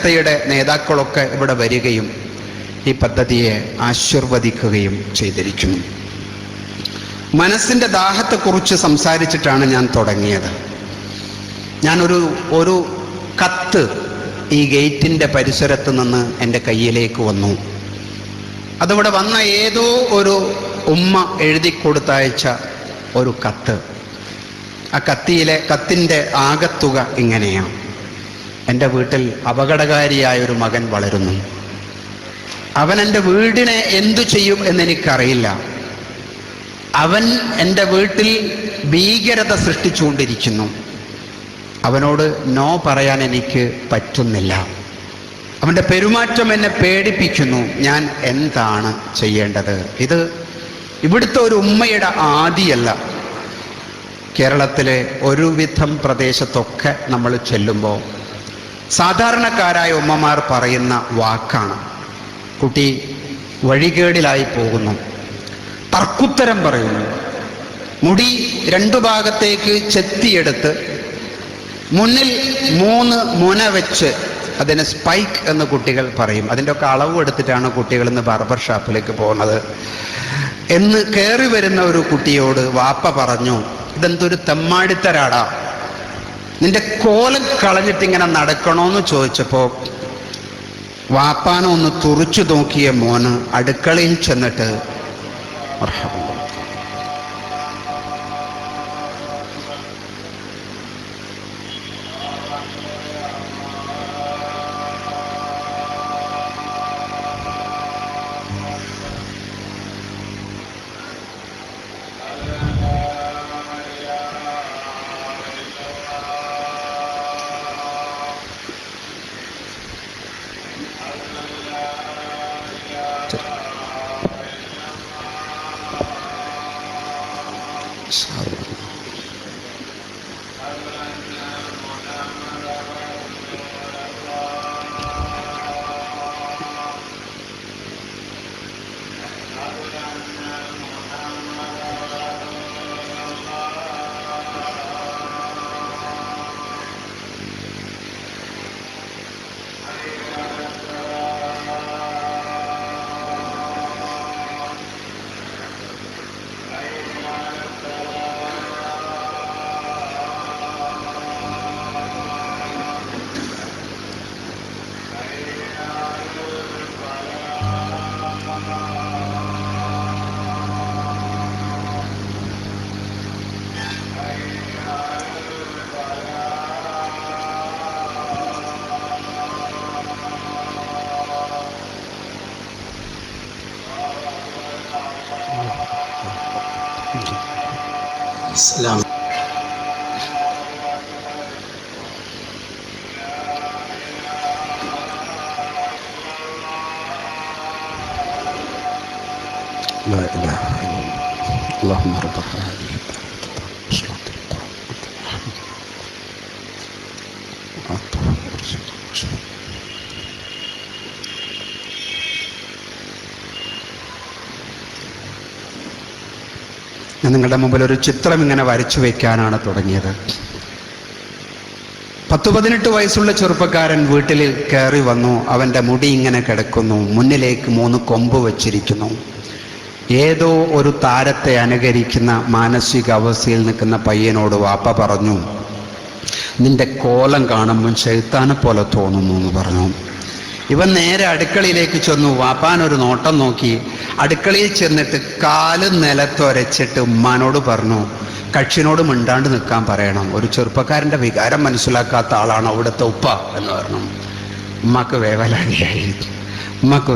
ജനതയുടെ നേതാക്കളൊക്കെ ഇവിടെ വരികയും ഈ പദ്ധതിയെ ആശീർവദിക്കുകയും ചെയ്തിരിക്കുന്നു. മനസ്സിൻ്റെ ദാഹത്തെക്കുറിച്ച് സംസാരിച്ചിട്ടാണ് ഞാൻ തുടങ്ങിയത്. ഞാനൊരു കത്ത് ഈ ഗേറ്റിൻ്റെ പരിസരത്ത് നിന്ന് എൻ്റെ കയ്യിലേക്ക് വന്നു. അതിവിടെ വന്ന ഏതോ ഒരു ഉമ്മ എഴുതി കൊടുത്തയച്ച ഒരു കത്ത്. ആ കത്തിൻ്റെ ആകത്തുക ഇങ്ങനെയാണ്: എൻ്റെ വീട്ടിൽ അപകടകാരിയായ ഒരു മകൻ വളരുന്നു. അവൻ എൻ്റെ വീടിനെ എന്തു ചെയ്യും എന്നെനിക്കറിയില്ല. അവൻ എൻ്റെ വീട്ടിൽ ഭീകരത സൃഷ്ടിച്ചുകൊണ്ടിരിക്കുന്നു. അവനോട് നോ പറയാൻ എനിക്ക് പറ്റുന്നില്ല. അവൻ്റെ പെരുമാറ്റം എന്നെ പേടിപ്പിക്കുന്നു. ഞാൻ എന്താണ് ചെയ്യേണ്ടത്? ഇത് ഇവിടുത്തെ ഒരു ഉമ്മയുടെ ആദിയല്ല. കേരളത്തിലെ ഒരുവിധം പ്രദേശത്തൊക്കെ നമ്മൾ ചെല്ലുമ്പോൾ സാധാരണക്കാരായ ഉമ്മമാർ പറയുന്ന വാക്കാണ്: കുട്ടി വഴികേടിലായി പോകുന്നു. തർക്കുത്തരം പറയുന്നു. മുടി രണ്ടു ഭാഗത്തേക്ക് ചെത്തിയെടുത്ത് മുന്നിൽ 3 മുന വെച്ച്, അതിന് സ്പൈക്ക് എന്ന് കുട്ടികൾ പറയും, അതിൻ്റെ ഒക്കെ അളവ് എടുത്തിട്ടാണ് കുട്ടികൾ ഇന്ന് ബാർബർ ഷാപ്പിലേക്ക് പോകുന്നത് എന്ന് കയറി വരുന്ന ഒരു കുട്ടിയോട് വാപ്പ പറഞ്ഞു: ഇതെന്തൊരു തെമ്മാടിത്തരാടാ, നിന്റെ കോലം കളഞ്ഞിട്ടിങ്ങനെ നടക്കണോന്ന് ചോദിച്ചപ്പോൾ വാപ്പാനെ ഒന്ന് തുറിച്ചു നോക്കിയ മോന് അടുക്കളയിൽ ചെന്നിട്ട് ഇസ്ലാം لا إله إلا الله اللهم رب هذه الصلاة ഞാൻ നിങ്ങളുടെ മുമ്പിൽ ഒരു ചിത്രം ഇങ്ങനെ വരച്ചു വയ്ക്കാനാണ് തുടങ്ങിയത്. 10-18 വയസ്സുള്ള ചെറുപ്പക്കാരൻ വീട്ടിൽ കയറി വന്നു. അവൻ്റെ മുടി ഇങ്ങനെ കിടക്കുന്നു, മുന്നിലേക്ക് 3 കൊമ്പ് വച്ചിരിക്കുന്നു. ഏതോ ഒരു താരത്തെ അനുകരിക്കുന്ന മാനസിക അവസ്ഥയിൽ നിൽക്കുന്ന പയ്യനോട് വാപ്പ പറഞ്ഞു: നിന്റെ കോലം കാണുമ്പോൾ ശൈത്താനെ പോലെ തോന്നുന്നു എന്ന് പറഞ്ഞു. ഇവൻ നേരെ അടുക്കളയിലേക്ക് ചെന്നു. വാപ്പാനൊരു നോട്ടം നോക്കി അടുക്കളയിൽ ചെന്നിട്ട് കാല് നിലത്തൊരച്ചിട്ട് ഉമ്മാനോട് പറഞ്ഞു: കക്ഷിനോട് മിണ്ടാണ്ട് നിൽക്കാൻ പറയണം. ഒരു ചെറുപ്പക്കാരൻ്റെ വികാരം മനസ്സിലാക്കാത്ത ആളാണ് അവിടുത്തെ ഉപ്പ എന്ന് പറഞ്ഞു. ഉമ്മക്ക്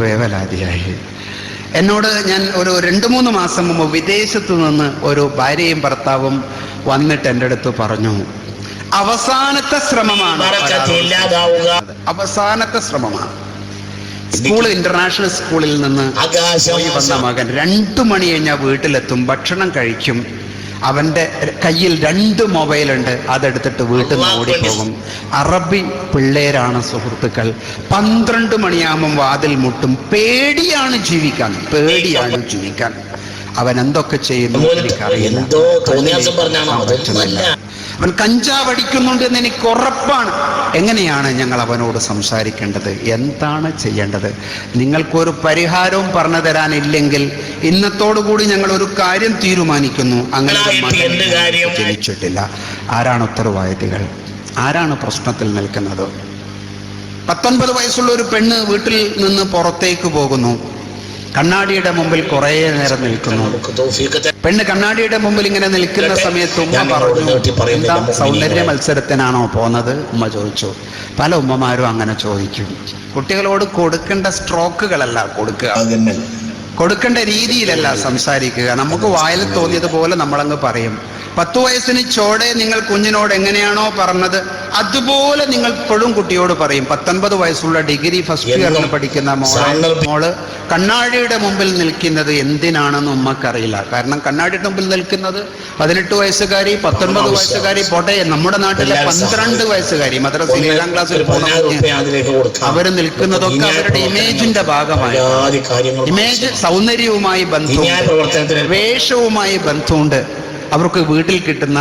വേവലാതിയായി. എന്നോട് ഞാൻ ഒരു 2-3 മാസം മുമ്പ് വിദേശത്ത് നിന്ന് ഒരു ഭാര്യയും ഭർത്താവും വന്നിട്ട് എൻ്റെ അടുത്ത് പറഞ്ഞു: അവസാനത്തെ ശ്രമമാണ്. ഇന്റർനാഷണൽ സ്കൂളിൽ നിന്ന് പോയി വന്ന മകൻ 2 മണി കഴിഞ്ഞാൽ വീട്ടിലെത്തും, ഭക്ഷണം കഴിക്കും. അവൻ്റെ കയ്യിൽ 2 മൊബൈലുണ്ട്, അതെടുത്തിട്ട് വീട്ടിൽ നിന്ന് ഓടിപ്പോകും. അറബി പിള്ളേരാണ് സുഹൃത്തുക്കൾ. 12 മണിയാകുമ്പം വാതിൽ മുട്ടും. പേടിയാണ് ജീവിക്കാൻ. അവൻ എന്തൊക്കെ ചെയ്യുന്നു എനിക്കറിയില്ല. അവൻ കഞ്ചാവ് അടിക്കുന്നുണ്ട് എന്ന് എനിക്ക് ഉറപ്പാണ്. എങ്ങനെയാണ് ഞങ്ങൾ അവനോട് സംസാരിക്കേണ്ടത്? എന്താണ് ചെയ്യേണ്ടത്? നിങ്ങൾക്കൊരു പരിഹാരവും പറഞ്ഞു തരാനില്ലെങ്കിൽ ഇന്നത്തോടുകൂടി ഞങ്ങൾ ഒരു കാര്യം തീരുമാനിക്കുന്നു, അങ്ങനെ ജനിച്ചിട്ടില്ല. ആരാണ് ഉത്തരവാദികൾ? ആരാണ് പ്രശ്നത്തിൽ നിൽക്കുന്നത്? 19 വയസ്സുള്ള ഒരു പെണ്ണ് വീട്ടിൽ നിന്ന് പുറത്തേക്ക് പോകുന്നു. കണ്ണാടിയുടെ മുമ്പിൽ കുറേ നേരം നിൽക്കുന്നു. പെണ്ണ് കണ്ണാടിയുടെ മുമ്പിൽ ഇങ്ങനെ നിൽക്കുന്ന സമയത്ത് ഉമ്മ പറഞ്ഞു, എന്താ സൗന്ദര്യ മത്സരത്തിനാണോ പോന്നത്? ഉമ്മ ചോദിച്ചു. പല ഉമ്മമാരും അങ്ങനെ ചോദിക്കും. കുട്ടികളോട് കൊടുക്കേണ്ട സ്ട്രോക്കുകളല്ല കൊടുക്കുക, കൊടുക്കേണ്ട രീതിയിലല്ല സംസാരിക്കുക. നമുക്ക് വായിൽ തോന്നിയതുപോലെ നമ്മളങ്ങ് പറയും. 10 വയസ്സിന് ചോടെ നിങ്ങൾ കുഞ്ഞിനോട് എങ്ങനെയാണോ പറഞ്ഞത് അതുപോലെ നിങ്ങൾ ഇപ്പോഴും കുട്ടിയോട് പറയും. 19 വയസ്സുള്ള ഡിഗ്രി ഫസ്റ്റ് ഇയറിൽ പഠിക്കുന്ന മോള് കണ്ണാടിയുടെ മുമ്പിൽ നിൽക്കുന്നത് എന്തിനാണെന്ന് ഉമ്മക്കറിയില്ല. കാരണം കണ്ണാടിയുടെ മുമ്പിൽ നിൽക്കുന്നത് 18 വയസ്സുകാരി 19 വയസ്സുകാരി പോട്ടെ, നമ്മുടെ നാട്ടിലെ 12 വയസ്സുകാരി മദ്രസയിൽ 7ാം ക്ലാസ്സിൽ പോകുന്ന അവര് നിൽക്കുന്നതൊക്കെ അവരുടെ ഇമേജിന്റെ ഭാഗമായി. ഇമേജ് സൗന്ദര്യവുമായി ബന്ധമുണ്ട്, വേഷവുമായി ബന്ധമുണ്ട്, അവർക്ക് വീട്ടിൽ കിട്ടുന്ന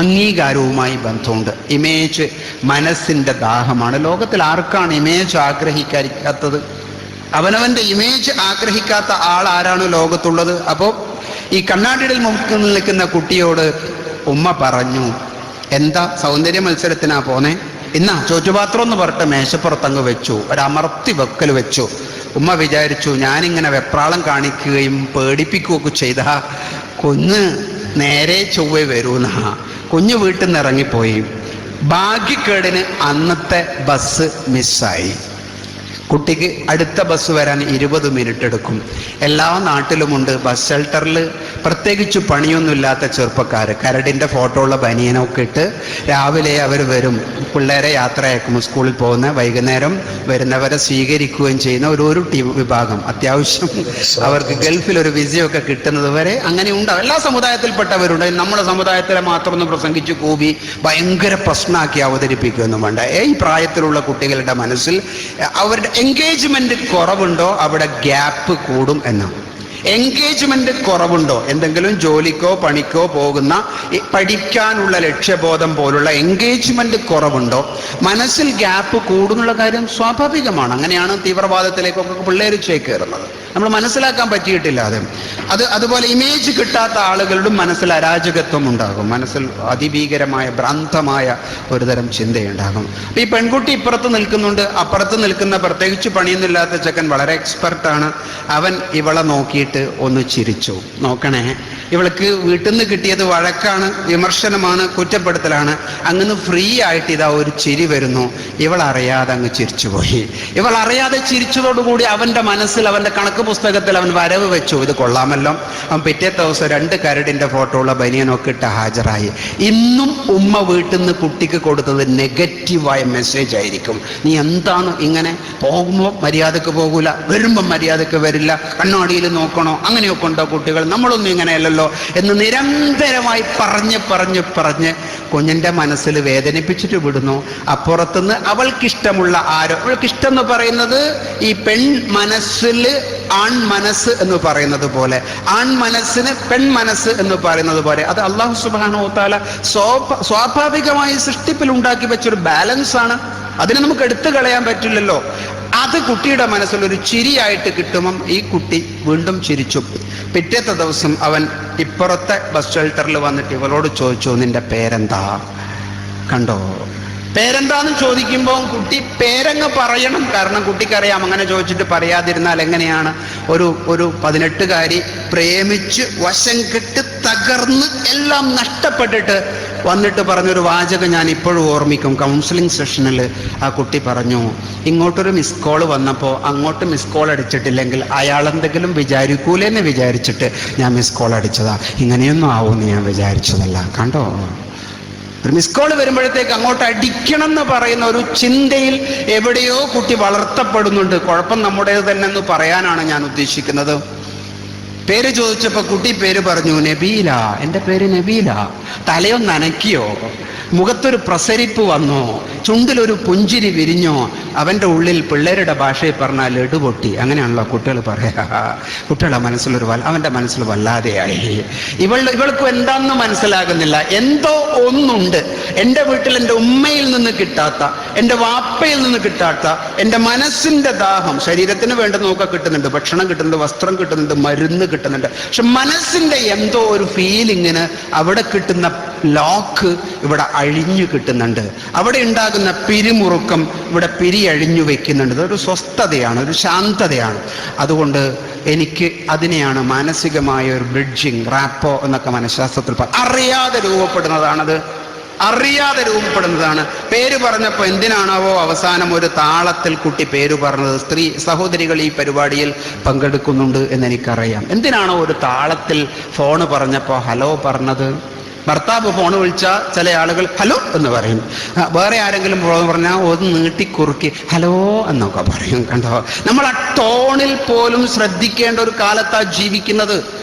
അംഗീകാരവുമായി ബന്ധമുണ്ട്. ഇമേജ് മനസ്സിന്റെ ദാഹമാണ്. ലോകത്തിൽ ആർക്കാണ് ഇമേജ് ആഗ്രഹിക്കാത്തത്? അവനവന്റെ ഇമേജ് ആഗ്രഹിക്കാത്ത ആൾ ആരാണ് ലോകത്തുള്ളത്? അപ്പോൾ ഈ കണ്ണാടിയുടെ മുമ്പിൽ നിൽക്കുന്ന കുട്ടിയോട് ഉമ്മ പറഞ്ഞു, എന്താ സൗന്ദര്യ മത്സരത്തിനാ പോന്നെ? ഇന്നാ ചോറ്റുപാത്രം എന്ന് പറഞ്ഞിട്ട് മേശപ്പുറത്തങ്ങ് വെച്ചു, ഒരമർത്തി വെക്കൽ വെച്ചു. ഉമ്മ വിചാരിച്ചു, ഞാനിങ്ങനെ വെപ്രാളം കാണിക്കുകയും പേടിപ്പിക്കുകയൊക്കെ ചെയ്ത കുഞ്ഞ് നേരെ ചൊവ്വേ വരൂന്നാ. കുഞ്ഞ് വീട്ടിൽ നിന്ന് ഇറങ്ങിപ്പോയി. ഭാഗ്യക്കേടിന് അന്നത്തെ ബസ് മിസ്സായി. കുട്ടിക്ക് അടുത്ത ബസ് വരാൻ 20 മിനിറ്റ് എടുക്കും. എല്ലാ നാട്ടിലുമുണ്ട് ബസ് ഷെൽട്ടറിൽ പ്രത്യേകിച്ച് പണിയൊന്നുമില്ലാത്ത ചെറുപ്പക്കാർ, കരടിൻ്റെ ഫോട്ടോ ഉള്ള ബനിയനൊക്കെ ഇട്ട് രാവിലെ അവർ വരും, പിള്ളേരെ യാത്രയാക്കും, സ്കൂളിൽ പോകുന്ന, വൈകുന്നേരം വരുന്നവരെ സ്വീകരിക്കുകയും ചെയ്യുന്ന ഒരു ടീം വിഭാഗം. അത്യാവശ്യം അവർക്ക് ഗൾഫിൽ ഒരു വിസയൊക്കെ കിട്ടുന്നത് വരെ അങ്ങനെ ഉണ്ടാവും. എല്ലാ സമുദായത്തിൽപ്പെട്ടവരുണ്ട്. നമ്മുടെ സമുദായത്തിലെ മാത്രം ഒന്ന് പ്രസംഗിച്ച് കൂബി ഭയങ്കര പ്രശ്നമാക്കി അവതരിപ്പിക്കുകയൊന്നും വേണ്ട. ഈ പ്രായത്തിലുള്ള കുട്ടികളുടെ മനസ്സിൽ അവരുടെ എൻഗേജ്മെന്റ് കുറവുണ്ടോ അവിടെ ഗ്യാപ്പ് കൂടും എന്നാണ്. എൻഗേജ്മെന്റ് കുറവുണ്ടോ, എന്തെങ്കിലും ജോലിക്കോ പണിക്കോ പോകുന്ന പഠിക്കാനുള്ള ലക്ഷ്യബോധം പോലുള്ള എൻഗേജ്മെന്റ് കുറവുണ്ടോ മനസ്സിൽ ഗ്യാപ്പ് കൂടുന്നുള്ള കാര്യം സ്വാഭാവികമാണ്. അങ്ങനെയാണ് തീവ്രവാദത്തിലേക്കൊക്കെ പിള്ളേർ ചേക്കേറുന്നത്. നമ്മൾ മനസ്സിലാക്കാൻ പറ്റിയിട്ടില്ല അതുപോലെ ഇമേജ് കിട്ടാത്ത ആളുകളുടെ മനസ്സിൽ അരാജകത്വം ഉണ്ടാകും, മനസ്സിൽ അതിഭീകരമായ ഭ്രാന്തമായ ഒരുതരം ചിന്തയുണ്ടാകും. ഈ പെൺകുട്ടി ഇപ്പുറത്ത് നിൽക്കുന്നുണ്ട്, അപ്പുറത്ത് നിൽക്കുന്ന പ്രത്യേകിച്ച് പണിയൊന്നുമില്ലാത്ത ചെക്കൻ വളരെ എക്സ്പെർട്ടാണ്. അവൻ ഇവളെ നോക്കിയിട്ട് ഒന്ന് ചിരിച്ചു. നോക്കണേ, ഇവൾക്ക് വീട്ടിൽ നിന്ന് കിട്ടിയത് വഴക്കാണ്, വിമർശനമാണ്, കുറ്റപ്പെടുത്തലാണ്. അങ്ങനെ ഫ്രീ ആയിട്ട് ഇതാ ഒരു ചിരി വരുന്നു. ഇവളറിയാതെ അങ്ങ് ചിരിച്ചുപോയി. ഇവളറിയാതെ ചിരിച്ചതോടുകൂടി അവൻ്റെ മനസ്സിൽ, അവൻ്റെ കണക്ക് പുസ്തകത്തിൽ അവൻ വരവ് വെച്ചു, ഇത് കൊള്ളാമല്ലോ. അവൻ പിറ്റേ ദിവസം 2 കരടിൻ്റെ ഫോട്ടോ ഉള്ള ബനിയനൊക്കെ ഇട്ട് ഹാജരായി. ഇന്നും ഉമ്മ വീട്ടിൽ നിന്ന് കുട്ടിക്ക് കൊടുത്തത് നെഗറ്റീവായ മെസ്സേജ് ആയിരിക്കും. നീ എന്താണ് ഇങ്ങനെ, പോകുമ്പോൾ മര്യാദക്ക് പോകൂല, വരുമ്പം മര്യാദക്ക് വരില്ല, കണ്ണാടിയിൽ നോക്കണോ, അങ്ങനെയൊക്കെ ഉണ്ടോ കുട്ടികൾ, നമ്മളൊന്നും ഇങ്ങനെയല്ലല്ലോ എന്ന് നിരന്തരമായി പറഞ്ഞ് കുഞ്ഞിൻ്റെ മനസ്സിൽ വേദനിപ്പിച്ചിട്ട് വിടുന്നു. അപ്പുറത്തുനിന്ന് അവൾക്കിഷ്ടമുള്ള അവൾക്കിഷ്ടം എന്ന് പറയുന്നത് ഈ പെൺ മനസ്സിൽ ആൺ മനസ്സ് എന്ന് പറയുന്നത് പോലെ, ആൺ മനസ്സിന് പെൺ മനസ്സ് എന്ന് പറയുന്നത് പോലെ, അത് അല്ലാഹു സുബ്ഹാനഹു വ തആല സ്വാഭാവികമായി സൃഷ്ടിപ്പിൽ ഉണ്ടാക്കി വെച്ചൊരു ബാലൻസ് ആണ്. അതിനെ നമുക്ക് എടുത്തു കളയാൻ പറ്റില്ലല്ലോ. അത് കുട്ടിയുടെ മനസ്സിൽ ഒരു ചിരിയായിട്ട് കിട്ടുമ്പം ഈ കുട്ടി വീണ്ടും ചിരിച്ചു. പിറ്റേത്തെ ദിവസം അവൻ ഇപ്പുറത്തെ ബസ് ഷെൽട്ടറിൽ വന്നിട്ട് ഇവളോട് ചോദിച്ചു, നിന്റെ പേരെന്താ? കണ്ടോ, പേരെന്താന്ന് ചോദിക്കുമ്പോൾ കുട്ടി പേരങ്ങ് പറയണം. കാരണം കുട്ടിക്കറിയാം അങ്ങനെ ചോദിച്ചിട്ട് പറയാതിരുന്നാൽ എങ്ങനെയാണ്. ഒരു 18കാരി പ്രേമിച്ച് വശം കെട്ട് തകർന്ന് എല്ലാം നഷ്ടപ്പെട്ടിട്ട് വന്നിട്ട് പറഞ്ഞൊരു വാചകം ഞാൻ ഇപ്പോഴും ഓർമ്മിക്കും. കൗൺസിലിംഗ് സെഷനിൽ ആ കുട്ടി പറഞ്ഞു, ഇങ്ങോട്ടൊരു മിസ് കോൾ വന്നപ്പോൾ അങ്ങോട്ട് മിസ് കോൾ അടിച്ചിട്ടില്ലെങ്കിൽ അയാളെന്തെങ്കിലും വിചാരിക്കൂലെന്ന് വിചാരിച്ചിട്ട് ഞാൻ മിസ് കോൾ അടിച്ചതാ, ഇങ്ങനെയൊന്നും ആവുമെന്ന് ഞാൻ വിചാരിച്ചതല്ല. കണ്ടോ, ഒരു മിസ് കോൾ വരുമ്പോഴത്തേക്ക് അങ്ങോട്ട് അടിക്കണം എന്ന് പറയുന്ന ഒരു ചിന്തയിൽ എവിടെയോ കുട്ടി വളർത്തപ്പെടുന്നുണ്ട്. കുഴപ്പം നമ്മുടേത് തന്നെ എന്ന് പറയാനാണ് ഞാൻ ഉദ്ദേശിക്കുന്നത്. പേര് ചോദിച്ചപ്പോൾ കുട്ടി പേര് പറഞ്ഞു, നബീല. എൻ്റെ പേര് നബീല. തലയൊന്ന് അനക്കിയോ? മുഖത്തൊരു പ്രസരിപ്പ് വന്നോ, ചുണ്ടിലൊരു പുഞ്ചിരി വിരിഞ്ഞോ, അവൻ്റെ ഉള്ളിൽ പിള്ളേരുടെ ഭാഷയിൽ പറഞ്ഞാൽ ലഡു പൊട്ടി. അങ്ങനെയാണല്ലോ കുട്ടികൾ പറയാ. കുട്ടികളുടെ മനസ്സിലൊരു അവൻ്റെ മനസ്സിൽ വല്ലാതെയായി. ഇവൾക്ക് എന്താണെന്ന് മനസ്സിലാകുന്നില്ല. എന്തോ ഒന്നുണ്ട് എൻ്റെ വീട്ടിൽ, എൻ്റെ ഉമ്മയിൽ നിന്ന് കിട്ടാത്ത, എൻ്റെ വാപ്പയിൽ നിന്ന് കിട്ടാത്ത എൻ്റെ മനസ്സിൻ്റെ ദാഹം. ശരീരത്തിന് വേണ്ടതൊക്കെ കിട്ടുന്നുണ്ട്, ഭക്ഷണം കിട്ടുന്നുണ്ട്, വസ്ത്രം കിട്ടുന്നുണ്ട്, മരുന്ന് കിട്ടുന്നുണ്ട്. പക്ഷെ മനസ്സിൻ്റെ എന്തോ ഒരു ഫീലിങ്ങിന് അവിടെ കിട്ടുന്ന ലോക്ക് ഇവിടെ അഴിഞ്ഞു കിട്ടുന്നുണ്ട്. അവിടെ ഉണ്ടാകുന്ന പിരിമുറുക്കം ഇവിടെ പിരിയഴിഞ്ഞു വെക്കുന്നുണ്ട്. ഇതൊരു സ്വസ്ഥതയാണ്, ഒരു ശാന്തതയാണ്. അതുകൊണ്ട് എനിക്ക് അതിനെയാണ് മാനസികമായ ഒരു ബ്രിഡ്ജിങ്, റാപ്പോ എന്നൊക്കെ മനഃശാസ്ത്രത്തിൽ അറിയാതെ രൂപപ്പെടുന്നതാണത്. അറിയാതെ രൂപപ്പെടുന്നതാണ്. പേര് പറഞ്ഞപ്പോൾ എന്തിനാണാവോ അവസാനം ഒരു താളത്തിൽ കുട്ടി പേര് പറഞ്ഞത്. സ്ത്രീ സഹോദരികൾ ഈ പരിപാടിയിൽ പങ്കെടുക്കുന്നുണ്ട് എന്നെനിക്കറിയാം. എന്തിനാണോ ഒരു താളത്തിൽ ഫോണ് പറഞ്ഞപ്പോൾ ഹലോ പറഞ്ഞത്? ഭർത്താവ് ഫോൺ വിളിച്ചാൽ ചില ആളുകൾ ഹലോ എന്ന് പറയും. വേറെ ആരെങ്കിലും ഫോൺ പറഞ്ഞാൽ ഒന്ന് നീട്ടിക്കുറുക്കി ഹലോ എന്നൊക്കെ പറയും. കണ്ടോ, നമ്മൾ ആ ടോണിൽ പോലും ശ്രദ്ധിക്കേണ്ട ഒരു കാലത്താണ് ജീവിക്കുന്നത്.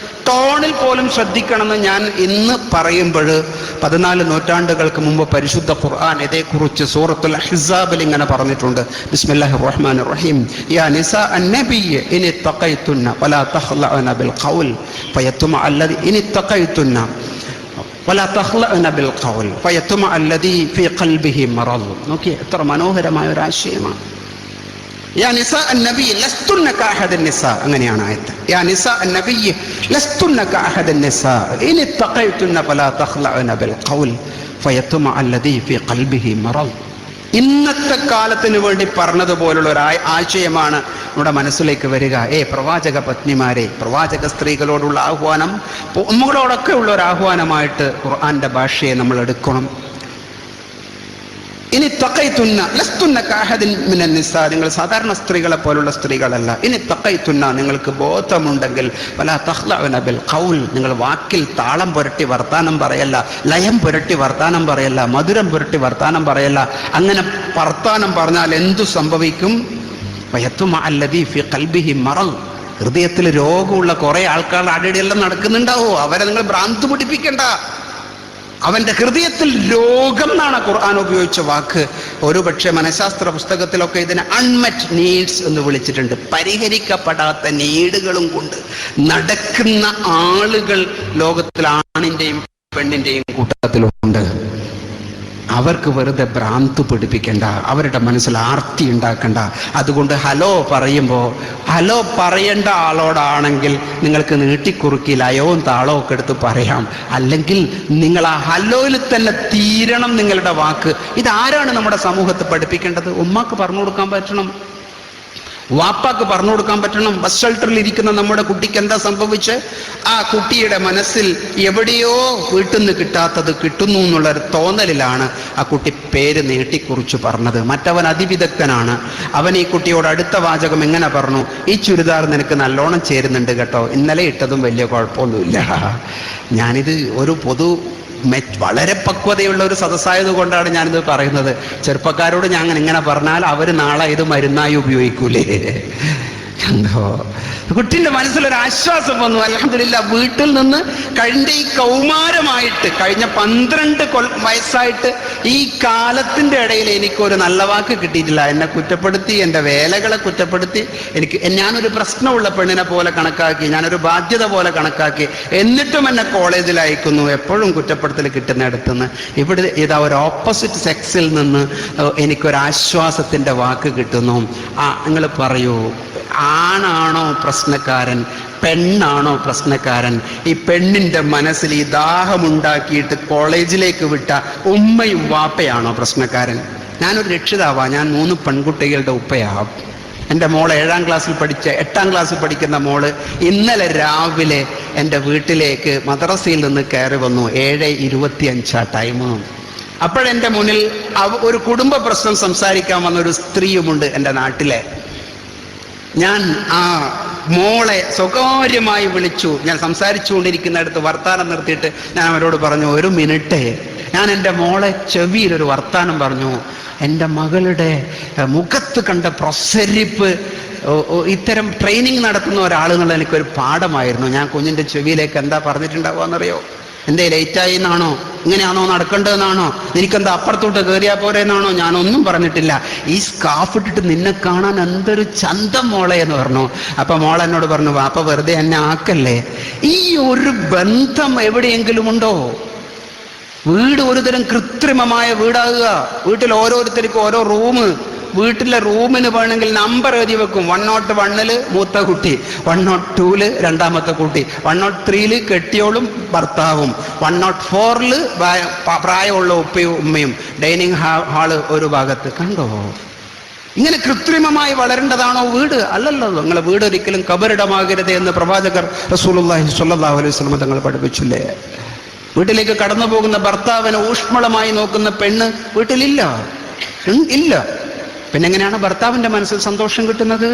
ടോണിൽ പോലും ശ്രദ്ധിക്കണമെന്ന് ഞാൻ ഇന്ന് പറയുമ്പോൾ 14 നൂറ്റാണ്ടുകൾക്ക് മുമ്പ് പരിശുദ്ധ ഖുർആൻ ഇതേക്കുറിച്ച് സൂറത്തുൽ അഹ്സാബിൽ ഇങ്ങനെ പറഞ്ഞിട്ടുണ്ട്. ബിസ്മില്ലാഹിർ റഹ്മാനിർ റഹീം. യാ നിസാ അന്നബിയ്യ ഇനി തഖൈതുന്ന വലാ തഖ്ലഅന ബിൽ ഖൗൽ ഫയത്മഅ അല്ലദി ഇനി തഖൈതുന്ന വലാ തഖ്ലഅന ബിൽ ഖൗൽ ഫയത്മഅ അല്ലദി ഫീ ഖൽബിഹി മറദ്. നോക്കി, എത്ര മനോഹരമായ ഒരു ആശയമാണ്. യാ നിസാ അന്നബി ലസ്തുന്ന കഅഹദൻ നിസാ, അങ്ങനെയാണ് ആയത്ത്. യാ നിസാ അന്നബി ലസ്തുന്ന കഅഹദൻ നിസാ ഇൻ തഖൈതുന്ന ഫലാ തഖ്ലഅന ബിൽ ഖൗൽ ഫയത്മഅ അല്ലദി ഫീ ഖൽബിഹി മറദ്. ഇന്നത്തെ കാലത്തിന് വേണ്ടി പറഞ്ഞതുപോലുള്ള ഒരു ആശയമാണ് നമ്മുടെ മനസ്സിലേക്ക് വരിക. പ്രവാചക പത്നിമാരെ, പ്രവാചക സ്ത്രീകളോടുള്ള ആഹ്വാനം നമ്മളോടൊക്കെ ഉള്ള ഒരു ആഹ്വാനമായിട്ട് ഖുർആന്റെ ഭാഷയെ നമ്മൾ എടുക്കണം. ഇനി തഖൈതുന്ന ലസ്തുന്ന കഅഹദിൻ മിനൻ നിസാ, നിങ്ങൾ സാധാരണ സ്ത്രീകളെ പോലുള്ള സ്ത്രീകളല്ല. ഇനി തഖൈതുന്ന, നിങ്ങൾക്ക് ബോധമുണ്ടെങ്കിൽ വലാ തഖ്ലഅന ബിൽ ഖൗൽ, നിങ്ങൾ വാക്കിൽ താളം പുരട്ടി വർത്താനം പറയല്ല, ലയം പുരട്ടി വർത്താനം പറയല്ല, മധുരം പുരട്ടി വർത്താനം പറയല്ല. അങ്ങനെ വർത്താനം പറഞ്ഞാൽ എന്തു സംഭവിക്കും? ഫയത്മഅ അല്ലദീ ഫീ ഖൽബിഹി മറദ്, ഹൃദയത്തിൽ രോഗമുള്ള കുറെ ആൾക്കാർ അടിയെല്ലാം നടക്കുന്നുണ്ടാവോ, അവരെ നിങ്ങൾ ഭ്രാന്ത് പിടിപ്പിക്കണ്ട. അവന്റെ ഹൃദയത്തിൽ രോഗം എന്നാണ് ഖുർആൻ ഉപയോഗിച്ച വാക്ക്. ഒരുപക്ഷെ മനഃശാസ്ത്ര പുസ്തകത്തിലൊക്കെ ഇതിനെ അൺമെറ്റ് നീഡ്സ് എന്ന് വിളിച്ചിട്ടുണ്ട്. പരിഹരിക്കപ്പെടാത്ത നീഡുകളും കൊണ്ട് നടക്കുന്ന ആളുകൾ ലോകത്തിൽ ആണിന്റെയും പെണ്ണിന്റെയും കൂട്ടത്തിലുണ്ട്. അവർക്ക് വെറുതെ ഭ്രാന്ത് പിടിപ്പിക്കണ്ട, അവരുടെ മനസ്സിൽ ആർത്തി ഉണ്ടാക്കണ്ട. അതുകൊണ്ട് ഹലോ പറയുമ്പോൾ, ഹലോ പറയേണ്ട ആളോടാണെങ്കിൽ നിങ്ങൾക്ക് നീട്ടിക്കുറുക്കി ലയവും താളവും ഒക്കെ എടുത്ത് പറയാം. അല്ലെങ്കിൽ നിങ്ങൾ ആ ഹലോയിൽ തന്നെ തീരണം നിങ്ങളുടെ വാക്ക്. ഇതാരാണ് നമ്മുടെ സമൂഹത്തിൽ പഠിപ്പിക്കേണ്ടത്? ഉമ്മാക്ക് പറഞ്ഞു കൊടുക്കാൻ പറ്റണം, വാപ്പാക്ക് പറഞ്ഞു കൊടുക്കാൻ പറ്റണം. ബസ് ഷെൽട്ടറിൽ ഇരിക്കുന്ന നമ്മുടെ കുട്ടിക്ക് എന്താ സംഭവിച്ച്? ആ കുട്ടിയുടെ മനസ്സിൽ എവിടെയോ വീട്ടിൽ നിന്ന് കിട്ടാത്തത് കിട്ടുന്നു എന്നുള്ളൊരു തോന്നലിലാണ് ആ കുട്ടി പേര് നീട്ടിക്കുറിച്ച് പറഞ്ഞത്. മറ്റവൻ അതിവിദഗ്ധനാണ്. അവൻ ഈ കുട്ടിയോട് അടുത്ത വാചകം എങ്ങനെ പറഞ്ഞു? ഈ ചുരിദാർ നിനക്ക് നല്ലോണം ചേരുന്നുണ്ട് കേട്ടോ, ഇന്നലെ ഇട്ടതും വലിയ കുഴപ്പമൊന്നുമില്ല. ഞാനിത് ഒരു വളരെ പക്വതയുള്ള ഒരു സദസ്സായത് കൊണ്ടാണ് ഞാനിത് പറയുന്നത്. ചെറുപ്പക്കാരോട് ഞാൻ ഇങ്ങനെ പറഞ്ഞാൽ അവർ നാളെ ഇത് മരുന്നായി ഉപയോഗിക്കൂലേ. കണ്ടോ, കുട്ടിന്റെ മനസ്സിലൊരു ആശ്വാസം വന്നു. അൽഹംദുലില്ലാ, വീട്ടിൽ നിന്ന് കഴിഞ്ഞ ഈ കൗമാരമായിട്ട്, കഴിഞ്ഞ 12 വയസ്സായിട്ട് ഈ കാലത്തിന്റെ ഇടയിൽ എനിക്കൊരു നല്ല വാക്ക് കിട്ടിയിട്ടില്ല. എന്നെ കുറ്റപ്പെടുത്തി, എൻ്റെ വേലകളെ കുറ്റപ്പെടുത്തി, ഞാനൊരു പ്രശ്നമുള്ള പെണ്ണിനെ പോലെ കണക്കാക്കി, ഞാനൊരു ബാധ്യത പോലെ കണക്കാക്കി. എന്നിട്ടും എന്നെ കോളേജിൽ അയക്കുന്നു. എപ്പോഴും കുറ്റപ്പെടുത്തൽ കിട്ടുന്നിടത്തുനിന്ന് ഇവിടെ ഇതാ ഒരു ഓപ്പോസിറ്റ് സെക്സിൽ നിന്ന് എനിക്കൊരാശ്വാസത്തിന്റെ വാക്ക് കിട്ടുന്നു. നിങ്ങൾ പറയൂ, ആണാണോ പ്രശ്നക്കാരൻ, പെണ്ണാണോ പ്രശ്നക്കാരൻ? ഈ പെണ്ണിന്റെ മനസ്സിൽ ഈ ദാഹമുണ്ടാക്കിയിട്ട് കോളേജിലേക്ക് വിട്ട ഉമ്മയും വാപ്പയാണോ പ്രശ്നക്കാരൻ? ഞാനൊരു രക്ഷിതാവാ, ഞാൻ 3 പെൺകുട്ടികളുടെ ഉപ്പയാവും. എൻ്റെ മോള് 8ാം ക്ലാസ്സിൽ പഠിക്കുന്ന മോള് ഇന്നലെ രാവിലെ എൻ്റെ വീട്ടിലേക്ക് മദ്രസയിൽ നിന്ന് കയറി വന്നു. 7:25 ടൈം. അപ്പോഴെൻ്റെ മുന്നിൽ ഒരു കുടുംബ പ്രശ്നം സംസാരിക്കാൻ വന്ന ഒരു സ്ത്രീയുമുണ്ട് എൻ്റെ നാട്ടിലെ. ഞാൻ ആ മോളെ സ്വകാര്യമായി വിളിച്ചു. ഞാൻ സംസാരിച്ചുകൊണ്ടിരിക്കുന്നിടത്ത് വർത്താനം നിർത്തിയിട്ട് ഞാൻ അവരോട് പറഞ്ഞു, 1 മിനിറ്റ്. ഞാൻ എൻ്റെ മോളെ ചെവിയിലൊരു വർത്താനം പറഞ്ഞു. എൻ്റെ മകളുടെ മുഖത്ത് കണ്ട പ്രസരിപ്പ്, ഇത്തരം ട്രെയിനിങ് നടത്തുന്ന ഒരാളെന്നുള്ള എനിക്കൊരു പാഠമായിരുന്നു. ഞാൻ കുഞ്ഞിൻ്റെ ചെവിയിലേക്ക് എന്താ പറഞ്ഞിട്ടുണ്ടാവുക എന്നറിയോ? എന്തേ ലേറ്റായി എന്നാണോ, ഇങ്ങനെയാണോ നടക്കേണ്ടതെന്നാണോ, നിനക്കെന്താ അപ്പുറത്തോട്ട് കയറിയാ പോരെ എന്നാണോ? ഞാനൊന്നും പറഞ്ഞിട്ടില്ല. ഈ സ്കാർഫ് ഇട്ടിട്ട് നിന്നെ കാണാൻ എന്തൊരു ചന്തം മോളെ എന്ന് പറഞ്ഞു. അപ്പൊ മോൾ എന്നോട് പറഞ്ഞു, വാപ്പ വെറുതെ എന്നെ ആക്കല്ലേ. ഈ ഒരു ബന്ധം എവിടെയെങ്കിലും ഉണ്ടോ? വീട് ഒരുതരം കൃത്രിമമായ വീടാകുക. വീട്ടിൽ ഓരോരുത്തർക്കും ഓരോ റൂം, വീട്ടിലെ റൂമിന് വേണമെങ്കിൽ നമ്പർ എഴുതി വെക്കും. 101 മൂത്ത കുട്ടി, 102 രണ്ടാമത്തെ കുട്ടി, 103 കെട്ടിയോളും ഭർത്താവും, 104 പ്രായമുള്ള ഉപ്പയും ഉമ്മയും, ഡൈനിങ് ഹാള് ഒരു ഭാഗത്ത്. കണ്ടോ? ഇങ്ങനെ കൃത്രിമമായി വളരേണ്ടതാണോ വീട്? അല്ലല്ലോ. നിങ്ങളെ വീട് ഒരിക്കലും കബറിടമാകരുത് എന്ന് പ്രവാചകർ റസൂലുള്ളാഹി സ്വല്ലല്ലാഹു അലൈഹി വസല്ലം തങ്ങൾ പഠിപ്പിച്ചില്ലേ? വീട്ടിലേക്ക് കടന്നു പോകുന്ന ഭർത്താവിനെ ഊഷ്മളമായി നോക്കുന്ന പെണ്ണ് വീട്ടിലില്ല, ഇല്ല. പിന്നെ എങ്ങനെയാണ് ഭർത്താവിന്റെ മനസ്സിൽ സന്തോഷം കിട്ടുന്നത്?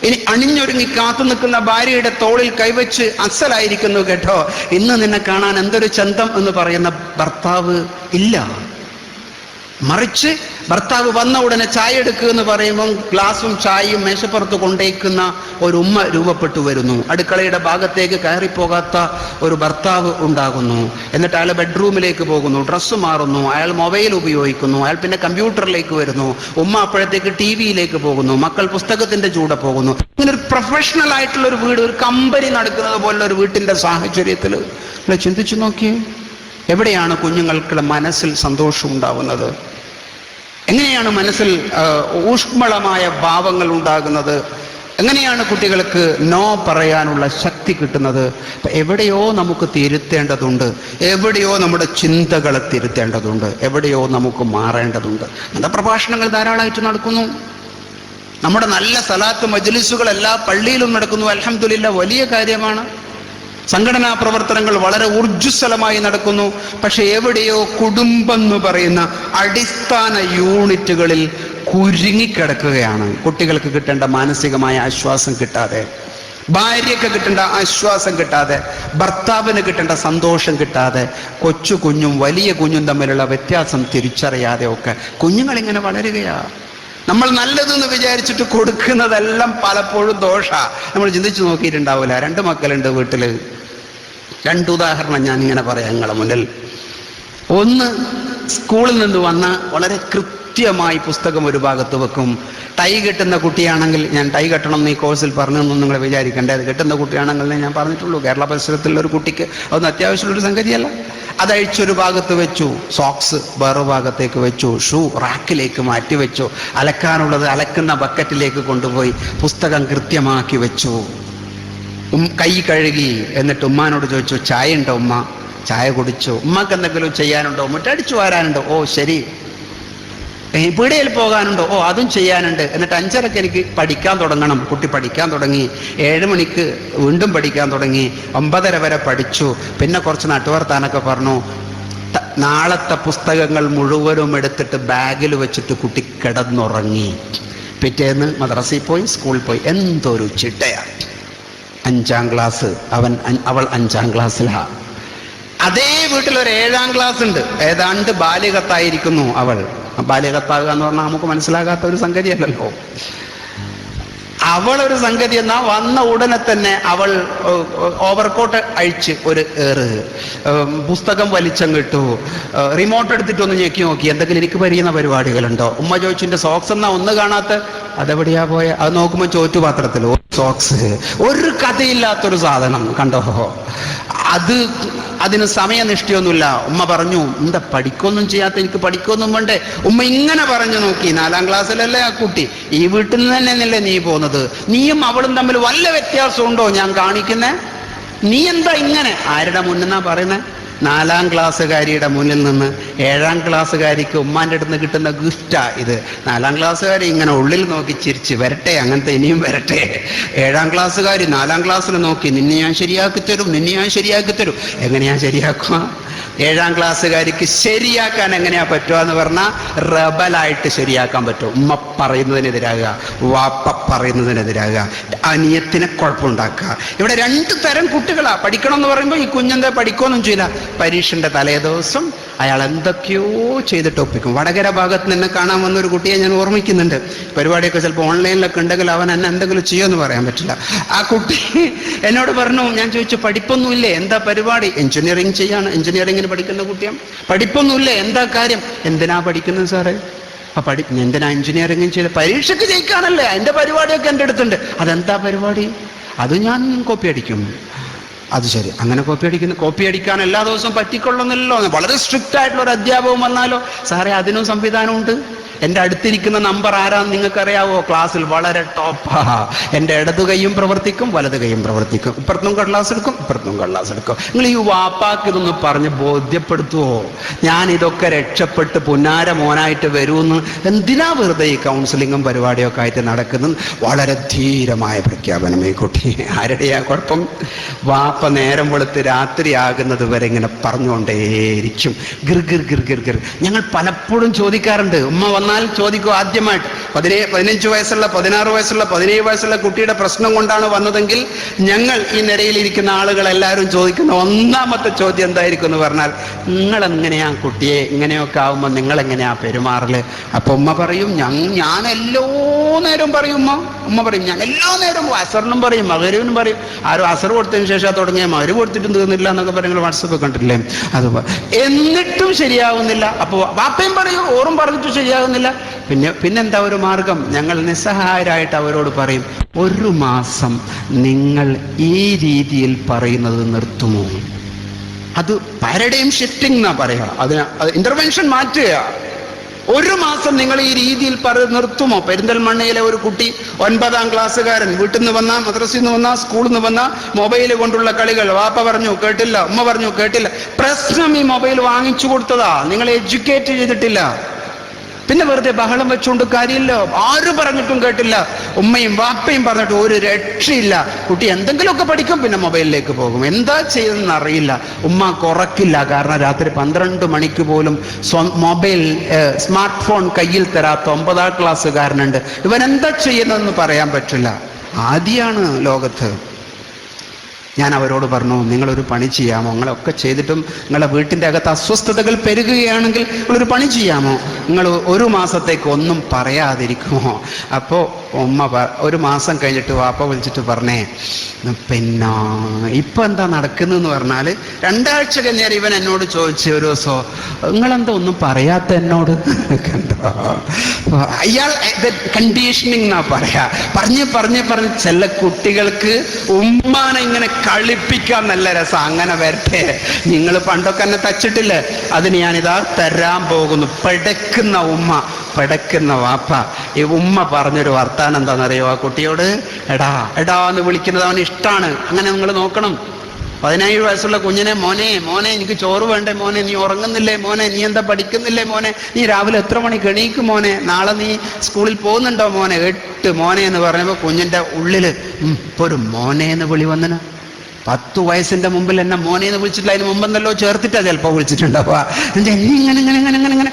ഇനി അണിഞ്ഞൊരുങ്ങി കാത്തു നിൽക്കുന്ന ഭാര്യയുടെ തോളിൽ കൈവച്ച് അസലായിരിക്കുന്നു കേട്ടോ, ഇന്ന് നിന്നെ കാണാൻ എന്തൊരു ചന്തം എന്ന് പറയുന്ന ഭർത്താവ് ഇല്ല. മറിച്ച് ഭർത്താവ് വന്ന ഉടനെ ചായ എടുക്കുക എന്ന് പറയുമ്പോൾ ഗ്ലാസും ചായയും മേശപ്പുറത്ത് കൊണ്ടേക്കുന്ന ഒരു ഉമ്മ രൂപപ്പെട്ടു വരുന്നു. അടുക്കളയുടെ ഭാഗത്തേക്ക് കയറിപ്പോകാത്ത ഒരു ഭർത്താവ് ഉണ്ടാകുന്നു. എന്നിട്ട് അയാൾ ബെഡ്റൂമിലേക്ക് പോകുന്നു, ഡ്രസ്സ് മാറുന്നു, അയാൾ മൊബൈൽ ഉപയോഗിക്കുന്നു, അയാൾ പിന്നെ കമ്പ്യൂട്ടറിലേക്ക് വരുന്നു, ഉമ്മ അപ്പോഴത്തേക്ക് TV-യിലേക്ക് പോകുന്നു, മക്കൾ പുസ്തകത്തിന്റെ ചൂടെ പോകുന്നു. ഇങ്ങനെ ഒരു പ്രൊഫഷണൽ ആയിട്ടുള്ള ഒരു വീട്, ഒരു കമ്പനി നടക്കുന്നത് പോലുള്ള ഒരു വീട്ടിന്റെ സാഹചര്യത്തിൽ നിങ്ങൾ ചിന്തിച്ചു നോക്കിയേ, എവിടെയാണ് കുഞ്ഞുങ്ങൾക്കുള്ള മനസ്സിൽ സന്തോഷം ഉണ്ടാവുന്നത്? എങ്ങനെയാണ് മനസ്സിൽ ഊഷ്മളമായ ഭാവങ്ങൾ ഉണ്ടാകുന്നത്? എങ്ങനെയാണ് കുട്ടികൾക്ക് നോ പറയാനുള്ള ശക്തി കിട്ടുന്നത്? എവിടെയോ നമുക്ക് തിരുത്തേണ്ടതുണ്ട്, എവിടെയോ നമ്മുടെ ചിന്തകളെ തിരുത്തേണ്ടതുണ്ട്, എവിടെയോ നമുക്ക് മാറേണ്ടതുണ്ട്. നമ്മുടെ പ്രഭാഷണങ്ങൾ ധാരാളമായിട്ട് നടക്കുന്നു. നമ്മുടെ നല്ല സലാത്ത് മജ്ലിസുകൾ എല്ലാ പള്ളിയിലും നടക്കുന്നു. അൽഹംദുലില്ലാ, വലിയ കാര്യമാണ്. സംഘടനാ പ്രവർത്തനങ്ങൾ വളരെ ഊർജ്ജസ്വലമായി നടക്കുന്നു. പക്ഷെ എവിടെയോ കുടുംബം എന്ന് പറയുന്ന അടിസ്ഥാന യൂണിറ്റുകളിൽ കുരുങ്ങിക്കിടക്കുകയാണ്. കുട്ടികൾക്ക് കിട്ടേണ്ട മാനസികമായ ആശ്വാസം കിട്ടാതെ, ഭാര്യയ്ക്ക് കിട്ടേണ്ട ആശ്വാസം കിട്ടാതെ, ഭർത്താവിന് കിട്ടേണ്ട സന്തോഷം കിട്ടാതെ, കൊച്ചു കുഞ്ഞും വലിയ കുഞ്ഞും തമ്മിലുള്ള വ്യത്യാസം തിരിച്ചറിയാതെ ഒക്കെ കുഞ്ഞുങ്ങളിങ്ങനെ വളരുകയാണ്. നമ്മൾ നല്ലതെന്ന് വിചാരിച്ചിട്ട് കൊടുക്കുന്നതെല്ലാം പലപ്പോഴും ദോഷാ. നമ്മൾ ചിന്തിച്ചു നോക്കിയിട്ടുണ്ടാവില്ല. 2 മക്കളുണ്ട് വീട്ടില്. 2 ഉദാഹരണം ഞാനിങ്ങനെ പറയാം നിങ്ങളുടെ മുന്നിൽ. ഒന്ന്, സ്കൂളിൽ നിന്ന് വന്ന് വളരെ കൃത്യമായി പുസ്തകം ഒരു ഭാഗത്ത് വെക്കും. ടൈ കെട്ടുന്ന കുട്ടിയാണെങ്കിൽ, ഞാൻ ടൈ കെട്ടണം എന്ന് ഈ കോഴ്സിൽ പറഞ്ഞൊന്നും നിങ്ങൾ വിചാരിക്കേണ്ടത്. അത് കെട്ടുന്ന കുട്ടിയാണെങ്കിൽ ഞാൻ പറഞ്ഞിട്ടുള്ളൂ, കേരള പരിസരത്തുള്ള ഒരു കുട്ടിക്ക് അതൊന്നും അത്യാവശ്യമുള്ളൊരു സംഗതിയല്ല. അതഴിച്ചൊരു ഭാഗത്ത് വെച്ചു, സോക്സ് വേറെ ഭാഗത്തേക്ക് വെച്ചു, ഷൂ റാക്കിലേക്ക് മാറ്റി വെച്ചു, അലക്കാനുള്ളത് അലക്കുന്ന ബക്കറ്റിലേക്ക് കൊണ്ടുപോയി പുസ്തകം കൃത്യമാക്കി വെച്ചു. കൈ കഴുകി. എന്നിട്ട് ഉമ്മാനോട് ചോദിച്ചു, ചായ ഉണ്ടോ ഉമ്മ? ചായ കുടിച്ചു. ഉമ്മക്ക് എന്തെങ്കിലും ചെയ്യാനുണ്ടോ? മുറ്റടിച്ചു വാരാനുണ്ടോ? ഓ ശരി. പീടികയിൽ പോകാനുണ്ടോ? ഓ അതും ചെയ്യാനുണ്ട്. എന്നിട്ട് 5:30 എനിക്ക് പഠിക്കാൻ തുടങ്ങണം. കുട്ടി പഠിക്കാൻ തുടങ്ങി. 7 മണിക്ക് വീണ്ടും പഠിക്കാൻ തുടങ്ങി. 9:30 വരെ പഠിച്ചു. പിന്നെ കുറച്ച് നട്ടുവർത്താനൊക്കെ പറഞ്ഞു. നാളത്തെ പുസ്തകങ്ങൾ മുഴുവനും എടുത്തിട്ട് ബാഗിൽ വെച്ചിട്ട് കുട്ടി കിടന്നുറങ്ങി. പിറ്റേന്ന് മദ്രസയിൽ പോയി, സ്കൂളിൽ പോയി. എന്തൊരു ചിട്ടയാണ്! 5ാം ക്ലാസ്, അവൾ 5ാം ക്ലാസ്സിലാണ്. അതേ വീട്ടിൽ ഒരു 7ാം ക്ലാസ് ഉണ്ട്. ഏതാണ്ട് ബാലികത്തായിരിക്കുന്നു അവൾ. ബാലികത്താകുക എന്ന് പറഞ്ഞാൽ നമുക്ക് മനസ്സിലാകാത്ത ഒരു സംഗതിയല്ലല്ലോ. അവളൊരു സംഗതി എന്നാ വന്ന ഉടനെ തന്നെ അവൾ ഓവർകോട്ട് അഴിച്ച് ഒരു പുസ്തകം വലിച്ചങ്ങിട്ടു. റിമോട്ട് എടുത്തിട്ടൊന്ന് ഞെക്കി നോക്കി, എന്തെങ്കിലും എനിക്ക് പരിയുന്ന പരിപാടികളുണ്ടോ? ഉമ്മ ചോദിച്ചിന്റെ സോക്സ് എന്നാ ഒന്ന് കാണാത്ത? അതെവിടെയാ പോയ? അത് നോക്കുമ്പോൾ ചോറ്റുപാത്രത്തിൽ സോക്സ്. ഒരു കഥയില്ലാത്തൊരു സാധനം കണ്ടോ. അതിന് സമയനിഷ്ഠയൊന്നുമില്ല. ഉമ്മ പറഞ്ഞു, എന്താ പഠിക്കൊന്നും ചെയ്യാത്ത? എനിക്ക് പഠിക്കൊന്നും വേണ്ടേ? ഉമ്മ ഇങ്ങനെ പറഞ്ഞു നോക്കി. 4ാം ക്ലാസ്സിലല്ലേ ആ കുട്ടി, ഈ വീട്ടിൽ നിന്ന് തന്നെയല്ലേ നീ പോകുന്നത്? നീയും അവളും തമ്മിൽ വല്ല വ്യത്യാസമുണ്ടോ ഞാൻ കാണിക്കുന്നേ? നീ എന്താ ഇങ്ങനെ? ആരുടെ മുന്നിന്നാ പറയുന്നേ? 4ാം ക്ലാസ്സുകാരിയുടെ മുന്നിൽ നിന്ന് 7ാം ക്ലാസ്സുകാരിക്ക് ഉമ്മാൻ്റെ അടുത്ത് നിന്ന് കിട്ടുന്ന ഗിഫ്റ്റാ ഇത്. 4ാം ക്ലാസ്സുകാരി ഇങ്ങനെ ഉള്ളിൽ നോക്കി ചിരിച്ച് വരട്ടെ, അങ്ങനത്തെ ഇനിയും വരട്ടെ. 7ാം ക്ലാസ്സുകാരി 4ാം ക്ലാസ്സിൽ നോക്കി, നിന്നെ ഞാൻ ശരിയാക്കി തരും, നിന്നെ ഞാൻ ശരിയാക്കി തരും. എങ്ങനെയാ ശരിയാക്കുക? 7ാം ക്ലാസ്സുകാരിക്ക് ശരിയാക്കാൻ എങ്ങനെയാ പറ്റുക എന്ന് പറഞ്ഞാൽ റബലായിട്ട് ശരിയാക്കാൻ പറ്റും. ഉമ്മ പറയുന്നതിനെതിരാകുക, വാപ്പ പറയുന്നതിനെതിരാകുക, അനിയത്തിനെ കുഴപ്പമുണ്ടാക്കുക. ഇവിടെ 2 തരം കുട്ടികളാ. പഠിക്കണം എന്ന് പറയുമ്പോൾ ഈ കുഞ്ഞെന്താ പഠിക്കുകയൊന്നും ചെയ്യില്ല. പരീക്ഷന്റെ തലേ ദിവസം അയാൾ എന്തൊക്കെയോ ചെയ്തിട്ട് ഒപ്പിക്കും. വടകര ഭാഗത്ത് നിന്ന് കാണാൻ വന്ന ഒരു കുട്ടിയെ ഞാൻ ഓർമ്മിക്കുന്നുണ്ട്. പരിപാടിയൊക്കെ ചിലപ്പോൾ ഓൺലൈനിലൊക്കെ ഉണ്ടെങ്കിൽ അവൻ എന്നെ എന്തെങ്കിലും ചെയ്യുമെന്ന് പറയാൻ പറ്റില്ല. ആ കുട്ടി എന്നോട് പറഞ്ഞു, ഞാൻ ചോദിച്ചു പഠിപ്പൊന്നുമില്ലേ, എന്താ പരിപാടി? എഞ്ചിനീയറിംഗ് ചെയ്യാണ്, എഞ്ചിനീയറിംഗിന് പഠിക്കുന്ന കുട്ടിയാണ്. പഠിപ്പൊന്നുമില്ലേ, എന്താ കാര്യം? എന്തിനാ പഠിക്കുന്നത് സാറേ? എന്തിനാ എഞ്ചിനീയറിംഗ് ചെയ്ത്? പരീക്ഷയ്ക്ക് ജയിക്കാനല്ലേ, അതിന്റെ പരിപാടിയൊക്കെ എൻ്റെ അടുത്തുണ്ട്. അതെന്താ പരിപാടി? അത് ഞാൻ കോപ്പി അടിക്കും. അത് ശരി, അങ്ങനെ കോപ്പി അടിക്കാൻ എല്ലാ ദിവസവും പറ്റിക്കൊള്ളുന്നില്ലല്ലോ. വളരെ സ്ട്രിക്റ്റ് ആയിട്ടുള്ള ഒരു അധ്യാപകം വന്നാലോ? സാറേ അതിനും സംവിധാനമുണ്ട്. എൻ്റെ അടുത്തിരിക്കുന്ന നമ്പർ ആരാന്ന് നിങ്ങൾക്കറിയാവോ? ക്ലാസ്സിൽ വളരെ ടോപ്പാ. എൻ്റെ ഇടതു കൈയും പ്രവർത്തിക്കും, വലതു കൈയും പ്രവർത്തിക്കും. ഇപ്പുറത്തും കടലാസ് എടുക്കും, ഇപ്പുറത്തും കടലാസ് എടുക്കും. നിങ്ങൾ ഈ വാപ്പാക്ക് ഇതൊന്ന് പറഞ്ഞ് ബോധ്യപ്പെടുത്തുവോ? ഞാൻ ഇതൊക്കെ രക്ഷപ്പെട്ട് പുന്നാര മോനായിട്ട് വരുമെന്ന് എന്തിനാ വെറുതെ ഈ കൗൺസിലിങ്ങും പരിപാടിയൊക്കെ ആയിട്ട് നടക്കുന്നത്? വളരെ ധീരമായ പ്രഖ്യാപനം ഈ കുട്ടി. ആരുടെയാ കുഴപ്പം? വാപ്പ നേരം വെളുത്ത് രാത്രിയാകുന്നത് വരെ ഇങ്ങനെ പറഞ്ഞുകൊണ്ടേയിരിക്കും. ഗിർ ഗിർ ഗിർ ഗിർ ഗിർ. ഞങ്ങൾ പലപ്പോഴും ചോദിക്കാറുണ്ട്, ഉമ്മ വന്നാൽ ചോദിക്കും ആദ്യമായിട്ട് 15 വയസ്സുള്ള 16 വയസ്സുള്ള 17 വയസ്സുള്ള കുട്ടിയുടെ പ്രശ്നം കൊണ്ടാണ് വന്നതെങ്കിൽ ഞങ്ങൾ ഈ നിരയിലിരിക്കുന്ന ആളുകൾ എല്ലാവരും ചോദിക്കുന്ന ഒന്നാമത്തെ ചോദ്യം എന്തായിരിക്കും എന്ന് പറഞ്ഞാൽ, നിങ്ങൾ എങ്ങനെയാ കുട്ടിയെ ഇങ്ങനെയൊക്കെ ആവുമ്പോൾ നിങ്ങൾ എങ്ങനെയാ പെരുമാറല്? അപ്പൊ ഉമ്മ പറയും, ഞാൻ എല്ലാ നേരം പറയും. ഉമ്മ പറയും, ഞാൻ എല്ലാ നേരം അസറിനും പറയും, മഗ്‌രിബിനും പറയും. ആരും അസർ കൊടുത്തതിന് ശേഷം തുടങ്ങിയ മഗ്‌രിബ് കൊടുത്തിട്ടും തീർന്നില്ല എന്നൊക്കെ പറയുന്നത് വാട്സപ്പ് കണ്ടിട്ടില്ലേ? അതുപോലെ എന്നിട്ടും ശരിയാവുന്നില്ല. അപ്പോൾ വാപ്പയും പറയും, ഓറും പറഞ്ഞിട്ടും ശരിയാകുന്നില്ല. പിന്നെന്താ ഒരു മാർഗം? ഞങ്ങൾ നിസ്സഹായരായിട്ട് അവരോട് പറയും, 1 മാസം നിങ്ങൾ ഈ രീതിയിൽ പറയുന്നത് നിർത്തുമോ? അത് പാരഡൈം ഷിഫ്റ്റിംഗ് എന്നാ പറയാ. അതിന് ഇന്റർവെൻഷൻ മാറ്റുക. 1 മാസം നിങ്ങൾ ഈ രീതിയിൽ നിർത്തുമോ? പെരിന്തൽമണ്ണയിലെ ഒരു കുട്ടി 9ാം ക്ലാസ്സുകാരൻ വീട്ടിൽ നിന്ന് വന്ന, മദ്രസയിൽ നിന്ന് വന്ന, സ്കൂളിൽ നിന്ന് വന്ന, മൊബൈൽ കൊണ്ടുള്ള കളികൾ. വാപ്പ പറഞ്ഞു കേട്ടില്ല, ഉമ്മ പറഞ്ഞു കേട്ടില്ല. പ്രശ്നം ഈ മൊബൈൽ വാങ്ങിച്ചു കൊടുത്തതാ, നിങ്ങൾ എഡ്യൂക്കേറ്റ് ചെയ്തിട്ടില്ല. പിന്നെ വെറുതെ ബഹളം വെച്ചുകൊണ്ട് കാര്യമില്ല. ആരും പറഞ്ഞിട്ടും കേട്ടില്ല. ഉമ്മയും വാപ്പയും പറഞ്ഞിട്ട് ഒരു രക്ഷയില്ല. കുട്ടി എന്തെങ്കിലുമൊക്കെ പഠിക്കും, പിന്നെ മൊബൈലിലേക്ക് പോകും. എന്താ ചെയ്തെന്ന് അറിയില്ല. ഉമ്മ കുറക്കില്ല. കാരണം രാത്രി 12 മണിക്ക് പോലും മൊബൈൽ സ്മാർട്ട് ഫോൺ കയ്യിൽ തരാത്ത 9ാം ക്ലാസ്സുകാരനുണ്ട്. ഇവൻ എന്താ ചെയ്യുന്നതെന്ന് പറയാൻ പറ്റില്ല. ആദ്യമാണ് ലോകത്ത്. ഞാൻ അവരോട് പറഞ്ഞു, നിങ്ങളൊരു പണി ചെയ്യാമോ? നിങ്ങളൊക്കെ ചെയ്തിട്ടും നിങ്ങളുടെ വീട്ടിൻ്റെ അകത്ത് അസ്വസ്ഥതകൾ പെരുകുകയാണെങ്കിൽ നിങ്ങളൊരു പണി ചെയ്യാമോ? നിങ്ങൾ 1 മാസത്തേക്ക് ഒന്നും പറയാതിരിക്കുമോ? അപ്പോൾ ഉമ്മ 1 മാസം കഴിഞ്ഞിട്ട് വാപ്പ വിളിച്ചിട്ട് പറഞ്ഞേ, പിന്നെ ഇപ്പം എന്താ നടക്കുന്നതെന്ന് പറഞ്ഞാൽ 2 ആഴ്ച കഴിഞ്ഞാൽ ഇവൻ എന്നോട് ചോദിച്ചു ഒരു ദിവസം, നിങ്ങളെന്താ ഒന്നും പറയാത്ത എന്നോട്? കണ്ടോ, അയാൾ കണ്ടീഷനിങ് എന്നാ പറയാ. പറഞ്ഞ് ചില കുട്ടികൾക്ക് ഉമ്മാനെ ഇങ്ങനെ കളിപ്പിക്കാൻ നല്ല രസം. അങ്ങനെ വരട്ടെ, നിങ്ങൾ പണ്ടൊക്കെ എന്നെ തച്ചിട്ടില്ലേ, അതിന് ഞാനിതാ തരാൻ പോകുന്നു. പെടക്കുന്ന ഉമ്മ, പെടക്കുന്ന വാപ്പ. ഈ ഉമ്മ പറഞ്ഞൊരു വർത്താനം എന്താണെന്നറിയോ ആ കുട്ടിയോട്? എടാ എന്ന് വിളിക്കുന്നത് അവന് ഇഷ്ടമാണ്. അങ്ങനെ നിങ്ങൾ നോക്കണം. 17 വയസ്സുള്ള കുഞ്ഞിനെ, മോനെ എനിക്ക് ചോറ് വേണ്ടേ മോനെ, നീ ഉറങ്ങുന്നില്ലേ മോനെ, നീ എന്താ പഠിക്കുന്നില്ലേ മോനെ, നീ രാവിലെ എത്ര മണിക്ക് എണീക്കും മോനെ, നാളെ നീ സ്കൂളിൽ പോകുന്നുണ്ടോ മോനെ, 8 മോനെ എന്ന് പറഞ്ഞപ്പോൾ കുഞ്ഞിൻ്റെ ഉള്ളിൽ ഇപ്പൊ ഒരു മോനെ എന്ന് വിളി വന്നിന്. 10 വയസ്സിന്റെ മുമ്പിൽ എന്നെ മോനെ എന്ന് വിളിച്ചിട്ടില്ല, അതിന് മുമ്പെന്നല്ലോ ചേർത്തിട്ടാ ചിലപ്പോൾ വിളിച്ചിട്ടുണ്ടാവുക. ഇങ്ങനെ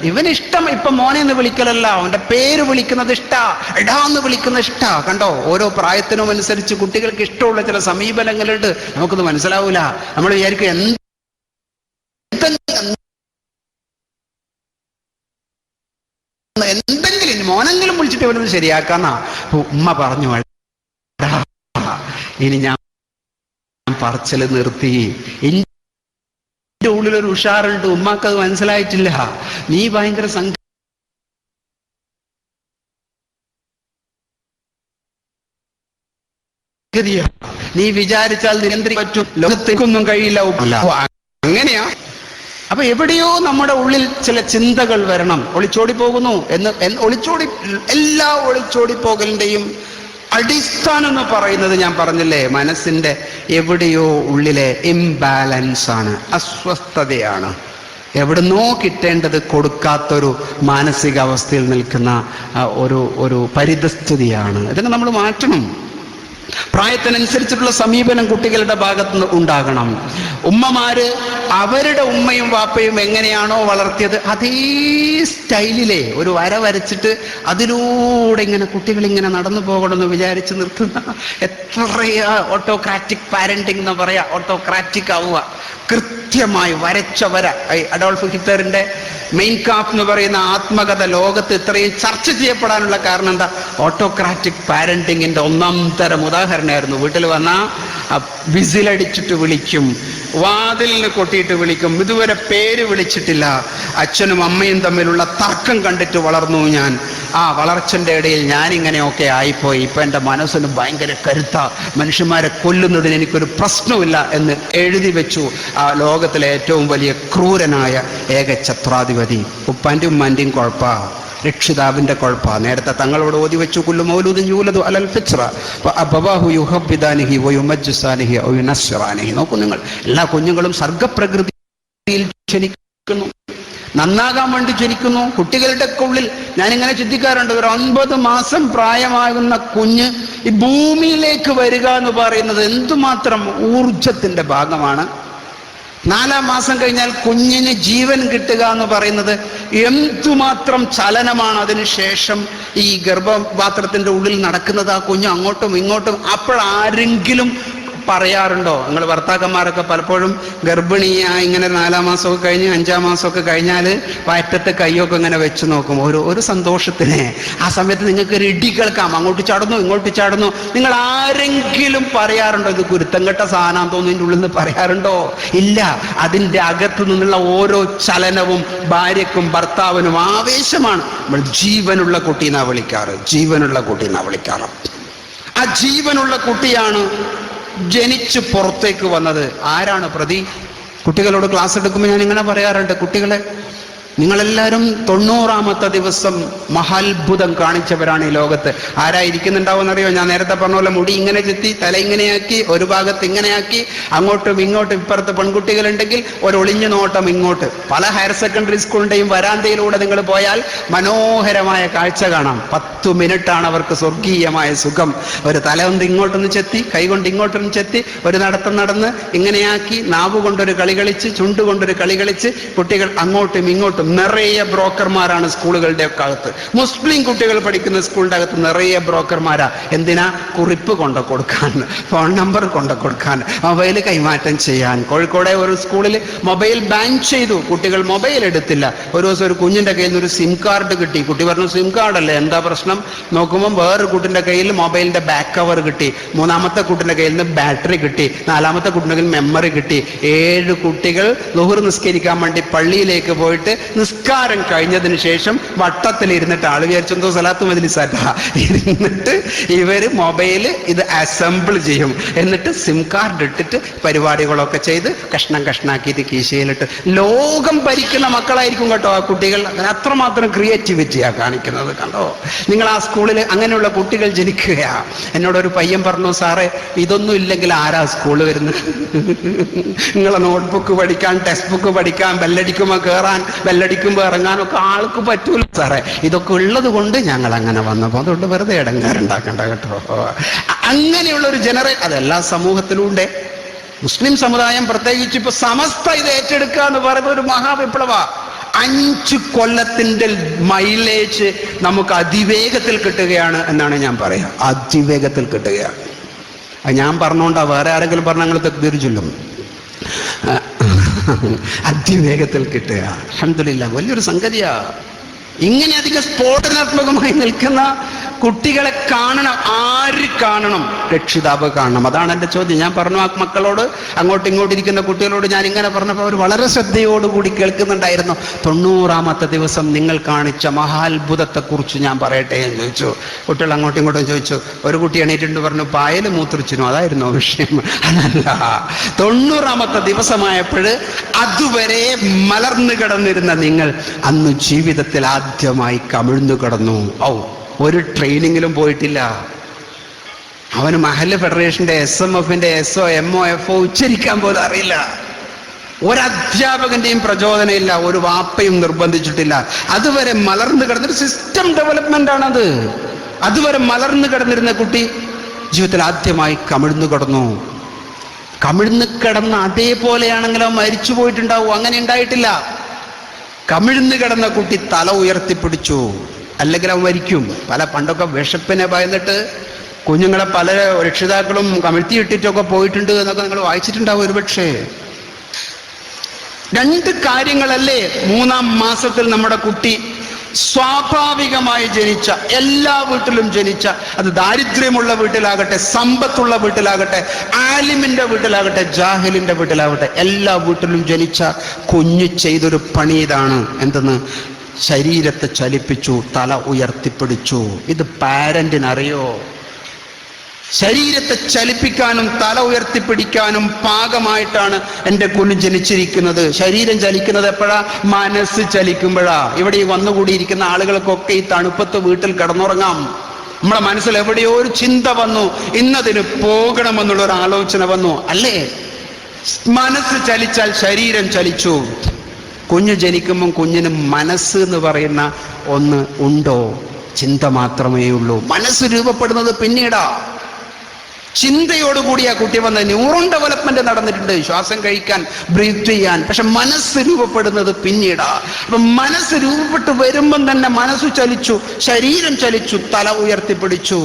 ഇവൻ ഇഷ്ടം ഇപ്പൊ മോനെ എന്ന് വിളിക്കലല്ല, അവന്റെ പേര് വിളിക്കുന്നത് ഇഷ്ടാ, എടാന്ന് വിളിക്കുന്ന ഇഷ്ടാ. കണ്ടോ, ഓരോ പ്രായത്തിനും അനുസരിച്ച് കുട്ടികൾക്ക് ഇഷ്ടമുള്ള ചില സമീപനങ്ങളുണ്ട്. നമുക്കൊന്നും മനസ്സിലാവൂല. നമ്മൾ വിചാരിക്കും എന്തെങ്കിലും മോനെങ്കിലും വിളിച്ചിട്ട് ഇവനൊന്ന് ശരിയാക്കാന്നാ. ഉമ്മ പറഞ്ഞു, ഇനി ഞാൻ പറച്ചല് നിർത്തി. എന്റെ ഉള്ളിലൊരു ഉഷാറുണ്ട്, ഉമ്മാക്കത് മനസ്സിലായിട്ടില്ല. നീ ഭയങ്കര സംഗതിയാ, നീ വിചാരിച്ചാൽ നിയന്ത്രിക്കാൻ പറ്റും, ലോകത്തേക്കൊന്നും കഴിയില്ല. അങ്ങനെയാ. അപ്പൊ എവിടെയോ നമ്മുടെ ഉള്ളിൽ ചില ചിന്തകൾ വരണം. ഒളിച്ചോടി പോകുന്നു എല്ലാ ഒളിച്ചോടി പോകലിന്റെയും അടിസ്ഥാനം എന്ന് പറയുന്നത് ഞാൻ പറഞ്ഞില്ലേ, മനസ്സിന്റെ എവിടെയോ ഉള്ളിലെ ഇംബാലൻസ് ആണ്, അസ്വസ്ഥതയാണ്. എവിടുന്നോ കിട്ടേണ്ടത് കൊടുക്കാത്തൊരു മാനസികാവസ്ഥയിൽ നിൽക്കുന്ന ഒരു പരിതസ്ഥിതിയാണ്. ഇതിനെ നമ്മൾ മാറ്റണം. പ്രായത്തിനനുസരിച്ചിട്ടുള്ള സമീപനം കുട്ടികളുടെ ഭാഗത്ത് നിന്ന് ഉണ്ടാകണം. ഉമ്മമാര് അവരുടെ ഉമ്മയും വാപ്പയും എങ്ങനെയാണോ വളർത്തിയത് അതേ സ്റ്റൈലിലെ ഒരു വര വരച്ചിട്ട് അതിലൂടെ ഇങ്ങനെ കുട്ടികൾ ഇങ്ങനെ നടന്നു പോകണമെന്ന് വിചാരിച്ച് നിർത്തുന്ന എത്രയാ ഓട്ടോക്രാറ്റിക് പാരന്റിങ് എന്ന് പറയാ. ഓട്ടോക്രാറ്റിക് ആവുക, കൃത്യമായി വരച്ച വര. അഡോൾഫ് ഹിറ്റ്ലറിന്റെ മെയിൻ കാഫ് എന്ന് പറയുന്ന ആത്മകഥ ലോകത്ത് ഇത്രയും ചർച്ച ചെയ്യപ്പെടാനുള്ള കാരണം എന്താ? ഓട്ടോക്രാറ്റിക് പാരന്റിങ്ങിന്റെ ഒന്നാം തരം ഉദാഹരണമായിരുന്നു. വീട്ടിൽ വന്നാൽ വിസിലടിച്ചിട്ട് വിളിക്കും, വാതിലിന് കൊട്ടിയിട്ട് വിളിക്കും. ഇതുവരെ പേര് വിളിച്ചിട്ടില്ല. അച്ഛനും അമ്മയും തമ്മിലുള്ള തർക്കം കണ്ടിട്ട് വളർന്നു ഞാൻ. ആ വളർച്ചന്റെ ഇടയിൽ ഞാനിങ്ങനെയൊക്കെ ആയിപ്പോയി. ഇപ്പൊ എൻ്റെ മനസ്സിന് ഭയങ്കര കരുത്താ, മനുഷ്യന്മാരെ കൊല്ലുന്നതിന് എനിക്കൊരു പ്രശ്നമില്ല എന്ന് എഴുതി വെച്ചു ആ ലോകത്തിലെ ഏറ്റവും വലിയ ക്രൂരനായ ഏകഛത്രാധിപതി. ഉപ്പാൻ്റെയും ഉമ്മാൻ്റെയും കുഴപ്പാ, രക്ഷിതാവിന്റെ കുഴപ്പ. നേരത്തെ തങ്ങളോട് ഓതി വെച്ചു, കുല്ലു മൗലൂദിൻ യൂലദു അലൽ ഫിത്ര വഅബവാഹു യുഹബ്ബിദാനിഹി വയുമജ്ജിസാനിഹി ഔ യുനസ്സിറാനിഹി. നോക്കൂ നിങ്ങൾ, എല്ലാ കുഞ്ഞുങ്ങളും സർഗപ്രകൃതിയിൽ ജനിക്കുന്നു, നന്നാകാൻ വേണ്ടി ജനിക്കുന്നു. കുട്ടികളുടെ ഉള്ളിൽ ഞാനിങ്ങനെ ചിന്തിക്കാറുണ്ട്, ഒരു 9 മാസം പ്രായമാകുന്ന കുഞ്ഞ് ഈ ഭൂമിയിലേക്ക് വരിക എന്ന് പറയുന്നത് എന്തുമാത്രം ഊർജത്തിന്റെ ഭാഗമാണ്. 4-ാം മാസം കഴിഞ്ഞാൽ കുഞ്ഞിന് ജീവൻ കിട്ടുക എന്ന് പറയുന്നത് എന്തുമാത്രം ചലനമാണ്. അതിനുശേഷം ഈ ഗർഭപാത്രത്തിന്റെ ഉള്ളിൽ നടക്കുന്നത്, ആ കുഞ്ഞ് അങ്ങോട്ടും ഇങ്ങോട്ടും. അപ്പോഴാരെങ്കിലും പറയാറുണ്ടോ? നിങ്ങൾ ഭർത്താക്കന്മാരൊക്കെ പലപ്പോഴും ഗർഭിണിയായി ഇങ്ങനെ 4-ാം മാസമൊക്കെ കഴിഞ്ഞ് 5-ാം മാസമൊക്കെ കഴിഞ്ഞാൽ വയറ്റത്ത് കൈയൊക്കെ ഇങ്ങനെ വെച്ച് നോക്കും, ഒരു സന്തോഷത്തിന്. ആ സമയത്ത് നിങ്ങൾക്ക് ഒരു ഇടി കേൾക്കാം, അങ്ങോട്ട് ചാടുന്നു ഇങ്ങോട്ട് ചാടുന്നു. നിങ്ങൾ ആരെങ്കിലും പറയാറുണ്ടോ ഇത് കുരുത്തം കെട്ട സാധനം തോന്നുന്നതിൻ്റെ ഉള്ളിൽ നിന്ന് പറയാറുണ്ടോ? ഇല്ല. അതിൻ്റെ അകത്തു നിന്നുള്ള ഓരോ ചലനവും ഭാര്യക്കും ഭർത്താവിനും ആവേശമാണ്. നമ്മൾ ജീവനുള്ള കുട്ടീന്നാ വിളിക്കാറ്, ജീവനുള്ള കുട്ടീന്നാ വിളിക്കാറ്. ആ ജീവനുള്ള കുട്ടിയാണ് ജനിച്ച് പുറത്തേക്ക് വന്നത്. ആരാണ് പ്രതി? കുട്ടികളോട് ക്ലാസ് എടുക്കുമ്പോൾ ഞാൻ ഇങ്ങനെ പറയാറുണ്ട്, കുട്ടികളെ നിങ്ങളെല്ലാവരും 90-ാമത്തെ ദിവസം മഹാത്ഭുതം കാണിച്ചവരാണ് ഈ ലോകത്ത്. ആരായിരിക്കുന്നുണ്ടാവുമെന്നറിയോ? ഞാൻ നേരത്തെ പറഞ്ഞ പോലെ മുടി ഇങ്ങനെ ചെത്തി, തല ഇങ്ങനെയാക്കി, ഒരു ഭാഗത്ത് ഇങ്ങനെയാക്കി, അങ്ങോട്ടും ഇങ്ങോട്ടും. ഇപ്പുറത്ത് പെൺകുട്ടികളുണ്ടെങ്കിൽ ഒരു ഒളിഞ്ഞു നോട്ടം ഇങ്ങോട്ട്. പല ഹയർ സെക്കൻഡറി സ്കൂളിൻ്റെയും വരാന്തയിലൂടെ നിങ്ങൾ പോയാൽ മനോഹരമായ കാഴ്ച കാണാം. 10 മിനിറ്റാണ് അവർക്ക് സ്വർഗീയമായ സുഖം. ഒരു തല കൊണ്ട് ഇങ്ങോട്ടൊന്ന് ചെത്തി, കൈ കൊണ്ട് ഇങ്ങോട്ടൊന്ന് ചെത്തി, ഒരു നടത്തം നടന്ന് ഇങ്ങനെയാക്കി, നാവ് കൊണ്ടൊരു കളി കളിച്ച്, ചുണ്ട് കൊണ്ടൊരു കളി കളിച്ച്, കുട്ടികൾ അങ്ങോട്ടും ഇങ്ങോട്ടും. നിറയെ ബ്രോക്കർമാരാണ് സ്കൂളുകളുടെ ഒക്കെ അകത്ത്. മുസ്ലിം കുട്ടികൾ പഠിക്കുന്ന സ്കൂളിൻ്റെ അകത്ത് നിറയെ ബ്രോക്കർമാരാ. എന്തിനാ? കുറിപ്പ് കൊണ്ടു കൊടുക്കാൻ, ഫോൺ നമ്പർ കൊണ്ടു കൊടുക്കാൻ, മൊബൈൽ കൈമാറ്റം ചെയ്യാൻ. കോഴിക്കോടെ ഒരു സ്കൂളിൽ മൊബൈൽ ബാൻ ചെയ്തു. കുട്ടികൾ മൊബൈൽ എടുത്തില്ല. ഒരു ദിവസം ഒരു കുഞ്ഞിൻ്റെ കയ്യിൽ നിന്ന് ഒരു സിം കാർഡ് കിട്ടി. കുട്ടി പറഞ്ഞു, സിം കാർഡല്ലേ, എന്താ പ്രശ്നം? നോക്കുമ്പോൾ വേറൊരു കുട്ടിൻ്റെ കയ്യിൽ മൊബൈലിൻ്റെ ബാക്ക് കവർ കിട്ടി. 3-ാമത്തെ കുട്ടിൻ്റെ കയ്യിൽ നിന്ന് ബാറ്ററി കിട്ടി. 4-ാമത്തെ കുട്ടിൻ്റെ കയ്യിൽ മെമ്മറി കിട്ടി. 7 കുട്ടികൾ ളുഹർ നിസ്കരിക്കാൻ വേണ്ടി പള്ളിയിലേക്ക് പോയിട്ട് നിസ്കാരം കഴിഞ്ഞതിന് ശേഷം വട്ടത്തിലിരുന്നിട്ട്, ആള് വിചാരിച്ചെന്തോ സലാത്ത് മജ്ലിസാറ്റാ, ഇരുന്നിട്ട് ഇവര് മൊബൈല് ഇത് അസംബിൾ ചെയ്യും. എന്നിട്ട് സിം കാർഡ് ഇട്ടിട്ട് പരിപാടികളൊക്കെ ചെയ്ത് കഷ്ണം കഷ്ണാക്കിയിട്ട് കീശയിലിട്ട്. ലോകം ഭരിക്കുന്ന മക്കളായിരിക്കും കേട്ടോ ആ കുട്ടികൾ. അങ്ങനെ അത്രമാത്രം ക്രിയേറ്റിവിറ്റിയാ കാണിക്കുന്നത്. കണ്ടോ നിങ്ങൾ? ആ സ്കൂളിൽ അങ്ങനെയുള്ള കുട്ടികൾ ജനിക്കുകയാ. എന്നോടൊരു പയ്യൻ പറഞ്ഞു, സാറേ ഇതൊന്നും ഇല്ലെങ്കിൽ ആരാ സ്കൂളിൽ വരുന്നത്? നിങ്ങളെ നോട്ട്ബുക്ക് പഠിക്കാൻ, ടെക്സ്റ്റ് ബുക്ക് പഠിക്കാൻ, ബെല്ലടിക്കുമ്പോൾ കയറാൻ, ബെല്ലടിക്കുമ്പോൾ ഇറങ്ങാനൊക്കെ ആൾക്ക് പറ്റൂല സാറേ. ഇതൊക്കെ ഉള്ളത് കൊണ്ട് ഞങ്ങൾ അങ്ങനെ വന്നപ്പോൾ, അതുകൊണ്ട് വെറുതെ ഇടങ്ങാറുണ്ടാക്കണ്ട കേട്ടോ. അങ്ങനെയുള്ളൊരു അതെല്ലാ സമൂഹത്തിലും ഉണ്ട്. മുസ്ലിം സമുദായം പ്രത്യേകിച്ച് ഇപ്പൊ സമസ്ത ഇത് ഏറ്റെടുക്കുക എന്ന് പറയുന്നത് ഒരു മഹാവിപ്ലവ. 5 കൊല്ലത്തിന്റെ മൈലേജ് നമുക്ക് അതിവേഗത്തിൽ കിട്ടുകയാണ് എന്നാണ് ഞാൻ പറയാ. അതിവേഗത്തിൽ കിട്ടുകയാണ്. അത് ഞാൻ പറഞ്ഞോണ്ടാ, വേറെ ആരെങ്കിലും പറഞ്ഞാൽ ഞങ്ങൾ തക്ബീർ ചൊല്ലും. അതിവേഗത്തിൽ കിട്ടുക അൽഹംദുലില്ലാഹ് വലിയൊരു സംഗതിയാ. ഇങ്ങനെ അധികം സ്ഫോടനാത്മകമായി നിൽക്കുന്ന കുട്ടികളെ കാണണം. ആര് കാണണം? രക്ഷിതാവ് കാണണം. അതാണ് എൻ്റെ ചോദ്യം. ഞാൻ പറഞ്ഞു ആ മക്കളോട്, അങ്ങോട്ടും ഇങ്ങോട്ടും ഇരിക്കുന്ന കുട്ടികളോട് ഞാൻ ഇങ്ങനെ പറഞ്ഞപ്പോൾ അവർ വളരെ ശ്രദ്ധയോടുകൂടി കേൾക്കുന്നുണ്ടായിരുന്നു. 90-ാമത്തെ ദിവസം നിങ്ങൾ കാണിച്ച മഹാത്ഭുതത്തെക്കുറിച്ച് ഞാൻ പറയട്ടെ എന്ന് ചോദിച്ചു. കുട്ടികൾ അങ്ങോട്ടും ഇങ്ങോട്ടും ചോദിച്ചു. ഒരു കുട്ടി എണീറ്റുണ്ട് പറഞ്ഞു, പായൽ മൂത്രിച്ചിനു. അതായിരുന്നു വിഷയം. അതല്ല, 90-ാമത്തെ ദിവസമായപ്പോൾ അതുവരെ മലർന്നു കിടന്നിരുന്ന നിങ്ങൾ അന്ന് ജീവിതത്തിൽ ആദ്യമായി കമിഴ്ന്നു കിടന്നു. ഒരു ട്രെയിനിങ്ങിലും പോയിട്ടില്ല. അവന് മഹല്ല് ഫെഡറേഷന്റെ SMFന്റെ SO MO FO ഉച്ചരിക്കാൻ പോലും അറിയില്ല. ഒരധ്യാപകന്റെയും പ്രചോദനമില്ല, ഒരു വാപ്പയും നിർബന്ധിച്ചിട്ടില്ല. അതുവരെ മലർന്നു കിടന്നൊരു സിസ്റ്റം ഡെവലപ്മെന്റ് ആണത്. അതുവരെ മലർന്നു കിടന്നിരുന്ന കുട്ടി ജീവിതത്തിൽ ആദ്യമായി കമിഴ്ന്നു കിടന്നു. കമിഴ്ന്ന് കിടന്ന അതേപോലെയാണെങ്കിലും അവൻ മരിച്ചു പോയിട്ടുണ്ടാവും. അങ്ങനെ ഉണ്ടായിട്ടില്ല. കമിഴ്ന്ന് കിടന്ന കുട്ടി തല ഉയർത്തിപ്പിടിച്ചു, അല്ലെങ്കിൽ അവൻ മരിക്കും. പണ്ടൊക്കെ വിശപ്പിനെ ഭയന്നിട്ട് കുഞ്ഞുങ്ങളെ പല രക്ഷിതാക്കളും കമിഴ്ത്തിയിട്ടിട്ടൊക്കെ പോയിട്ടുണ്ട് എന്നൊക്കെ നിങ്ങൾ വായിച്ചിട്ടുണ്ടാവും ഒരുപക്ഷെ. 2 കാര്യങ്ങളല്ലേ 3-ാം മാസത്തിൽ നമ്മുടെ കുട്ടി സ്വാഭാവികമായി ജനിച്ച, എല്ലാ വീട്ടിലും ജനിച്ച, അത് ദാരിദ്ര്യമുള്ള വീട്ടിലാകട്ടെ, സമ്പത്തുള്ള വീട്ടിലാകട്ടെ, ആലിമിന്റെ വീട്ടിലാകട്ടെ, ജാഹിലിന്റെ വീട്ടിലാകട്ടെ, എല്ലാ വീട്ടിലും ജനിച്ച കുഞ്ഞ് ചെയ്തൊരു പണി ഇതാണ്. എന്തെന്ന്? ശരീരത്തെ ചലിപ്പിച്ചു, തല ഉയർത്തിപ്പിടിച്ചു. ഇത് പാരന്റിനറിയോ? ശരീരത്തെ ചലിപ്പിക്കാനും തല ഉയർത്തിപ്പിടിക്കാനും പാകമായിട്ടാണ് എൻ്റെ കുഞ്ഞ് ജനിച്ചിരിക്കുന്നത്. ശരീരം ചലിക്കുന്നത് എപ്പോഴാ? മനസ്സ് ചലിക്കുമ്പോഴാ. ഇവിടെ ഈ വന്നുകൂടിയിരിക്കുന്ന ആളുകൾക്കൊക്കെ ഈ തണുപ്പത്ത് വീട്ടിൽ കിടന്നുറങ്ങാം. നമ്മളെ മനസ്സിൽ എവിടെയോ ഒരു ചിന്ത വന്നു, ഇന്നതിന് പോകണമെന്നുള്ളൊരു ആലോചന വന്നു, അല്ലേ? മനസ്സ് ചലിച്ചാൽ ശരീരം ചലിച്ചു. കുഞ്ഞ് ജനിക്കുമ്പം കുഞ്ഞിന് മനസ്സ് എന്ന് പറയുന്ന ഒന്ന് ഉണ്ടോ? ചിന്ത മാത്രമേ ഉള്ളൂ. മനസ്സ് രൂപപ്പെടുന്നത് പിന്നീടാ. ചിന്തയോടുകൂടി ആ കുട്ടി വന്ന ന്യൂറോൺ ഡെവലപ്മെന്റ് നടന്നിട്ടുണ്ട്, ശ്വാസം കഴിക്കാൻ, ബ്രീത്ത് ചെയ്യാൻ. പക്ഷെ മനസ്സ് രൂപപ്പെടുന്നത് പിന്നീടാ. അപ്പൊ മനസ്സ് രൂപപ്പെട്ട് വരുമ്പം തന്നെ മനസ്സ് ചലിച്ചു, ശരീരം ചലിച്ചു, തല ഉയർത്തിപ്പിടിച്ചു.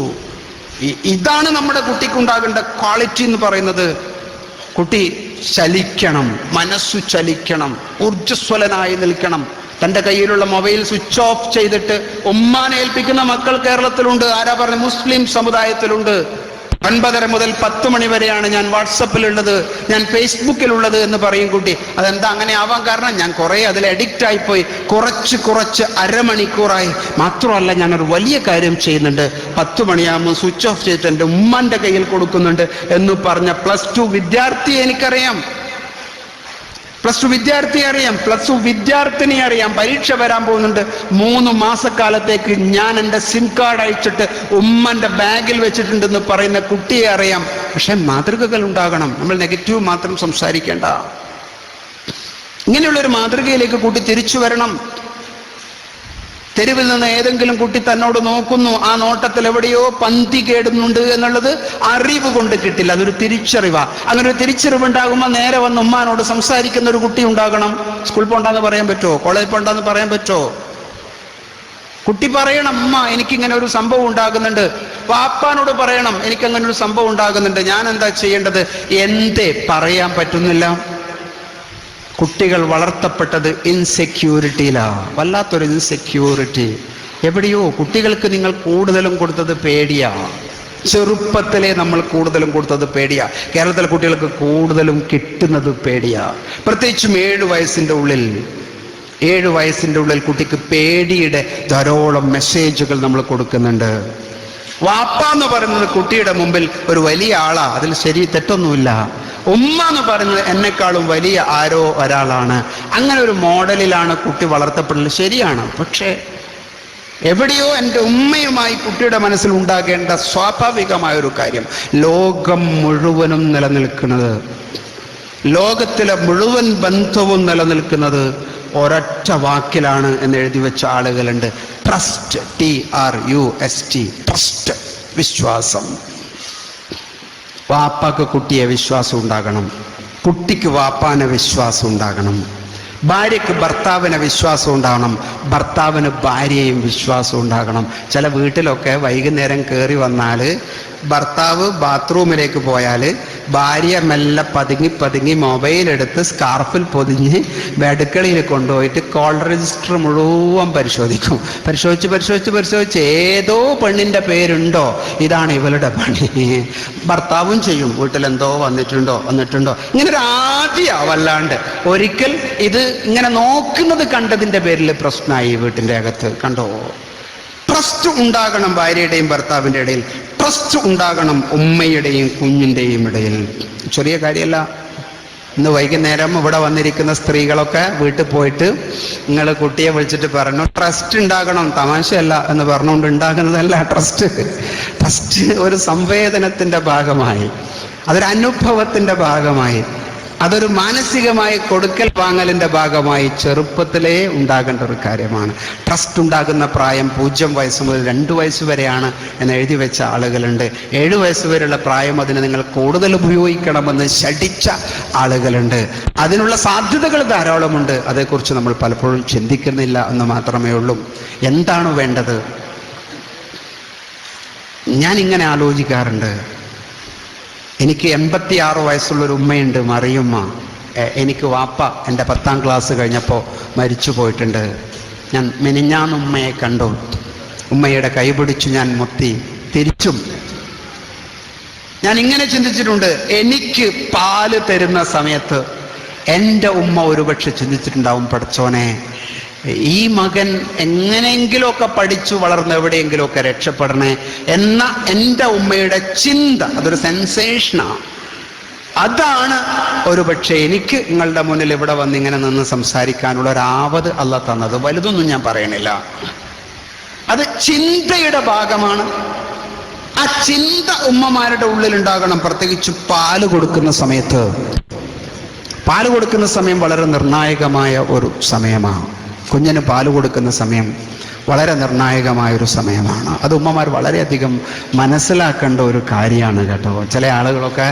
ഇതാണ് നമ്മുടെ കുട്ടിക്കുണ്ടാകേണ്ട ക്വാളിറ്റി എന്ന് പറയുന്നത്. കുട്ടി ചലിക്കണം, മനസ്സു ചലിക്കണം, ഊർജ്ജസ്വലനായി നിൽക്കണം. തൻ്റെ കയ്യിലുള്ള മൊബൈൽ സ്വിച്ച് ഓഫ് ചെയ്തിട്ട് ഉമ്മാനെ ഏൽപ്പിക്കുന്ന മക്കൾ കേരളത്തിലുണ്ട്. ആരാ പറഞ്ഞ? മുസ്ലിം സമുദായത്തിലുണ്ട്. 9:30 മുതൽ 10 മണി വരെയാണ് ഞാൻ വാട്സപ്പിലുള്ളത്, ഞാൻ ഫേസ്ബുക്കിലുള്ളത് എന്ന് പറയും കുട്ടി. അതെന്താ അങ്ങനെ ആവാൻ കാരണം? ഞാൻ കുറേ അതിൽ അഡിക്റ്റ് ആയിപ്പോയി, കുറച്ച് അരമണിക്കൂറായി. മാത്രമല്ല, ഞാനൊരു വലിയ കാര്യം ചെയ്യുന്നുണ്ട്, 10 മണിയാകുമ്പോൾ സ്വിച്ച് ഓഫ് ചെയ്തിട്ട് എൻ്റെ ഉമ്മാൻ്റെ കയ്യിൽ കൊടുക്കുന്നുണ്ട് എന്ന് പറഞ്ഞ +2 വിദ്യാർത്ഥിയെ എനിക്കറിയാം. +2 വിദ്യാർത്ഥിയെ അറിയാം, +2 വിദ്യാർത്ഥിനി അറിയാം. പരീക്ഷ വരാൻ പോകുന്നുണ്ട്. 3 മാസക്കാലത്തേക്ക് ഞാൻ എൻ്റെ സിം കാർഡ് അയച്ചിട്ട് ഉമ്മൻ്റെ ബാഗിൽ വെച്ചിട്ടുണ്ടെന്ന് പറയുന്ന കുട്ടിയെ അറിയാം. പക്ഷെ മാതൃകകൾ ഉണ്ടാകണം. നമ്മൾ നെഗറ്റീവ് മാത്രം സംസാരിക്കേണ്ട. ഇങ്ങനെയുള്ളൊരു മാതൃകയിലേക്ക് കുട്ടി തിരിച്ചു വരണം. തെരുവിൽ നിന്ന് ഏതെങ്കിലും കുട്ടി തന്നോട് നോക്കുന്നു, ആ നോട്ടത്തിൽ എവിടെയോ പന്തി കേടുന്നുണ്ട് എന്നുള്ളത് അറിവ് കൊണ്ട് കിട്ടില്ല, അതൊരു തിരിച്ചറിവാ. അങ്ങനെ ഒരു തിരിച്ചറിവുണ്ടാകുമ്പോൾ നേരെ വന്ന് ഉമ്മാനോട് സംസാരിക്കുന്ന ഒരു കുട്ടി ഉണ്ടാകണം. സ്കൂൾ പോണ്ടെന്ന് പറയാൻ പറ്റുമോ? കോളേജ് പോണ്ടെന്ന് പറയാൻ പറ്റുമോ? കുട്ടി പറയണം, അമ്മ എനിക്കിങ്ങനെ ഒരു സംഭവം ഉണ്ടാകുന്നുണ്ട്. വാപ്പാനോട് പറയണം, എനിക്കങ്ങനെ ഒരു സംഭവം ഉണ്ടാകുന്നുണ്ട്, ഞാൻ എന്താ ചെയ്യേണ്ടത്? എന്തേ പറയാൻ പറ്റുന്നില്ല? കുട്ടികൾ വളർത്തപ്പെട്ടത് ഇൻസെക്യൂരിറ്റിയിലാണ്. വല്ലാത്തൊരു ഇൻസെക്യൂരിറ്റി. എവിടെയോ കുട്ടികൾക്ക് നിങ്ങൾ കൂടുതലും കൊടുത്തത് പേടിയാണ്. ചെറുപ്പത്തിലെ നമ്മൾ കൂടുതലും കൊടുത്തത് പേടിയാ. കേരളത്തിലെ കുട്ടികൾക്ക് കൂടുതലും കിട്ടുന്നത് പേടിയാ. പ്രത്യേകിച്ചും 7 വയസ്സിൻ്റെ ഉള്ളിൽ കുട്ടിക്ക് പേടിയുടെ ധാരാളം മെസ്സേജുകൾ നമ്മൾ കൊടുക്കുന്നുണ്ട്. വാപ്പ എന്ന് പറയുന്നത് കുട്ടിയുടെ മുമ്പിൽ ഒരു വലിയ ആളാ, അതിൽ ശരി തെറ്റൊന്നുമില്ല. ഉമ്മ എന്ന് പറയുന്നത് എന്നെക്കാളും വലിയ ആരോ ഒരാളാണ്. അങ്ങനെ ഒരു മോഡലിലാണ് കുട്ടി വളർത്തപ്പെടുന്നത്. ശരിയാണ്. പക്ഷേ എവിടെയോ എൻ്റെ ഉമ്മയുമായി കുട്ടിയുടെ മനസ്സിൽ ഉണ്ടാകേണ്ട സ്വാഭാവികമായൊരു കാര്യം, ലോകം മുഴുവനും നിലനിൽക്കുന്നത്, ലോകത്തിലെ മുഴുവൻ ബന്ധവും നിലനിൽക്കുന്നത് ഒരൊറ്റ വാക്കിലാണ് എന്ന് എഴുതി വെച്ച ആളുകളുണ്ട്. ട്രസ്റ്റ്, TRUST, ട്രസ്റ്റ്, വിശ്വാസം. വാപ്പാക്ക് കുട്ടിയെ വിശ്വാസം ഉണ്ടാകണം, കുട്ടിക്ക് വാപ്പാനെ വിശ്വാസം ഉണ്ടാകണം, ഭാര്യയ്ക്ക് ഭർത്താവിനെ വിശ്വാസം ഉണ്ടാകണം, ഭർത്താവിന് ഭാര്യയും വിശ്വാസം ഉണ്ടാകണം. ചില വീട്ടിലൊക്കെ വൈകുന്നേരം കയറി വന്നാൽ ഭർത്താവ് ബാത്റൂമിലേക്ക് പോയാൽ ഭാര്യ മെല്ലെ പതുങ്ങി മൊബൈലെടുത്ത് സ്കാർഫിൽ പൊതിഞ്ഞ് അടുക്കളയിൽ കൊണ്ടുപോയിട്ട് കോൾ രജിസ്റ്റർ മുഴുവൻ പരിശോധിച്ച് ഏതോ പെണ്ണിൻ്റെ പേരുണ്ടോ, ഇതാണ് ഇവളുടെ പണി. ഭർത്താവും ചെയ്യും, വീട്ടിലെന്തോ വന്നിട്ടുണ്ടോ. ഇങ്ങനൊരു വല്ലാണ്ട് ഒരിക്കൽ ഇത് ഇങ്ങനെ നോക്കുന്നത് കണ്ടതിൻ്റെ പേരിൽ പ്രശ്നമായി വീട്ടിൻ്റെ അകത്ത്. കണ്ടോ? ട്രസ്റ്റ് ഉണ്ടാകണം ഭാര്യയുടെയും ഭർത്താവിൻ്റെ ഇടയിൽ, ട്രസ്റ്റ് ഉണ്ടാകണം ഉമ്മയുടെയും കുഞ്ഞിൻ്റെയും ഇടയിൽ. ചെറിയ കാര്യമല്ല. ഇന്ന് വൈകുന്നേരം ഇവിടെ വന്നിരിക്കുന്ന സ്ത്രീകളൊക്കെ വീട്ടിൽ പോയിട്ട് നിങ്ങൾ കുട്ടിയെ വിളിച്ചിട്ട് പറഞ്ഞു ട്രസ്റ്റ് ഉണ്ടാകണം, തമാശയല്ല എന്ന് പറഞ്ഞുകൊണ്ട് ഉണ്ടാകുന്നതല്ല ട്രസ്റ്റ് ഒരു സംവേദനത്തിൻ്റെ ഭാഗമായി, അതൊരു അനുഭവത്തിൻ്റെ ഭാഗമായി. അതൊരു മാനസികമായ കൊടുക്കൽ വാങ്ങലിന്റെ ഭാഗമായി ചെറുപ്പത്തിലേ ഉണ്ടാകേണ്ട ഒരു കാര്യമാണ്. ട്രസ്റ്റ് ഉണ്ടാകുന്ന പ്രായം 0 വയസ്സ് മുതൽ 2 വയസ്സ് വരെയാണ് എന്ന് എഴുതി വെച്ച ആളുകളുണ്ട്. 7 വയസ്സ് വരെയുള്ള പ്രായം അതിന് നിങ്ങൾ കൂടുതൽ ഉപയോഗിക്കണമെന്ന് ശഠിച്ച ആളുകളുണ്ട്. അതിനുള്ള സാധ്യതകൾ ധാരാളമുണ്ട്. അതേക്കുറിച്ച് നമ്മൾ പലപ്പോഴും ചിന്തിക്കുന്നില്ല എന്ന് മാത്രമേ ഉള്ളൂ. എന്താണ് വേണ്ടത്? ഞാൻ ഇങ്ങനെ ആലോചിക്കാറുണ്ട്. എനിക്ക് 86 വയസ്സുള്ളൊരു ഉമ്മയുണ്ട്, മറിയുമ്മ. എനിക്ക് വാപ്പ എൻ്റെ 10ാം ക്ലാസ് കഴിഞ്ഞപ്പോൾ മരിച്ചു പോയിട്ടുണ്ട്. ഞാൻ മിനിഞ്ഞാന്ന് ഉമ്മയെ കണ്ടു. ഉമ്മയുടെ കൈ പിടിച്ചു ഞാൻ മുത്തി. തിരിച്ചും ഞാൻ ഇങ്ങനെ ചിന്തിച്ചിട്ടുണ്ട്, എനിക്ക് പാല് തരുന്ന സമയത്ത് എൻ്റെ ഉമ്മ ഒരുപക്ഷെ ചിന്തിച്ചിട്ടുണ്ടാവും, പഠിച്ചോനെ ഈ മകൻ എങ്ങനെയെങ്കിലുമൊക്കെ പഠിച്ചു വളർന്ന് എവിടെയെങ്കിലുമൊക്കെ രക്ഷപ്പെടണേ എന്ന എൻ്റെ ഉമ്മയുടെ ചിന്ത. അതൊരു സെൻസേഷനാണ്. അതാണ് ഒരുപക്ഷെ എനിക്ക് നിങ്ങളുടെ മുന്നിൽ ഇവിടെ വന്ന് ഇങ്ങനെ നിന്ന് സംസാരിക്കാനുള്ള ഒരാവത് അല്ലാഹ് തന്നത്. വലുതൊന്നും ഞാൻ പറയണില്ല. അത് ചിന്തയുടെ ഭാഗമാണ്. ആ ചിന്ത ഉമ്മമാരുടെ ഉള്ളിലുണ്ടാകണം. പ്രത്യേകിച്ച് പാല് കൊടുക്കുന്ന സമയത്ത്. പാല് കൊടുക്കുന്ന സമയം വളരെ നിർണായകമായ ഒരു സമയമാണ്. കുഞ്ഞിന് പാല് കൊടുക്കുന്ന സമയം വളരെ നിർണായകമായൊരു സമയമാണ്. അത് ഉമ്മമാർ വളരെയധികം മനസ്സിലാക്കേണ്ട ഒരു കാര്യമാണ് കേട്ടോ. ചില ആളുകളൊക്കെ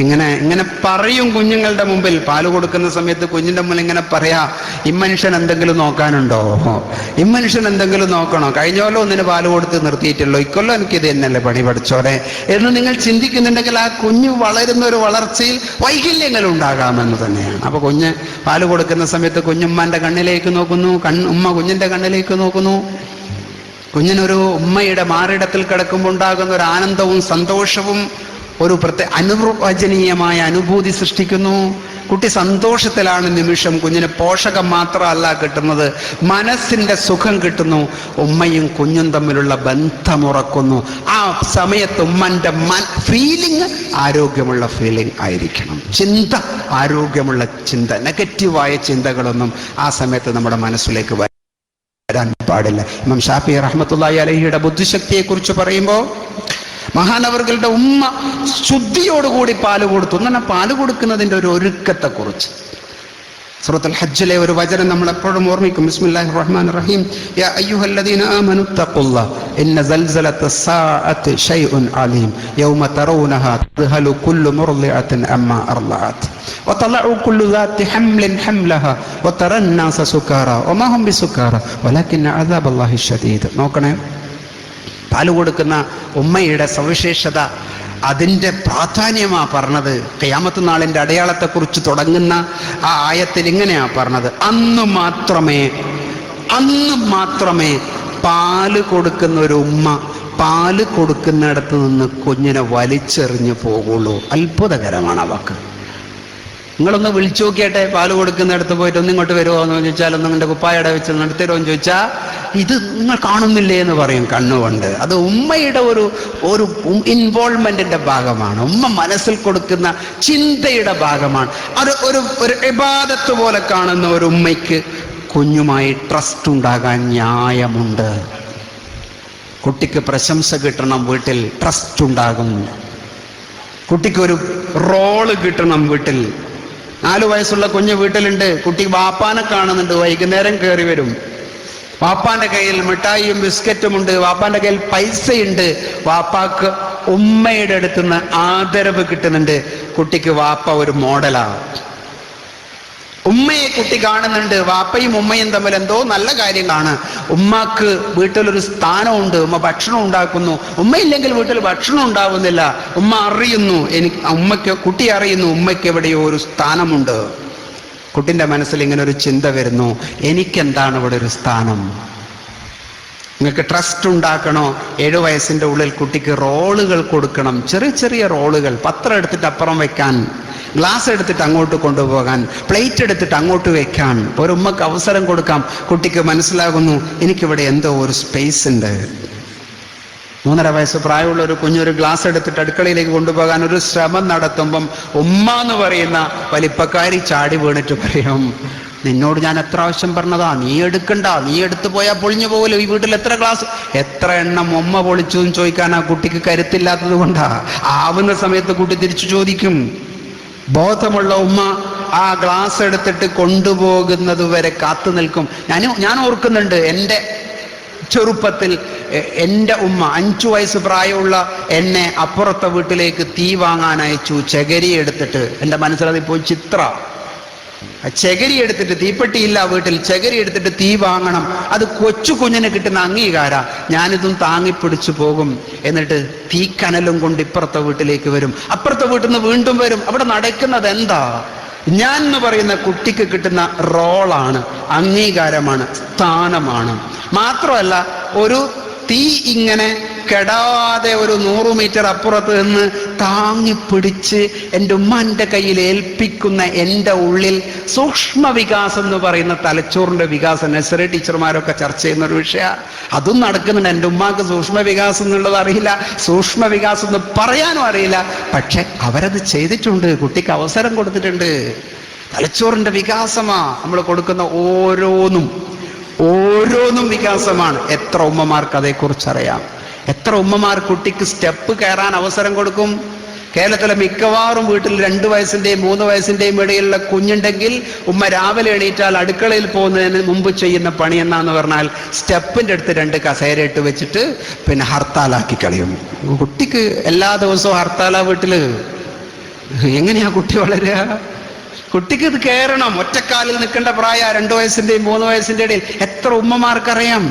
ഇങ്ങനെ പറയും കുഞ്ഞുങ്ങളുടെ മുമ്പിൽ. പാല് കൊടുക്കുന്ന സമയത്ത് കുഞ്ഞിൻ്റെ മുന്നിൽ ഇങ്ങനെ പറയാ, ഇമ്മനുഷ്യൻ എന്തെങ്കിലും നോക്കാനുണ്ടോ, ഇമ്മനുഷ്യൻ എന്തെങ്കിലും നോക്കണോ, കഴിഞ്ഞ കൊല്ലം ഒന്നിന് പാല് കൊടുത്ത് നിർത്തിയിട്ടല്ലോ, ഇക്കൊല്ലം എനിക്കിത് തന്നെയല്ലേ പണി പഠിച്ചോടെ എന്ന് നിങ്ങൾ ചിന്തിക്കുന്നുണ്ടെങ്കിൽ ആ കുഞ്ഞ് വളരുന്ന ഒരു വളർച്ചയിൽ വൈകല്യങ്ങൾ ഉണ്ടാകാമെന്ന് തന്നെയാണ്. അപ്പൊ കുഞ്ഞ് പാല് കൊടുക്കുന്ന സമയത്ത് കുഞ്ഞുമ്മാന്റെ കണ്ണിലേക്ക് നോക്കുന്നു, ഉമ്മ കുഞ്ഞിന്റെ കണ്ണിലേക്ക് നോക്കുന്നു. കുഞ്ഞിനൊരു ഉമ്മയുടെ മാറിടത്തിൽ കിടക്കുമ്പോൾ ഉണ്ടാകുന്ന ഒരു ആനന്ദവും സന്തോഷവും ഒരു അനുവചനീയമായ അനുഭൂതി സൃഷ്ടിക്കുന്നു. കുട്ടി സന്തോഷത്തിലാണ് നിമിഷം. കുഞ്ഞിന് പോഷകം മാത്രമല്ല കിട്ടുന്നത്, മനസ്സിന്റെ സുഖം കിട്ടുന്നു. ഉമ്മയും കുഞ്ഞും തമ്മിലുള്ള ബന്ധമുറക്കുന്നു. ആ സമയത്ത് ഉമ്മന്റെ ഫീലിംഗ് ആരോഗ്യമുള്ള ഫീലിംഗ് ആയിരിക്കണം. ചിന്ത ആരോഗ്യമുള്ള ചിന്ത, നെഗറ്റീവായ ചിന്തകളൊന്നും ആ സമയത്ത് നമ്മുടെ മനസ്സിലേക്ക് വരാൻ പാടില്ല. ഇമാം ഷാഫി റഹ്മത്തുള്ളാഹി അലൈഹിയുടെ ബുദ്ധിശക്തിയെ കുറിച്ച് പറയുമ്പോൾ മഹാനവറുകളുടെ ഉമ്മ ശുദ്ധിയോടുകൂടി പാല് കൊടുത്തു. എന്നാൽ പാല് കൊടുക്കുന്നതിൻ്റെ ഒരു ഒരുക്കത്തെ കുറിച്ച് സൂറത്തുൽ ഹജ്ജിലെ ഒരു വചനം നമ്മൾ എപ്പോഴും ഓർമ്മിക്കും. ബിസ്മില്ലാഹിർ റഹ്മാനിർ റഹീം. യാ അയ്യുഹല്ലദീന ആമനു തഖുല്ലാഹ് ഇന്ന സൽസലത്തസ് സാഅത്തി ശൈഉൻ അലീം യൗമ തറൗനഹാ തദ്ഹലു കുല്ലു മുർളിഅത്തിൻ അമ്മാ അർളഅത് വതളഉ കുല്ലു ദാത്തി ഹംലിൻ ഹംലഹാ വതറൻ നാസ സുകാറാ വമാ ഹും ബിസുകാറാ വലകിന്ന അദാബല്ലാഹി ശദീദ്. നോക്കണേ, പാല് കൊടുക്കുന്ന ഉമ്മയുടെ സവിശേഷത, അതിൻ്റെ പ്രാധാന്യമാ പറഞ്ഞത്. ഖിയാമത്ത് നാളിൻ്റെ അടയാളത്തെക്കുറിച്ച് തുടങ്ങുന്ന ആ ആയത്തിൽ ഇങ്ങനെയാ പറഞ്ഞത്, അന്ന് മാത്രമേ പാല് കൊടുക്കുന്ന ഒരു ഉമ്മ പാല് കൊടുക്കുന്നിടത്ത് നിന്ന് കുഞ്ഞിനെ വലിച്ചെറിഞ്ഞു പോകുള്ളൂ. അത്ഭുതകരമാണ് ആ വാക്ക്. നിങ്ങളൊന്ന് വിളിച്ചു നോക്കിയാട്ടെ, പാല് കൊടുക്കുന്നിടത്ത് പോയിട്ട് ഒന്നിങ്ങോട്ട് വരുമോ എന്ന് ചോദിച്ചാൽ, ഒന്നും നിന്റെ കുപ്പായട വെച്ച് നടത്തരുമോ എന്ന് ചോദിച്ചാൽ, ഇത് നിങ്ങൾ കാണുന്നില്ലേ എന്ന് പറയും കണ്ണുകൊണ്ട്. അത് ഉമ്മയുടെ ഒരു ഇൻവോൾവ്മെന്റിന്റെ ഭാഗമാണ്. ഉമ്മ മനസ്സിൽ കൊടുക്കുന്ന ചിന്തയുടെ ഭാഗമാണ്. അത് ഒരു ഇബാദത്ത് പോലെ കാണുന്ന ഒരു ഉമ്മയ്ക്ക് കുഞ്ഞുമായി ട്രസ്റ്റ് ഉണ്ടാകാൻ ന്യായമുണ്ട്. കുട്ടിക്ക് പ്രശംസ കിട്ടണം, വീട്ടിൽ ട്രസ്റ്റ് ഉണ്ടാകും. കുട്ടിക്ക് ഒരു റോള് കിട്ടണം വീട്ടിൽ. 4 വയസ്സുള്ള കുഞ്ഞ് വീട്ടിലുണ്ട്. കുട്ടി വാപ്പാനെ കാണുന്നുണ്ട്, വൈകുന്നേരം കയറി വരും. വാപ്പാന്റെ കയ്യിൽ മിഠായിയും ബിസ്ക്കറ്റും ഉണ്ട്, വാപ്പാന്റെ കയ്യിൽ പൈസയുണ്ട്. വാപ്പാക്ക് ഉമ്മയുടെ അടുത്തുനിന്ന് ആദരവ് കിട്ടുന്നുണ്ട്. കുട്ടിക്ക് വാപ്പ ഒരു മോഡലാണ്. ഉമ്മയെ കുട്ടി കാണുന്നുണ്ട്. വാപ്പയും ഉമ്മയും തമ്മിൽ എന്തോ നല്ല കാര്യങ്ങളാണ്. ഉമ്മക്ക് വീട്ടിലൊരു സ്ഥാനമുണ്ട്, ഉമ്മ ഭക്ഷണം ഉണ്ടാക്കുന്നു. ഉമ്മയില്ലെങ്കിൽ വീട്ടിൽ ഭക്ഷണം ഉണ്ടാവുന്നില്ല. ഉമ്മ അറിയുന്നു, കുട്ടി അറിയുന്നു ഉമ്മയ്ക്ക് എവിടെയോ ഒരു സ്ഥാനമുണ്ട്. കുട്ടിൻ്റെ മനസ്സിൽ ഇങ്ങനെ ഒരു ചിന്ത വരുന്നു, എനിക്കെന്താണ് ഇവിടെ ഒരു സ്ഥാനം? നിങ്ങൾക്ക് ട്രസ്റ്റ് ഉണ്ടാക്കണോ? 7 വയസ്സിൻ്റെ ഉള്ളിൽ കുട്ടിക്ക് റോളുകൾ കൊടുക്കണം. ചെറിയ ചെറിയ റോളുകൾ. പത്രം എടുത്തിട്ട് അപ്പുറം വെക്കാൻ, ഗ്ലാസ് എടുത്തിട്ട് അങ്ങോട്ട് കൊണ്ടുപോകാൻ, പ്ലേറ്റ് എടുത്തിട്ട് അങ്ങോട്ട് വെക്കാൻ ഒരു ഉമ്മക്ക് അവസരം കൊടുക്കാം. കുട്ടിക്ക് മനസ്സിലാകുന്നു, എനിക്കിവിടെ എന്തോ ഒരു സ്പേസ് ഉണ്ട്. 3.5 വയസ്സ് പ്രായമുള്ള ഒരു കുഞ്ഞൊരു ഗ്ലാസ് എടുത്തിട്ട് അടുക്കളയിലേക്ക് കൊണ്ടുപോകാൻ ഒരു ശ്രമം നടത്തുമ്പം ഉമ്മ എന്ന് പറയുന്ന വലിപ്പക്കാരി ചാടി വീണിട്ട് പറയും, നിന്നോട് ഞാൻ എത്ര ആവശ്യം പറഞ്ഞതാ, നീ എടുക്കണ്ട, നീ എടുത്തു പോയാൽ പൊളിഞ്ഞു പോകല്ലോ, ഈ വീട്ടിൽ എത്ര എണ്ണം ഉമ്മ പൊളിച്ചു എന്ന് ചോദിക്കാൻ ആ കുട്ടിക്ക് കരുത്തില്ലാത്തത് കൊണ്ടാ. ആവുന്ന സമയത്ത് കുട്ടി തിരിച്ചു ചോദിക്കും. ബോധമുള്ള ഉമ്മ ആ ഗ്ലാസ് എടുത്തിട്ട് കൊണ്ടുപോകുന്നത് വരെ കാത്തു നിൽക്കും. ഞാൻ ഓർക്കുന്നുണ്ട്, എൻ്റെ ചെറുപ്പത്തിൽ എൻ്റെ ഉമ്മ 5 വയസ്സ് പ്രായമുള്ള എന്നെ അപ്പുറത്തെ വീട്ടിലേക്ക് തീ വാങ്ങാൻ അയച്ചു. ചകിരി എടുത്തിട്ട്, എൻ്റെ മനസ്സിലതിപ്പോൾ ചിത്ര. ചകിരി എടുത്തിട്ട്, തീപ്പെട്ടിയില്ല വീട്ടിൽ, ചകിരി എടുത്തിട്ട് തീ വാങ്ങണം. അത് കൊച്ചു കുഞ്ഞിന് കിട്ടുന്ന അംഗീകാര. ഞാനിതും താങ്ങിപ്പിടിച്ചു പോകും. എന്നിട്ട് തീക്കനലും കൊണ്ട് ഇപ്പുറത്തെ വീട്ടിലേക്ക് വരും. അപ്പുറത്തെ വീട്ടിൽ നിന്ന് വീണ്ടും വരും. അവിടെ നടക്കുന്നത് എന്താ? ഞാൻ എന്ന് പറയുന്ന കുട്ടിക്ക് കിട്ടുന്ന റോളാണ്, അംഗീകാരമാണ്, സ്ഥാനമാണ്. മാത്രമല്ല, ഒരു തീ ഇങ്ങനെ കെടാതെ ഒരു 100 മീറ്റർ അപ്പുറത്ത് നിന്ന് താങ്ങിപ്പിടിച്ച് എൻ്റെ ഉമ്മാൻ്റെ കയ്യിൽ ഏൽപ്പിക്കുന്ന എൻ്റെ ഉള്ളിൽ സൂക്ഷ്മ വികാസം എന്ന് പറയുന്ന തലച്ചോറിൻ്റെ വികാസം, നഴ്സറി ടീച്ചർമാരൊക്കെ ചർച്ച ചെയ്യുന്ന ഒരു വിഷയമാണ്. അതും നടക്കുന്നുണ്ട്. എൻ്റെ ഉമ്മാക്ക് സൂക്ഷ്മ വികാസം എന്നുള്ളത് അറിയില്ല, സൂക്ഷ്മ വികാസം എന്ന് പറയാനും അറിയില്ല. പക്ഷെ അവരത് ചെയ്തിട്ടുണ്ട്, കുട്ടിക്ക് അവസരം കൊടുത്തിട്ടുണ്ട്. തലച്ചോറിൻ്റെ വികാസമാ നമ്മൾ കൊടുക്കുന്ന ഓരോന്നും വികാസമാണ്. എത്ര ഉമ്മമാർക്ക് അതേക്കുറിച്ച് അറിയാം? എത്ര ഉമ്മമാർ കുട്ടിക്ക് സ്റ്റെപ്പ് കയറാൻ അവസരം കൊടുക്കും? കേരളത്തിലെ മിക്കവാറും വീട്ടിൽ 2 വയസ്സിൻ്റെയും 3 വയസ്സിൻ്റെയും ഇടയിലുള്ള കുഞ്ഞുണ്ടെങ്കിൽ ഉമ്മ രാവിലെ എണീറ്റാൽ അടുക്കളയിൽ പോകുന്നതിന് മുമ്പ് ചെയ്യുന്ന പണി എന്നാന്ന് പറഞ്ഞാൽ സ്റ്റെപ്പിൻ്റെ അടുത്ത് 2 കസേര ഇട്ട് വെച്ചിട്ട് പിന്നെ ഹർത്താലാക്കി കളയും. കുട്ടിക്ക് എല്ലാ ദിവസവും ഹർത്താലാ വീട്ടില്. എങ്ങനെയാ കുട്ടി വളരുക? കുട്ടിക്ക് ഇത് കയറണം. ഒറ്റക്കാലിൽ നിൽക്കേണ്ട പ്രായ 2 വയസ്സിൻ്റെയും 3 വയസ്സിൻ്റെ ഇടയിൽ എത്ര ഉമ്മമാർക്കറിയാം?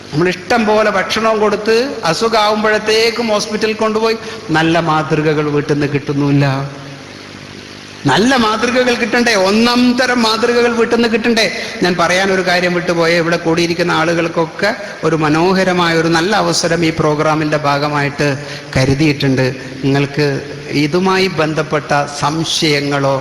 നമ്മൾ ഇഷ്ടം പോലെ ഭക്ഷണവും കൊടുത്ത് അസുഖമാകുമ്പോഴത്തേക്കും ഹോസ്പിറ്റലിൽ കൊണ്ടുപോയി. നല്ല മാതൃകകൾ വീട്ടിൽ നിന്ന് കിട്ടുന്നില്ല. നല്ല മാതൃകകൾ കിട്ടണ്ടേ? 1-ാം തരം മാതൃകകൾ വീട്ടിൽ നിന്ന് കിട്ടണ്ടേ? ഞാൻ പറയാൻ ഒരു കാര്യം വിട്ടുപോയേ. ഇവിടെ കൂടിയിരിക്കുന്ന ആളുകൾക്കൊക്കെ ഒരു മനോഹരമായ ഒരു നല്ല അവസരം ഈ പ്രോഗ്രാമിൻ്റെ ഭാഗമായിട്ട് കരുതിയിട്ടുണ്ട്. നിങ്ങൾക്ക് ഇതുമായി ബന്ധപ്പെട്ട സംശയങ്ങളോ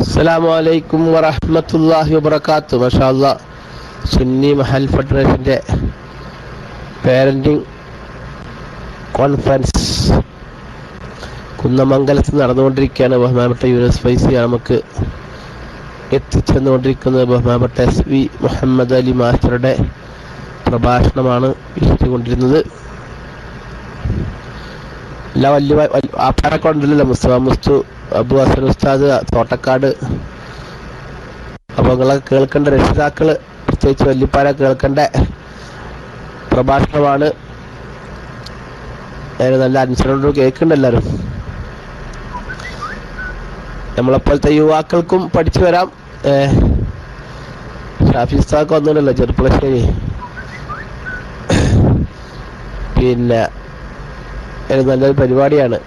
അസ്സലാമു അലൈക്കും വറഹ്മത്തുള്ളാഹി വബറകാതുഹു. മാഷാ അല്ലാഹ്, സുന്നി മഹൽ ഫെഡറേഷൻ്റെ പേരൻറ്റിംഗ് കോൺഫറൻസ് കുന്നമംഗലത്ത് നടന്നുകൊണ്ടിരിക്കുകയാണ്. ബഹുമാനപ്പെട്ട യൂനുസ് ഫൈസി നമുക്ക് എത്തിച്ചെന്നുകൊണ്ടിരിക്കുന്നത് ബഹുമാനപ്പെട്ട SV മുഹമ്മദ് അലി മാസ്റ്ററുടെ പ്രഭാഷണമാണ് വീക്ഷിച്ചുകൊണ്ടിരുന്നത്. എല്ലാ വലിയ ആപ്പാരൊക്കെ ഉണ്ടല്ലോ, മുസ്തു അബു ഹസൻ ഉസ്താദ് തോട്ടക്കാട്. അപ്പോൾ നിങ്ങളൊക്കെ കേൾക്കേണ്ട, രക്ഷിതാക്കൾ പ്രത്യേകിച്ച് വല്യപ്പാര കേൾക്കേണ്ട പ്രഭാഷണമാണ്. നല്ല അനുസരണോട് കേൾക്കുന്നുണ്ട് എല്ലാവരും. നമ്മളെപ്പോലത്തെ യുവാക്കൾക്കും പഠിച്ചു വരാം. ഷാഫി ഉസ്താദൊക്കെ വന്നിട്ടുണ്ടല്ലോ ചെറുപ്പളശ്ശേരി. പിന്നെ നല്ലൊരു പരിപാടിയാണ്.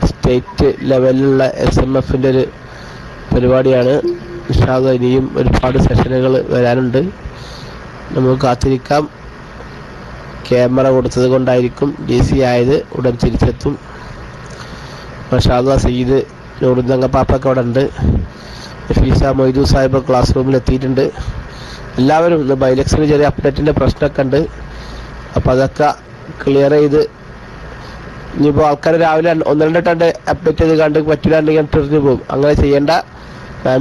സ്റ്റേറ്റ് ലെവലിലുള്ള SMFൻ്റെ ഒരു പരിപാടിയാണ്. ഇൻഷാ അല്ലാഹ് ഇനിയും ഒരുപാട് സെഷനുകൾ വരാനുണ്ട്. നമുക്ക് കാത്തിരിക്കാം. ക്യാമറ കൊടുത്തത് കൊണ്ടായിരിക്കും DC ആയത്. ഉടൻ തിരിച്ചെത്തും. മാഷാ അല്ലാഹ് സയ്യിദ് നൂറുന്തങ്ങപ്പാപ്പൊക്കെ അവിടെ ഉണ്ട്. നഫീസ മൊയ്തു സാഹിബ് ക്ലാസ് റൂമിൽ എത്തിയിട്ടുണ്ട്. എല്ലാവരും ഇന്ന് ബൈലക്സിന് ചെറിയ അപ്ഡേറ്റിൻ്റെ പ്രശ്നമൊക്കെ ഉണ്ട്. അപ്പോൾ അതൊക്കെ ക്ലിയർ ചെയ്ത് ഇനിയിപ്പോൾ ആൾക്കാർ രാവിലെ 1-2 ടണ്ട് അപ്ഡേറ്റ് ചെയ്ത് കണ്ട് പറ്റില്ലാണ്ടെങ്കിൽ എറിഞ്ഞു പോകും. അങ്ങനെ ചെയ്യേണ്ട.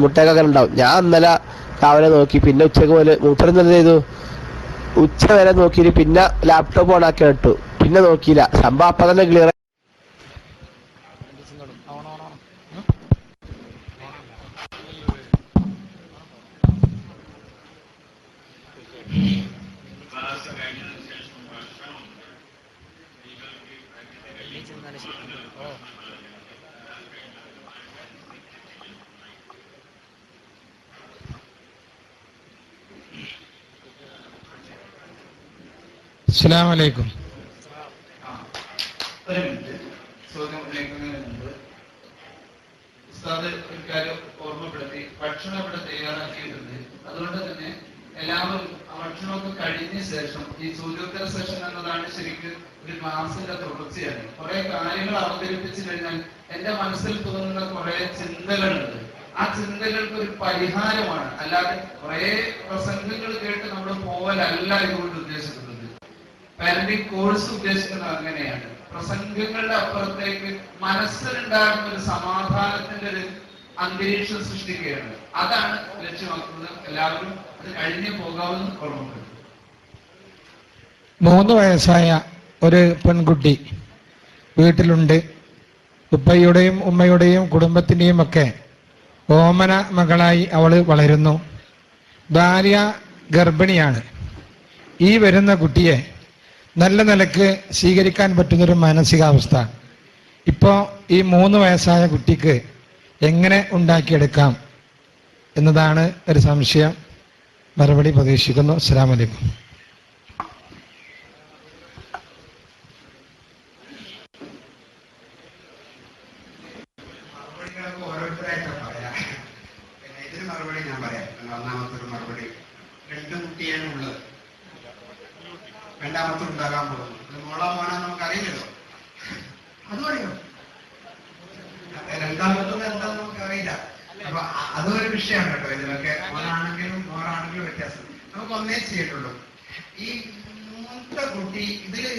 മുട്ടയൊക്കെ ഉണ്ടാവും. ഞാൻ ഇന്നലെ രാവിലെ നോക്കി, പിന്നെ ഉച്ചക്ക് പോലെ മൂപ്പര് എന്ത് ചെയ്തു, ഉച്ച വരെ നോക്കിയിട്ട് പിന്നെ ലാപ്ടോപ്പ് ഓണാക്കി ഇട്ടു. പിന്നെ നോക്കിയില്ല. സംഭവം അപ്പം തന്നെ ക്ലിയർ. അസ്സലാമു അലൈക്കും. ഒരു മിനിറ്റ്, ചോദ്യം ഉന്നയിക്കുന്നതിന് മുമ്പ് ഉസ്താദ് ഒരു കാര്യം ഓർമ്മപ്പെടുത്തി. ഭക്ഷണം ഇവിടെ തയ്യാറാക്കിയിട്ടുണ്ട്. അതുകൊണ്ട് തന്നെ എല്ലാവരും ഭക്ഷണമൊക്കെ കഴിഞ്ഞ ശേഷം ഈ ചോദ്യോത്തര സെഷൻ എന്നതാണ് ശരിക്കും ഒരു ക്ലാസിന്റെ തുടർച്ചയാണ്. കുറെ കാര്യങ്ങൾ അവതരിപ്പിച്ചു കഴിഞ്ഞാൽ എന്റെ മനസ്സിൽ തോന്നുന്ന കുറെ ചിന്തകളുണ്ട്. ആ ചിന്തകൾക്ക് ഒരു പരിഹാരമാണ്. അല്ലാതെ കുറെ പ്രസംഗങ്ങൾ കേട്ട് നമ്മൾ പോവലല്ല ഇതുകൊണ്ട് ഉദ്ദേശിക്കുന്നത്. പാരന്റിംഗ് കോഴ്സ് ഉദ്ദേശിക്കുന്നത് അങ്ങനെയാണ്. പ്രസംഗങ്ങളുടെ അപ്പുറത്തേക്ക് മനസ്സിലുണ്ടാകുന്ന ഒരു സമാധാനത്തിന്റെ ഒരു അന്തരീക്ഷം സൃഷ്ടിക്കുകയാണ്. അതാണ് ലക്ഷ്യമാക്കുന്നത്. എല്ലാവരും അത് കഴിഞ്ഞു പോകാവുന്ന ഓർമ്മപ്പെടുത്തും. 3 വയസ്സായ ഒരു പെൺകുട്ടി വീട്ടിലുണ്ട്. ഉപ്പയുടെയും ഉമ്മയുടെയും കുടുംബത്തിന്റെയും ഒക്കെ ഓമന മകളായി അവള് വളരുന്നു. ഭാര്യ ഗർഭിണിയാണ്. ഈ വരുന്ന കുട്ടിയെ നല്ല നിലക്ക് സ്വീകരിക്കാൻ പറ്റുന്നൊരു മാനസികാവസ്ഥ ഇപ്പോൾ ഈ 3 വയസ്സായ കുട്ടിക്ക് എങ്ങനെ ഉണ്ടാക്കിയെടുക്കാം എന്നതാണ് ഒരു സംശയം. മറുപടി പ്രതീക്ഷിക്കുന്നു. അസ്സലാമു അലൈക്കും. മറുപടി ഞാൻ പറയാം. ഒന്നാമത്തെ ഒരു മറുപടി, 2 കുട്ടിയാണ് ഉള്ളത്. രണ്ടാമത്തെ ഉണ്ടാകാൻ പോകുന്നു. അത് മോളാ മോനാ നമുക്കറിയില്ലല്ലോ. അതുമറിയോ? രണ്ടാമത്തത് എന്താന്ന് നമുക്കറിയില്ല. അപ്പൊ അതൊരു വിഷയമാണ് കേട്ടോ. ഇതിലൊക്കെ മോനാണെങ്കിലും മോറാണെങ്കിലും വ്യത്യാസം നമുക്ക് ഒന്നേ ചെയ്തിട്ടുള്ളൂ. ഈ മൂത്ത കുട്ടി ഇതില്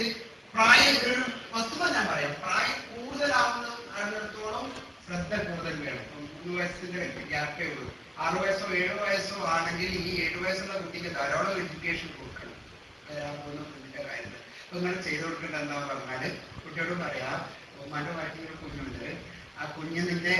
പ്രായം, ഒരു വസ്തുത ഞാൻ പറയാം, പ്രായം കൂടുതലാവുന്നിടത്തോളം ശ്രദ്ധ കൂടുതൽ വേണം. 3 വയസ്സിന്റെ ഗ്യാപ്പേ ഉള്ളൂ. 6 വയസ്സോ 7 വയസ്സോ ആണെങ്കിൽ ഈ 7 വയസ്സുള്ള കുട്ടിക്ക് ധാരാളം എഡ്യൂക്കേഷൻ കൊടുക്കണം. കുഞ്ഞിന്റെ കാര്യത്തിൽ അപ്പൊ ഇങ്ങനെ ചെയ്തു കൊടുക്കേണ്ടത് എന്താന്ന് പറഞ്ഞാല് കുട്ടിയോട് പറയാ, ഉമ്മാന്റെ വയറ്റിൽ ഒരു കുഞ്ഞുണ്ട്, ആ കുഞ്ഞ് നിന്റെ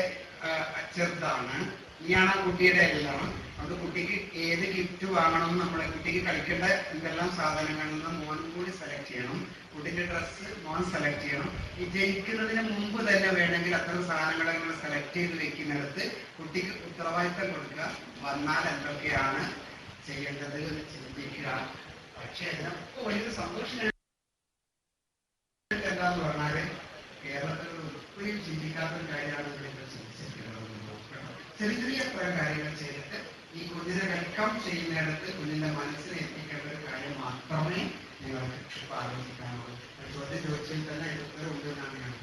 ചെറുതാണ്, നീയാണ് ആ കുട്ടിയുടെ എല്ലാം. അത് കുട്ടിക്ക് ഏത് ഗിഫ്റ്റ് വാങ്ങണം, നമ്മളെ കുട്ടിക്ക് കളിക്കേണ്ട എന്തെല്ലാം സാധനങ്ങളിൽ നിന്ന് മോൻ കൂടി സെലക്ട് ചെയ്യണം. കുട്ടിന്റെ ഡ്രസ്സ് മോൻ സെലക്ട് ചെയ്യണം. ഈ ജയിക്കുന്നതിന് മുമ്പ് തന്നെ വേണമെങ്കിൽ അത്തരം സാധനങ്ങൾ നിങ്ങൾ സെലക്ട് ചെയ്ത് വെക്കുന്നിടത്ത് കുട്ടിക്ക് ഉത്തരവാദിത്തം കൊടുക്കുക. വന്നാൽ എന്തൊക്കെയാണ് ചെയ്യേണ്ടത് എന്ന് ചിന്തിക്കുക. പക്ഷെ അതിനൊക്കെ വലിയൊരു സന്തോഷം എന്താന്ന് പറഞ്ഞാല് കേരളത്തിൽ ഒരിക്കലും ചിന്തിക്കാത്തൊരു കാര്യമാണ് നിങ്ങൾ ചിന്തിച്ചിട്ടുള്ളത്. ചെറിയ ചെറിയ കുറെ കാര്യങ്ങൾ ചെയ്തിട്ട് ഈ കുഞ്ഞിനെ വെൽക്കം ചെയ്യുന്നിടത്ത് കുഞ്ഞിന്റെ മനസ്സിൽ എത്തിക്കേണ്ട ഒരു കാര്യം മാത്രമേ നിങ്ങൾക്ക് ഇപ്പൊ ആലോചിക്കാനുള്ളൂ. ചോദ്യം ചോദിച്ചാൽ തന്നെ ഉത്തരം ഉണ്ടെന്നാണ് ഞാൻ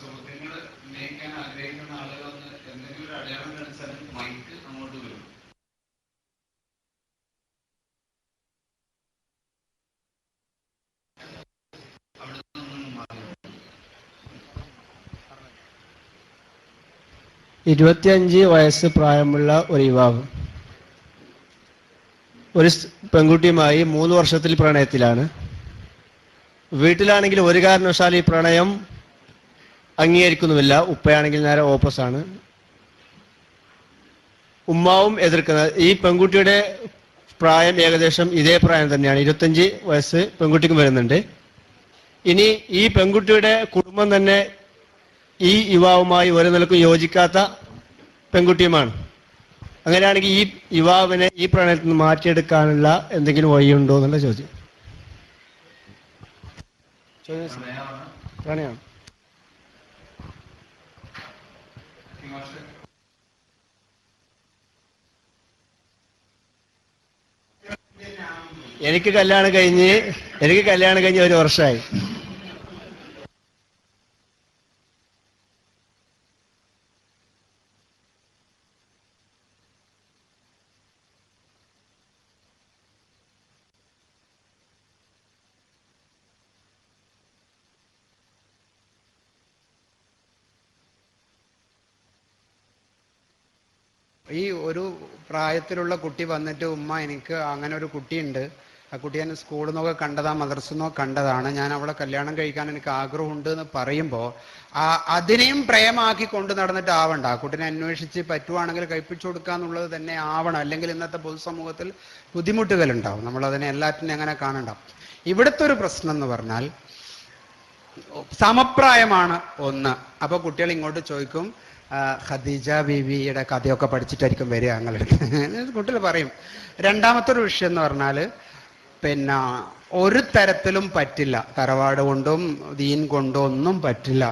ചോദ്യങ്ങൾ ഉന്നയിക്കാൻ ആഗ്രഹിക്കുന്ന ആളുകളൊന്ന് എന്തെങ്കിലും ഒരു അടയാളം കാണിച്ചാൽ മൈക്ക് അങ്ങോട്ട് വരും. അവിടെ നിന്നും മാറി. 25 വയസ്സ് പ്രായമുള്ള ഒരു യുവാവ് ഒരു പെൺകുട്ടിയുമായി 3 വർഷത്തിൽ പ്രണയത്തിലാണ്. വീട്ടിലാണെങ്കിൽ ഒരു കാരണവശാൽ ഈ പ്രണയം അംഗീകരിക്കുന്നുമില്ല. ഉപ്പയാണെങ്കിൽ നേരെ ഓപ്പോസാണ്. ഉമ്മാവും എതിർക്കുന്നത്. ഈ പെൺകുട്ടിയുടെ പ്രായം ഏകദേശം ഇതേ പ്രായം തന്നെയാണ്. 25 വയസ്സ് പെൺകുട്ടിക്കും വരുന്നുണ്ട്. ഇനി ഈ പെൺകുട്ടിയുടെ കുടുംബം തന്നെ ഈ യുവാവുമായി ഒരു നിലക്കും യോജിക്കാത്ത പെൺകുട്ടിയുമാണ്. അങ്ങനെയാണെങ്കിൽ ഈ യുവാവിനെ ഈ പ്രണയത്തിൽ നിന്ന് മാറ്റിയെടുക്കാനുള്ള എന്തെങ്കിലും വഴിയുണ്ടോ എന്നുള്ള ചോദ്യം. പ്രണയമാണ്. എനിക്ക് കല്യാണം കഴിഞ്ഞ് 1 വർഷമായി. ഈ ഒരു പ്രായത്തിലുള്ള കുട്ടി വന്നിട്ട് ഉമ്മ എനിക്ക് അങ്ങനെ ഒരു കുട്ടിയുണ്ട്, ആ കുട്ടി ഞാൻ സ്കൂളിൽ നിന്നൊക്കെ കണ്ടതാ മദ്രസയിൽ നിന്നോ കണ്ടതാണ്, ഞാൻ അവളെ കല്യാണം കഴിക്കാൻ എനിക്ക് ആഗ്രഹമുണ്ട് എന്ന് പറയുമ്പോൾ അതിനെയും പ്രേമാക്കി കൊണ്ട് നടന്നിട്ട് ആവണ്ട. ആ കുട്ടിനെ അന്വേഷിച്ച് പറ്റുവാണെങ്കിൽ കഴിപ്പിച്ചു കൊടുക്കുക എന്നുള്ളത് തന്നെ ആവണം. അല്ലെങ്കിൽ ഇന്നത്തെ പൊതുസമൂഹത്തിൽ ബുദ്ധിമുട്ടുകൾ ഉണ്ടാവും. നമ്മളതിനെ എല്ലാറ്റിനും എങ്ങനെ കാണണ്ട. ഇവിടുത്തെ ഒരു പ്രശ്നം എന്ന് പറഞ്ഞാൽ സമപ്രായമാണ് ഒന്ന്. അപ്പൊ കുട്ടികൾ ഇങ്ങോട്ട് ചോദിക്കും ഖദീജ ബീവിയുടെ കഥയൊക്കെ പഠിച്ചിട്ടായിരിക്കും വരിക ഞങ്ങളുടെ കുട്ടികൾ പറയും. രണ്ടാമത്തെ ഒരു വിഷയം എന്ന് പറഞ്ഞാൽ പിന്നെ ഒരു തരത്തിലും പറ്റില്ല, തറവാട് കൊണ്ടും ദീൻ കൊണ്ടും ഒന്നും പറ്റില്ല.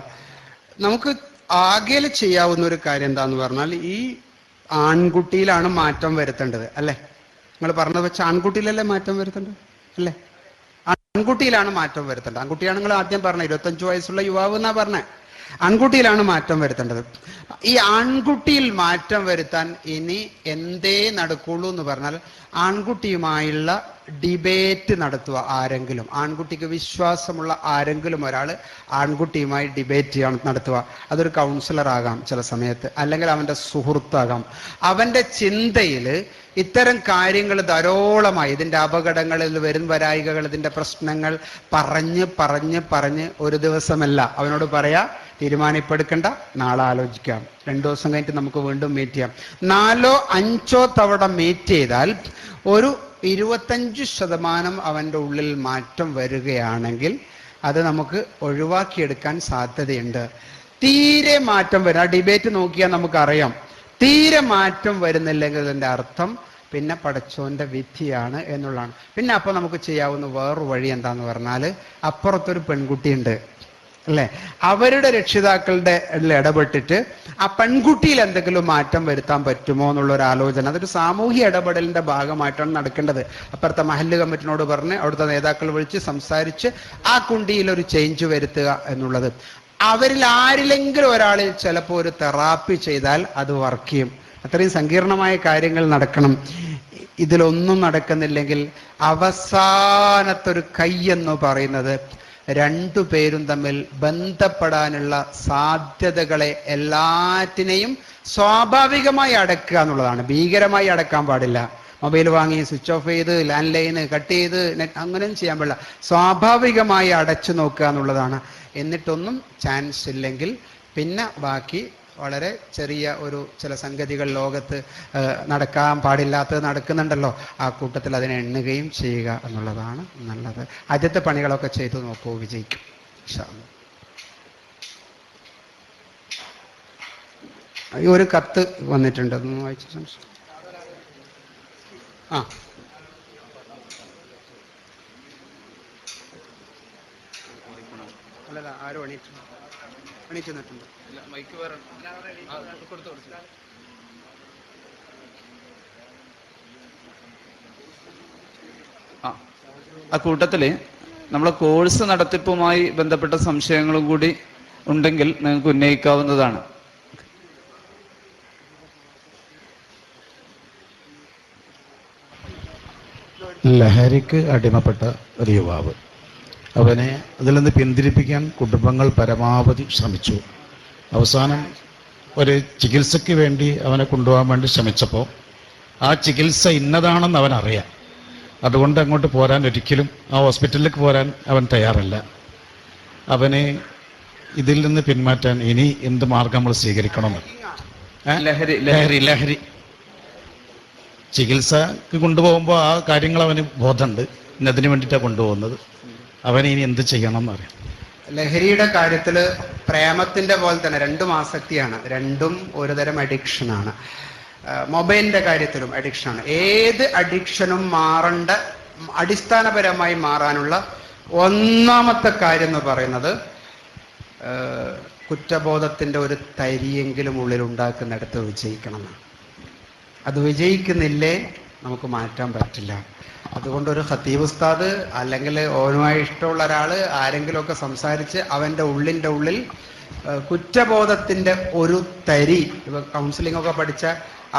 നമുക്ക് ആകെ ചെയ്യാവുന്ന ഒരു കാര്യം എന്താന്ന് പറഞ്ഞാൽ ഈ ആൺകുട്ടിയിലാണ് മാറ്റം വരുത്തേണ്ടത് അല്ലേ? നിങ്ങൾ പറഞ്ഞത് വെച്ച് ആൺകുട്ടിയിലല്ലേ മാറ്റം വരുത്തേണ്ടത് അല്ലേ? ആൺകുട്ടിയിലാണ് മാറ്റം വരുത്തേണ്ടത്. ആൺകുട്ടിയാണ് നിങ്ങൾ ആദ്യം പറഞ്ഞത്, 25 വയസ്സുള്ള യുവാവ് എന്നാ പറഞ്ഞത്. ആൺകുട്ടിയിലാണ് മാറ്റം വരുത്തേണ്ടത്. ഈ ആൺകുട്ടിയിൽ മാറ്റം വരുത്താൻ ഇനി എന്തേ നടക്കുള്ളൂ എന്ന് പറഞ്ഞാൽ ആൺകുട്ടിയുമായുള്ള ഡിബേറ്റ് നടത്തുക. ആരെങ്കിലും ആൺകുട്ടിക്ക് വിശ്വാസമുള്ള ആരെങ്കിലും ഒരാൾ ആൺകുട്ടിയുമായി ഡിബേറ്റ് നടത്തുക. അതൊരു കൗൺസിലർ ആകാം ചില സമയത്ത്, അല്ലെങ്കിൽ അവൻ്റെ സുഹൃത്താകാം. അവൻ്റെ ചിന്തയിൽ ഇത്തരം കാര്യങ്ങൾ ധാരാളമായി, ഇതിൻ്റെ അപകടങ്ങൾ, വരും വരായികകൾ, ഇതിൻ്റെ പ്രശ്നങ്ങൾ പറഞ്ഞ് ഒരു ദിവസമല്ല അവനോട് പറയാ, തീരുമാനിപ്പെടുക്കണ്ട, നാളെ ആലോചിക്കാം, 2 ദിവസം കഴിഞ്ഞിട്ട് നമുക്ക് വീണ്ടും മീറ്റ് ചെയ്യാം. 4ഓ 5ഓ തവണ മീറ്റ് ചെയ്താൽ ഒരു 25% അവൻ്റെ ഉള്ളിൽ മാറ്റം വരികയാണെങ്കിൽ അത് നമുക്ക് ഒഴിവാക്കിയെടുക്കാൻ സാധ്യതയുണ്ട്. തീരെ മാറ്റം വരും, ആ ഡിബേറ്റ് നോക്കിയാൽ നമുക്കറിയാം. തീരെ മാറ്റം വരുന്നില്ലെങ്കിൽ അതിൻ്റെ അർത്ഥം പിന്നെ പടച്ചോന്റെ വിധിയാണ് എന്നുള്ളതാണ്. പിന്നെ അപ്പോൾ നമുക്ക് ചെയ്യാവുന്ന വേറൊരു വഴി എന്താന്ന് പറഞ്ഞാൽ, അപ്പുറത്തൊരു പെൺകുട്ടിയുണ്ട് അല്ലേ, അവരുടെ രക്ഷിതാക്കളുടെ ഇടപെട്ടിട്ട് ആ പെൺകുട്ടിയിൽ എന്തെങ്കിലും മാറ്റം വരുത്താൻ പറ്റുമോ എന്നുള്ളൊരു ആലോചന, അതൊരു സാമൂഹ്യ ഇടപെടലിന്റെ ഭാഗമായിട്ടാണ് നടക്കേണ്ടത്. അപ്പുറത്തെ മഹല്ല് കമ്മിറ്റിനോട് പറഞ്ഞ് അവിടുത്തെ നേതാക്കൾ വിളിച്ച് സംസാരിച്ച് ആ കുണ്ടിയിൽ ഒരു ചേഞ്ച് വരുത്തുക എന്നുള്ളത്. അവരിൽ ആരിലെങ്കിലും ഒരാളിൽ ചിലപ്പോൾ ഒരു തെറാപ്പി ചെയ്താൽ അത് വർക്ക് ചെയ്യും. അത്രയും സങ്കീർണമായ കാര്യങ്ങൾ നടക്കണം. ഇതിലൊന്നും നടക്കുന്നില്ലെങ്കിൽ അവസാനത്തൊരു കൈ എന്ന് പറയുന്നത് 2 പേരും തമ്മിൽ ബന്ധപ്പെടാനുള്ള സാധ്യതകളെ എല്ലാറ്റിനെയും സ്വാഭാവികമായി അടക്കുക എന്നുള്ളതാണ്. ഭീകരമായി അടക്കാൻ പാടില്ല. മൊബൈൽ വാങ്ങി സ്വിച്ച് ഓഫ് ചെയ്ത് ലാൻഡ് ലൈന് കട്ട് ചെയ്ത് അങ്ങനെയും ചെയ്യാൻ പാടില്ല. സ്വാഭാവികമായി അടച്ചു നോക്കുക എന്നുള്ളതാണ്. എന്നിട്ടൊന്നും ചാൻസ് ഇല്ലെങ്കിൽ പിന്നെ ബാക്കി വളരെ ചെറിയ ചില സംഗതികൾ ലോകത്ത് നടക്കാൻ പാടില്ലാത്തത് നടക്കുന്നുണ്ടല്ലോ, ആ കൂട്ടത്തിൽ അതിനെ എണ്ണുകയും ചെയ്യുക എന്നുള്ളതാണ് നല്ലത്. ആദ്യത്തെ പണികളൊക്കെ ചെയ്തു നോക്കൂ, വിജയിക്കും. ഒരു കത്ത് വന്നിട്ടുണ്ട്, അതൊന്ന് വായിച്ചു സംശയം. അല്ലല്ല, ആരും എണീറ്റ് നിന്നിട്ടുണ്ട്. ആ കൂട്ടത്തില് നമ്മളെ കോഴ്സ് നടത്തിപ്പുമായി ബന്ധപ്പെട്ട സംശയങ്ങളും കൂടി ഉണ്ടെങ്കിൽ നിങ്ങൾക്ക് ഉന്നയിക്കാവുന്നതാണ്. ലഹരിക്ക് അടിമപ്പെട്ട ഒരു യുവാവ്, അവനെ അതിൽ നിന്ന് പിന്തിരിപ്പിക്കാൻ കുടുംബങ്ങൾ പരമാവധി ശ്രമിച്ചു. അവസാനം ഒരു ചികിത്സയ്ക്ക് വേണ്ടി അവനെ കൊണ്ടുപോകാൻ വേണ്ടി ശ്രമിച്ചപ്പോൾ ആ ചികിത്സ ഇന്നതാണെന്ന് അവനറിയാം. അതുകൊണ്ട് അങ്ങോട്ട് പോരാൻ ഒരിക്കലും, ആ ഹോസ്പിറ്റലിലേക്ക് പോരാൻ അവൻ തയ്യാറല്ല. അവനെ ഇതിൽ നിന്ന് പിന്മാറ്റാൻ ഇനി എന്ത് മാർഗം നമ്മൾ സ്വീകരിക്കണമെന്ന്. ലഹരി ചികിത്സക്ക് കൊണ്ടുപോകുമ്പോൾ ആ കാര്യങ്ങൾ അവന് ബോധമുണ്ട്, ഇന്നതിന് വേണ്ടിയിട്ടാണ് കൊണ്ടുപോകുന്നത്. അവനെ ഇനി എന്ത് ചെയ്യണം എന്നറിയാം. ലഹരിയുടെ കാര്യത്തിൽ പ്രേമത്തിന്റെ പോലെ തന്നെ 2 ആസക്തിയാണ്, 2 ഒരുതരം അഡിക്ഷനാണ്. മൊബൈലിന്റെ കാര്യത്തിലും അഡിക്ഷനാണ്. ഏത് അഡിക്ഷനും അടിസ്ഥാനപരമായി മാറാനുള്ള ഒന്നാമത്തെ കാര്യം എന്ന് പറയുന്നത് കുറ്റബോധത്തിന്റെ ഒരു തരിയെങ്കിലും ഉള്ളിൽ ഉണ്ടാക്കുന്നിടത്ത് വിജയിക്കണം എന്നാണ്. അത് വിജയിക്കുന്നില്ലേ നമുക്ക് മാറ്റാൻ പറ്റില്ല. അതുകൊണ്ട് ഒരു ഖത്തീബ് ഉസ്താദ് അല്ലെങ്കിൽ ഓനുമായി ഇഷ്ടമുള്ള ഒരാൾ ആരെങ്കിലുമൊക്കെ സംസാരിച്ച് അവൻ്റെ ഉള്ളിൻ്റെ ഉള്ളിൽ കുറ്റബോധത്തിൻ്റെ ഒരു തരി, ഇപ്പൊ കൗൺസിലിംഗ് ഒക്കെ പഠിച്ച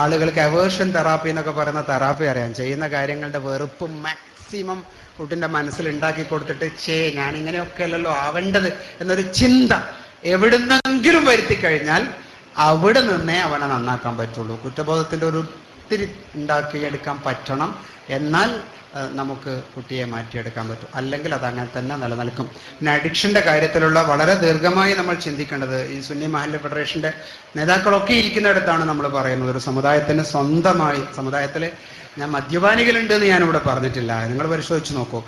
ആളുകൾക്ക് അവേർഷൻ തെറാപ്പി എന്നൊക്കെ പറയുന്ന തെറാപ്പി അറിയാം. ചെയ്യുന്ന കാര്യങ്ങളുടെ വെറുപ്പ് മാക്സിമം കുട്ടിൻ്റെ മനസ്സിൽ ഉണ്ടാക്കി കൊടുത്തിട്ട് ഞാൻ ഇങ്ങനെയൊക്കെ അല്ലല്ലോ ആവേണ്ടത് എന്നൊരു ചിന്ത എവിടുന്നെങ്കിലും വരുത്തി കഴിഞ്ഞാൽ അവിടെ നിന്നേ അവനെ നന്നാക്കാൻ പറ്റുള്ളൂ. കുറ്റബോധത്തിൻ്റെ ഒരു ഒത്തിരി ഉണ്ടാക്കിയെടുക്കാൻ പറ്റണം, എന്നാൽ നമുക്ക് കുട്ടിയെ മാറ്റിയെടുക്കാൻ പറ്റും. അല്ലെങ്കിൽ അത് അങ്ങനെ തന്നെ നിലനിൽക്കും. പിന്നെ അഡിക്ഷന്റെ കാര്യത്തിലുള്ള വളരെ ദീർഘമായി നമ്മൾ ചിന്തിക്കേണ്ടത്, ഈ സുന്നി മഹല്ല് ഫെഡറേഷന്റെ നേതാക്കളൊക്കെ ഇരിക്കുന്നിടത്താണ് നമ്മൾ പറയുന്നത്, ഒരു സമുദായത്തിന് സ്വന്തമായി, സമുദായത്തിലെ ഞാൻ മദ്യപാനികളുണ്ട് എന്ന് ഞാനിവിടെ പറഞ്ഞിട്ടില്ല, നിങ്ങൾ പരിശോധിച്ച് നോക്കൂ.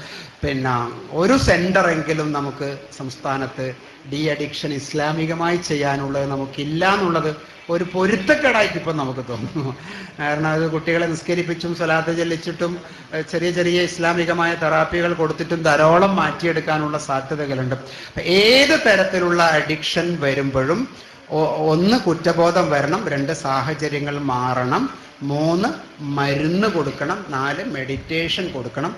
പിന്നെ ഒരു സെന്ററെങ്കിലും നമുക്ക് സംസ്ഥാനത്ത് ഡി അഡിക്ഷൻ ഇസ്ലാമികമായി ചെയ്യാനുള്ളത് നമുക്കില്ല എന്നുള്ളത് ഒരു പൊരുത്തക്കേടായിട്ട് ഇപ്പം നമുക്ക് തോന്നുന്നു. കാരണം അത് കുട്ടികളെ നിസ്കരിപ്പിച്ചും സ്വലാത്ത് ചെല്ലിച്ചിട്ടും ചെറിയ ചെറിയ ഇസ്ലാമികമായ തെറാപ്പികൾ കൊടുത്തിട്ടും ധാരാളം മാറ്റിയെടുക്കാനുള്ള സാധ്യതകളുണ്ട്. ഏത് തരത്തിലുള്ള അഡിക്ഷൻ വരുമ്പോഴും ഒന്ന് കുറ്റബോധം വരണം, 2 സാഹചര്യങ്ങൾ മാറണം, 3 മരുന്ന് കൊടുക്കണം, 4 മെഡിറ്റേഷൻ കൊടുക്കണം,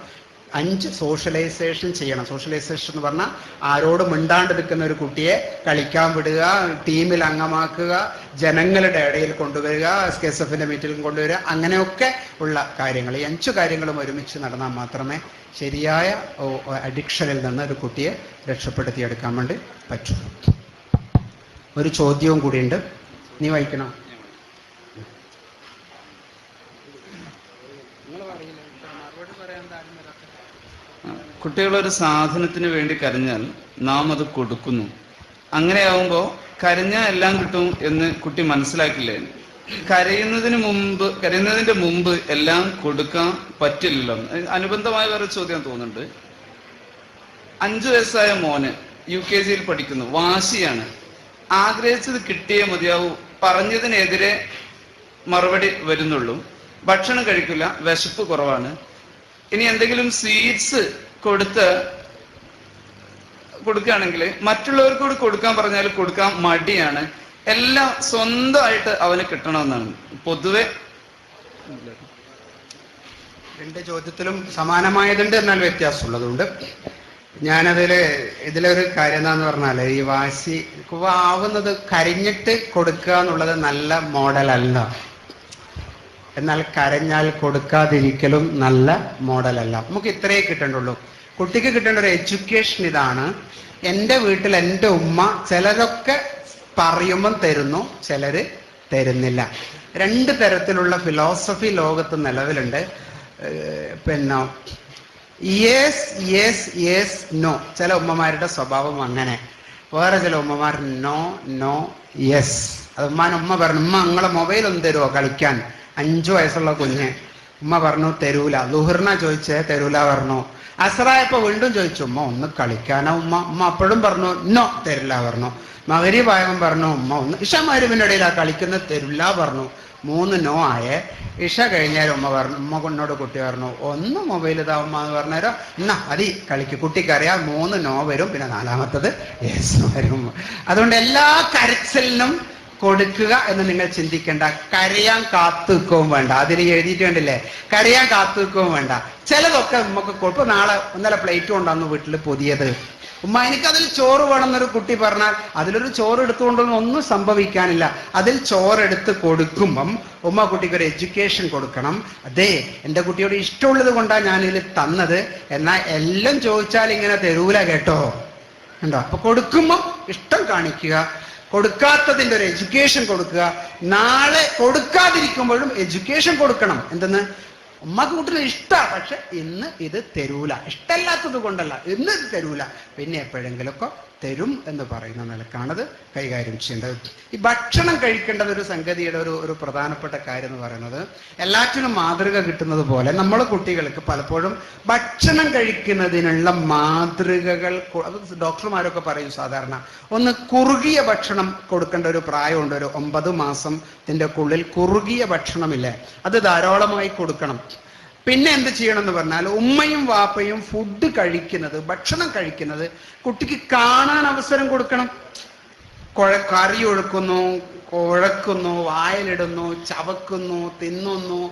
5 സോഷ്യലൈസേഷൻ ചെയ്യണം. സോഷ്യലൈസേഷൻ എന്ന് പറഞ്ഞാൽ ആരോട് മിണ്ടാണ്ടിരിക്കുന്ന ഒരു കുട്ടിയെ കളിക്കാൻ വിടുക, ടീമിൽ അംഗമാക്കുക, ജനങ്ങളുടെ ഇടയിൽ കൊണ്ടുവരിക, SKSFന്റെ മീറ്റിൽ കൊണ്ടുവരിക, അങ്ങനെയൊക്കെ ഉള്ള കാര്യങ്ങൾ. ഈ 5 കാര്യങ്ങളും ഒരുമിച്ച് നടന്നാൽ മാത്രമേ ശരിയായ അഡിക്ഷനിൽ നിന്ന് ഒരു കുട്ടിയെ രക്ഷപ്പെടുത്തിയെടുക്കാൻ വേണ്ടി പറ്റൂ. ഒരു ചോദ്യവും കൂടിയുണ്ട്, നീ വായിക്കണം. കുട്ടികളൊരു സാധനത്തിന് വേണ്ടി കരഞ്ഞാൽ നാം അത് കൊടുക്കുന്നു. അങ്ങനെയാവുമ്പോൾ കരഞ്ഞാൽ എല്ലാം കിട്ടും എന്ന് കുട്ടി മനസ്സിലാക്കില്ലേ? കരയുന്നതിന്റെ മുമ്പ് എല്ലാം കൊടുക്കാൻ പറ്റില്ലല്ലോ. അനുബന്ധമായ വേറെ ചോദ്യം തോന്നുന്നുണ്ട്. 5 വയസ്സായ മോന് UKG പഠിക്കുന്നു, വാശിയാണ്, ആഗ്രഹിച്ചത് കിട്ടിയേ മതിയാവൂ, പറഞ്ഞതിനെതിരെ മറുപടി വരുന്നുള്ളൂ, ഭക്ഷണം കഴിക്കില്ല, വിശപ്പ് കുറവാണ്. ഇനി എന്തെങ്കിലും സ്വീറ്റ്സ് കൊടുക്കുകയാണെങ്കിൽ മറ്റുള്ളവർക്ക് കൂടി കൊടുക്കാൻ പറഞ്ഞാൽ കൊടുക്കാൻ മടിയാണ്. എല്ലാം സ്വന്തമായിട്ട് അവന് കിട്ടണമെന്നാണ് പൊതുവെ. 2 ചോദ്യത്തിലും സമാനമായതുണ്ട്, എന്നാൽ വ്യത്യാസമുള്ളതുകൊണ്ട് ഇതിലൊരു കാര്യം എന്താന്ന് പറഞ്ഞാൽ, ഈ വാശി ആവുന്നത് കരഞ്ഞിട്ട് കൊടുക്കുക എന്നുള്ളത് നല്ല മോഡലല്ല. എന്നാൽ കരഞ്ഞാൽ കൊടുക്കാതിരിക്കലും നല്ല മോഡലല്ല. നമുക്ക് ഇത്രയേ കിട്ടേണ്ടുള്ളൂ. കുട്ടിക്ക് കിട്ടേണ്ട ഒരു എഡ്യൂക്കേഷൻ ഇതാണ്. എൻ്റെ വീട്ടിൽ എൻ്റെ ഉമ്മ ചിലരൊക്കെ പറയുമ്പം തരുന്നു, ചിലര് തരുന്നില്ല. 2 തരത്തിലുള്ള ഫിലോസഫി ലോകത്ത് നിലവിലുണ്ട്. പിന്നെ യെസ് യെസ് യെസ് നോ. ചില ഉമ്മമാരുടെ സ്വഭാവം അങ്ങനെ. വേറെ ചില ഉമ്മമാർ നോ നോ യെസ്. അത് ഉമ്മ പറഞ്ഞു, ഉമ്മ നിങ്ങളെ മൊബൈൽ ഒന്ന് തരുമോ കളിക്കാൻ? 5 വയസ്സുള്ള കുഞ്ഞ്. ഉമ്മ പറഞ്ഞു തരൂല. ലുഹറിന ചോദിച്ചേ തരൂല പറഞ്ഞു. അസറായപ്പോ വീണ്ടും ചോദിച്ചു, ഉമ്മ ഒന്ന് കളിക്കാനാ ഉമ്മ അപ്പോഴും പറഞ്ഞു നോ തരില്ല പറഞ്ഞു. മഗ്‌രിബായവൻ പറഞ്ഞു ഉമ്മ ഒന്ന്. ഇഷ മഗ്‌രിബിന്റെ ഇടയിൽ കളിക്കുന്നത് തരില്ല പറഞ്ഞു. 3 നോ ആയേ. ഇഷ കഴിഞ്ഞാലും ഉമ്മ എന്നോട് കുട്ടി പറഞ്ഞു ഒന്ന് മൊബൈൽ ഇതാ ഉമ്മ എന്ന് പറഞ്ഞേരം എന്നാ മതി കളിക്ക്. കുട്ടിക്കറിയാം 3 നോ വരും, പിന്നെ 4മത്തത് യെസ് വരും. അതുകൊണ്ട് എല്ലാ കരച്ചിലിനും കൊടുക്കുക എന്ന് നിങ്ങൾ ചിന്തിക്കേണ്ട. കരയാൻ കാത്തു നിൽക്കുകയും വേണ്ട. അതിൽ എഴുതിയിട്ട് കണ്ടില്ലേ, കരയാൻ കാത്തു നിൽക്കുകയും വേണ്ട. ചിലതൊക്കെ നമുക്ക് കുഴപ്പം. ഇന്നലെ പ്ലേറ്റ് കൊണ്ടാന്ന് വീട്ടിൽ പുതിയത്. ഉമ്മ എനിക്കതിൽ ചോറ് വേണമെന്നൊരു കുട്ടി പറഞ്ഞാൽ അതിലൊരു ചോറ് എടുത്തുകൊണ്ടൊന്നും ഒന്നും സംഭവിക്കാനില്ല. അതിൽ ചോറെടുത്ത് കൊടുക്കുമ്പം ഉമ്മ കുട്ടിക്ക് ഒരു എഡ്യൂക്കേഷൻ കൊടുക്കണം. അതെ, എൻ്റെ കുട്ടിയോട് ഇഷ്ടമുള്ളത് കൊണ്ടാണ് ഞാനിതിൽ തന്നത്, എന്നാൽ എല്ലാം ചോദിച്ചാൽ ഇങ്ങനെ തരൂല കേട്ടോ. ഉണ്ടോ? അപ്പൊ കൊടുക്കുമ്പോൾ ഇഷ്ടം കാണിക്കുക, കൊടുക്കാത്തതിൻ്റെ ഒരു എഡ്യൂക്കേഷൻ കൊടുക്കുക. നാളെ കൊടുക്കാതിരിക്കുമ്പോഴും എഡ്യൂക്കേഷൻ കൊടുക്കണം. എന്തെന്ന്? ഉമ്മക്ക് കുട്ടിന് ഇഷ്ടമാണ്, പക്ഷെ ഇന്ന് ഇത് തരൂല. ഇഷ്ടമല്ലാത്തത് കൊണ്ടല്ല, ഇന്ന് ഇത് തരൂല, പിന്നെ എപ്പോഴെങ്കിലുമൊക്കെ തരും എന്ന് പറയുന്ന നിലക്കാണത് കൈകാര്യം ചെയ്യേണ്ടത്. ഈ ഭക്ഷണം കഴിക്കേണ്ടത് ഒരു സംഗതിയുടെ ഒരു പ്രധാനപ്പെട്ട കാര്യം എന്ന് പറയുന്നത്, എല്ലാറ്റിനും മാതൃക കിട്ടുന്നത് പോലെ നമ്മൾ കുട്ടികൾക്ക് പലപ്പോഴും ഭക്ഷണം കഴിക്കുന്നതിനുള്ള മാതൃകകൾ ഡോക്ടർമാരൊക്കെ പറയും. സാധാരണ ഒന്ന് കുറുകിയ ഭക്ഷണം കൊടുക്കേണ്ട ഒരു പ്രായമുണ്ട്. ഒരു 9 മാസത്തിന്റെ ഉള്ളിൽ കുറുകിയ ഭക്ഷണമില്ലേ, അത് ധാരാളമായി കൊടുക്കണം. പിന്നെ എന്ത് ചെയ്യണം എന്ന് പറഞ്ഞാൽ, ഉമ്മയും വാപ്പയും ഫുഡ് കഴിക്കുന്നത്, ഭക്ഷണം കഴിക്കുന്നത് കുട്ടിക്ക് കാണാൻ അവസരം കൊടുക്കണം. കറി ഒഴുക്കുന്നു, കുഴക്കുന്നു, വായിലിടുന്നു, ചവക്കുന്നു, തിന്നുന്നു,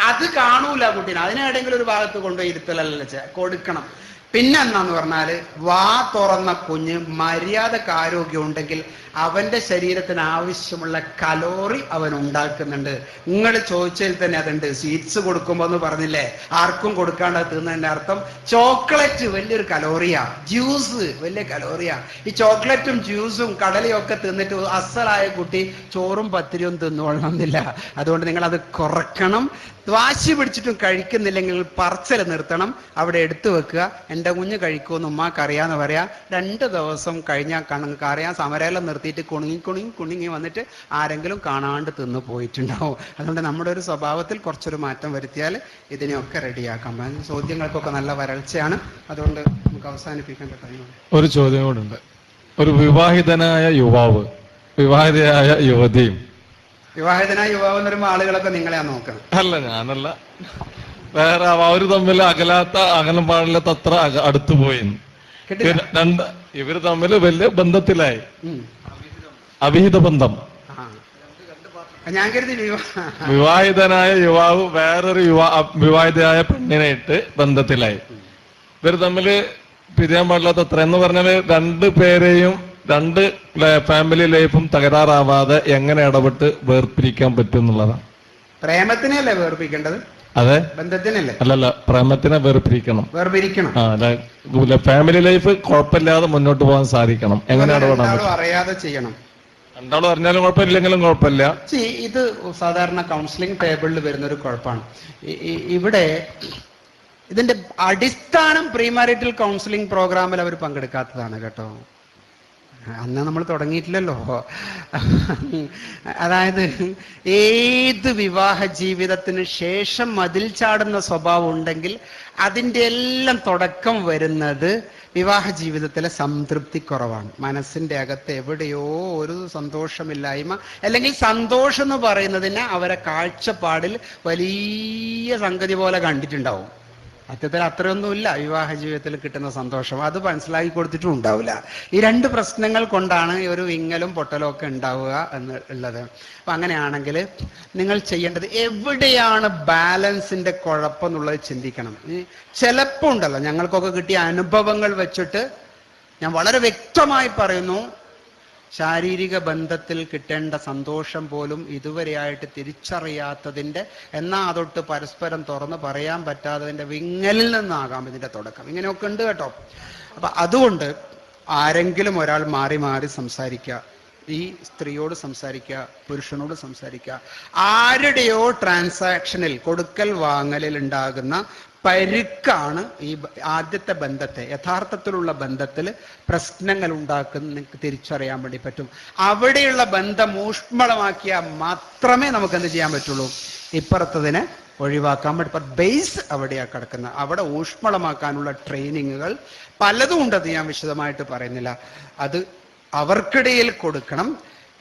അത് കാണൂല കുട്ടീനെ. അതിനെവിടെയെങ്കിലും ഒരു ഭാഗത്ത് കൊണ്ടുപോയി ഇരുത്തലല്ല കൊടുക്കണം. പിന്നെ എന്നാന്ന് പറഞ്ഞാല്, വാ തുറന്ന കുഞ്ഞ് മര്യാദക്ക് ആരോഗ്യം ഉണ്ടെങ്കിൽ അവന്റെ ശരീരത്തിന് ആവശ്യമുള്ള കലോറി അവൻ ഉണ്ടാക്കുന്നുണ്ട്. നിങ്ങൾ ചോദിച്ചതിൽ തന്നെ അതുണ്ട്. സ്വീറ്റ്സ് കൊടുക്കുമ്പോ എന്ന് പറഞ്ഞില്ലേ, ആർക്കും കൊടുക്കാണ്ട് തിന്നതിന്റെ അർത്ഥം ചോക്ലേറ്റ് വലിയൊരു കലോറിയാ, ജ്യൂസ് വലിയ കലോറിയാ. ഈ ചോക്ലേറ്റും ജ്യൂസും കടലയും ഒക്കെ തിന്നിട്ട് അസലായ കുട്ടി ചോറും പത്തിരിയും തിന്നുകൊള്ളണമെന്നില്ല. അതുകൊണ്ട് നിങ്ങൾ അത് കുറക്കണം. വാശി പിടിച്ചിട്ടും കഴിക്കുന്നില്ലെങ്കിൽ പറച്ചൽ നിർത്തണം, അവിടെ എടുത്തു വെക്കുക. എൻ്റെ കുഞ്ഞ് കഴിക്കുമെന്ന് ഉമ്മാക്ക് അറിയാന്ന് പറയാം. 2 ദിവസം കഴിഞ്ഞാൽ അറിയാം സമരമെല്ലാം നിർത്തിയിട്ട് കുണുങ്ങി വന്നിട്ട് ആരെങ്കിലും കാണാണ്ട് തിന്നു പോയിട്ടുണ്ടാവും. അതുകൊണ്ട് നമ്മുടെ ഒരു സ്വഭാവത്തിൽ കുറച്ചൊരു മാറ്റം വരുത്തിയാൽ ഇതിനെയൊക്കെ റെഡിയാക്കാം. ചോദ്യങ്ങൾക്കൊക്കെ നല്ല വരൾച്ചയാണ്, അതുകൊണ്ട് നമുക്ക് അവസാനിപ്പിക്കേണ്ട ടൈമാണ്. ഒരു ചോദ്യം കൂടെ. ഒരു വിവാഹിതനായ യുവാവ് വിവാഹിതയായ യുവതിയും. വിവാഹിതനായ യുവാവ് എന്ന് പറയുമ്പോൾ ആളുകളൊക്കെ നിങ്ങളെയാ നോക്കണം. അല്ല, ഞാനല്ല, വേറെ അവര് തമ്മിൽ അകലം പാടില്ലാത്ത അത്ര അടുത്തു പോയി. ഇവര് തമ്മിൽ വലിയ ബന്ധത്തിലായി, അവിഹിത ബന്ധം. ഞാൻ കരുതി വിവാഹിതനായ യുവാവ് വേറൊരു വിവാഹിതയായ പെണ്ണിനായിട്ട് ബന്ധത്തിലായി. ഇവർ തമ്മില് പിരിയാൻ പാടില്ലാത്ത അത്ര എന്ന് പറഞ്ഞാല് 2 പേരെയും 2 ഫാമിലി ലൈഫും തകരാറാവാതെ എങ്ങനെ ഇടപെട്ട് വേർപിരിക്കാൻ പറ്റും എന്നുള്ളതാണ്. പ്രേമത്തിനല്ലേ വേർപിരിക്കേണ്ടത്? അതെ, ബന്ധത്തിനല്ലേ? അല്ലല്ല, പ്രേമത്തിനെ വേർപിരിക്കണം. ഫാമിലി ലൈഫ് കുഴപ്പമില്ലാതെ മുന്നോട്ട് പോകാൻ സാധിക്കണം. എങ്ങനെ ഇടപെടാൻ പറ്റും? അറിയാതെ ചെയ്യണം. 2 അറിഞ്ഞാലും കുഴപ്പമില്ലെങ്കിലും കുഴപ്പമില്ല. ഇത് സാധാരണ കൗൺസിലിംഗ് ടേബിളിൽ വരുന്ന ഒരു കുഴപ്പമാണ്. ഇവിടെ ഇതിന്റെ അടിസ്ഥാനം പ്രീമാരിറ്റൽ കൗൺസിലിംഗ് പ്രോഗ്രാമിൽ അവർ പങ്കെടുക്കാത്തതാണ് കേട്ടോ. അന്ന് നമ്മൾ തുടങ്ങിയിട്ടില്ലല്ലോ. അതായത് ഏത് വിവാഹ ജീവിതത്തിന് ശേഷം മതിൽ ചാടുന്ന സ്വഭാവം ഉണ്ടെങ്കിൽ അതിൻ്റെ എല്ലാം തുടക്കം വരുന്നത് വിവാഹ ജീവിതത്തിലെ സംതൃപ്തി കുറവാണ്. മനസ്സിന്റെ അകത്ത് എവിടെയോ ഒരു സന്തോഷമില്ലായ്മ, അല്ലെങ്കിൽ സന്തോഷം എന്ന് പറയുന്നതിനെ അവരെ കാഴ്ചപ്പാടിൽ വലിയ സംഗതി പോലെ കണ്ടിട്ടുണ്ടാവും. സത്യത്തിൽ അത്രയൊന്നുമില്ല വിവാഹ ജീവിതത്തിൽ കിട്ടുന്ന സന്തോഷം. അത് മനസ്സിലാക്കി കൊടുത്തിട്ടും ഉണ്ടാവില്ല. ഈ 2 പ്രശ്നങ്ങൾ കൊണ്ടാണ് ഈ ഒരു വിങ്ങലും പൊട്ടലും ഒക്കെ ഉണ്ടാവുക എന്നുള്ളത്. അപ്പൊ അങ്ങനെയാണെങ്കിൽ നിങ്ങൾ ചെയ്യേണ്ടത് എവിടെയാണ് ബാലൻസിന്റെ കുഴപ്പം എന്നുള്ളത് ചിന്തിക്കണം. ചിലപ്പോൾ ഉണ്ടല്ലോ, ഞങ്ങൾക്കൊക്കെ കിട്ടിയ അനുഭവങ്ങൾ വെച്ചിട്ട് ഞാൻ വളരെ വ്യക്തമായി പറയുന്നു, ശാരീരിക ബന്ധത്തിൽ കിട്ടേണ്ട സന്തോഷം പോലും ഇതുവരെയായിട്ട് തിരിച്ചറിയാത്തതിൻ്റെ, എന്നാൽ അതൊട്ട് പരസ്പരം തുറന്ന് പറയാൻ പറ്റാത്തതിൻ്റെ വിങ്ങലിൽ നിന്നാകാം ഇതിൻ്റെ തുടക്കം. ഇങ്ങനെയൊക്കെ ഉണ്ട് കേട്ടോ. അപ്പം അതുകൊണ്ട് ആരെങ്കിലും ഒരാൾ മാറി മാറി സംസാരിക്കുക. ഈ സ്ത്രീയോട് സംസാരിക്കുക, പുരുഷനോട് സംസാരിക്കുക. ആരുടെയോ ട്രാൻസാക്ഷനിൽ, കൊടുക്കൽ വാങ്ങലിൽ ഉണ്ടാകുന്ന പരുക്കാണ് ഈ ആദ്യത്തെ ബന്ധത്തെ, യഥാർത്ഥത്തിലുള്ള ബന്ധത്തിൽ പ്രശ്നങ്ങൾ ഉണ്ടാക്കുന്ന തിരിച്ചറിയാൻ വേണ്ടി പറ്റും. അവിടെയുള്ള ബന്ധം ഊഷ്മളമാക്കിയാൽ മാത്രമേ നമുക്ക് എന്ത് ചെയ്യാൻ പറ്റുള്ളൂ, ഇപ്പുറത്തതിനെ ഒഴിവാക്കാൻ പറ്റും. ബേസ് അവിടെയാണ് കിടക്കുന്നത്. അവിടെ ഊഷ്മളമാക്കാനുള്ള ട്രെയിനിങ്ങുകൾ പലതും ഉണ്ടത്, ഞാൻ വിശദമായിട്ട് പറയുന്നില്ല. അത് അവർക്കിടയിൽ കൊടുക്കണം.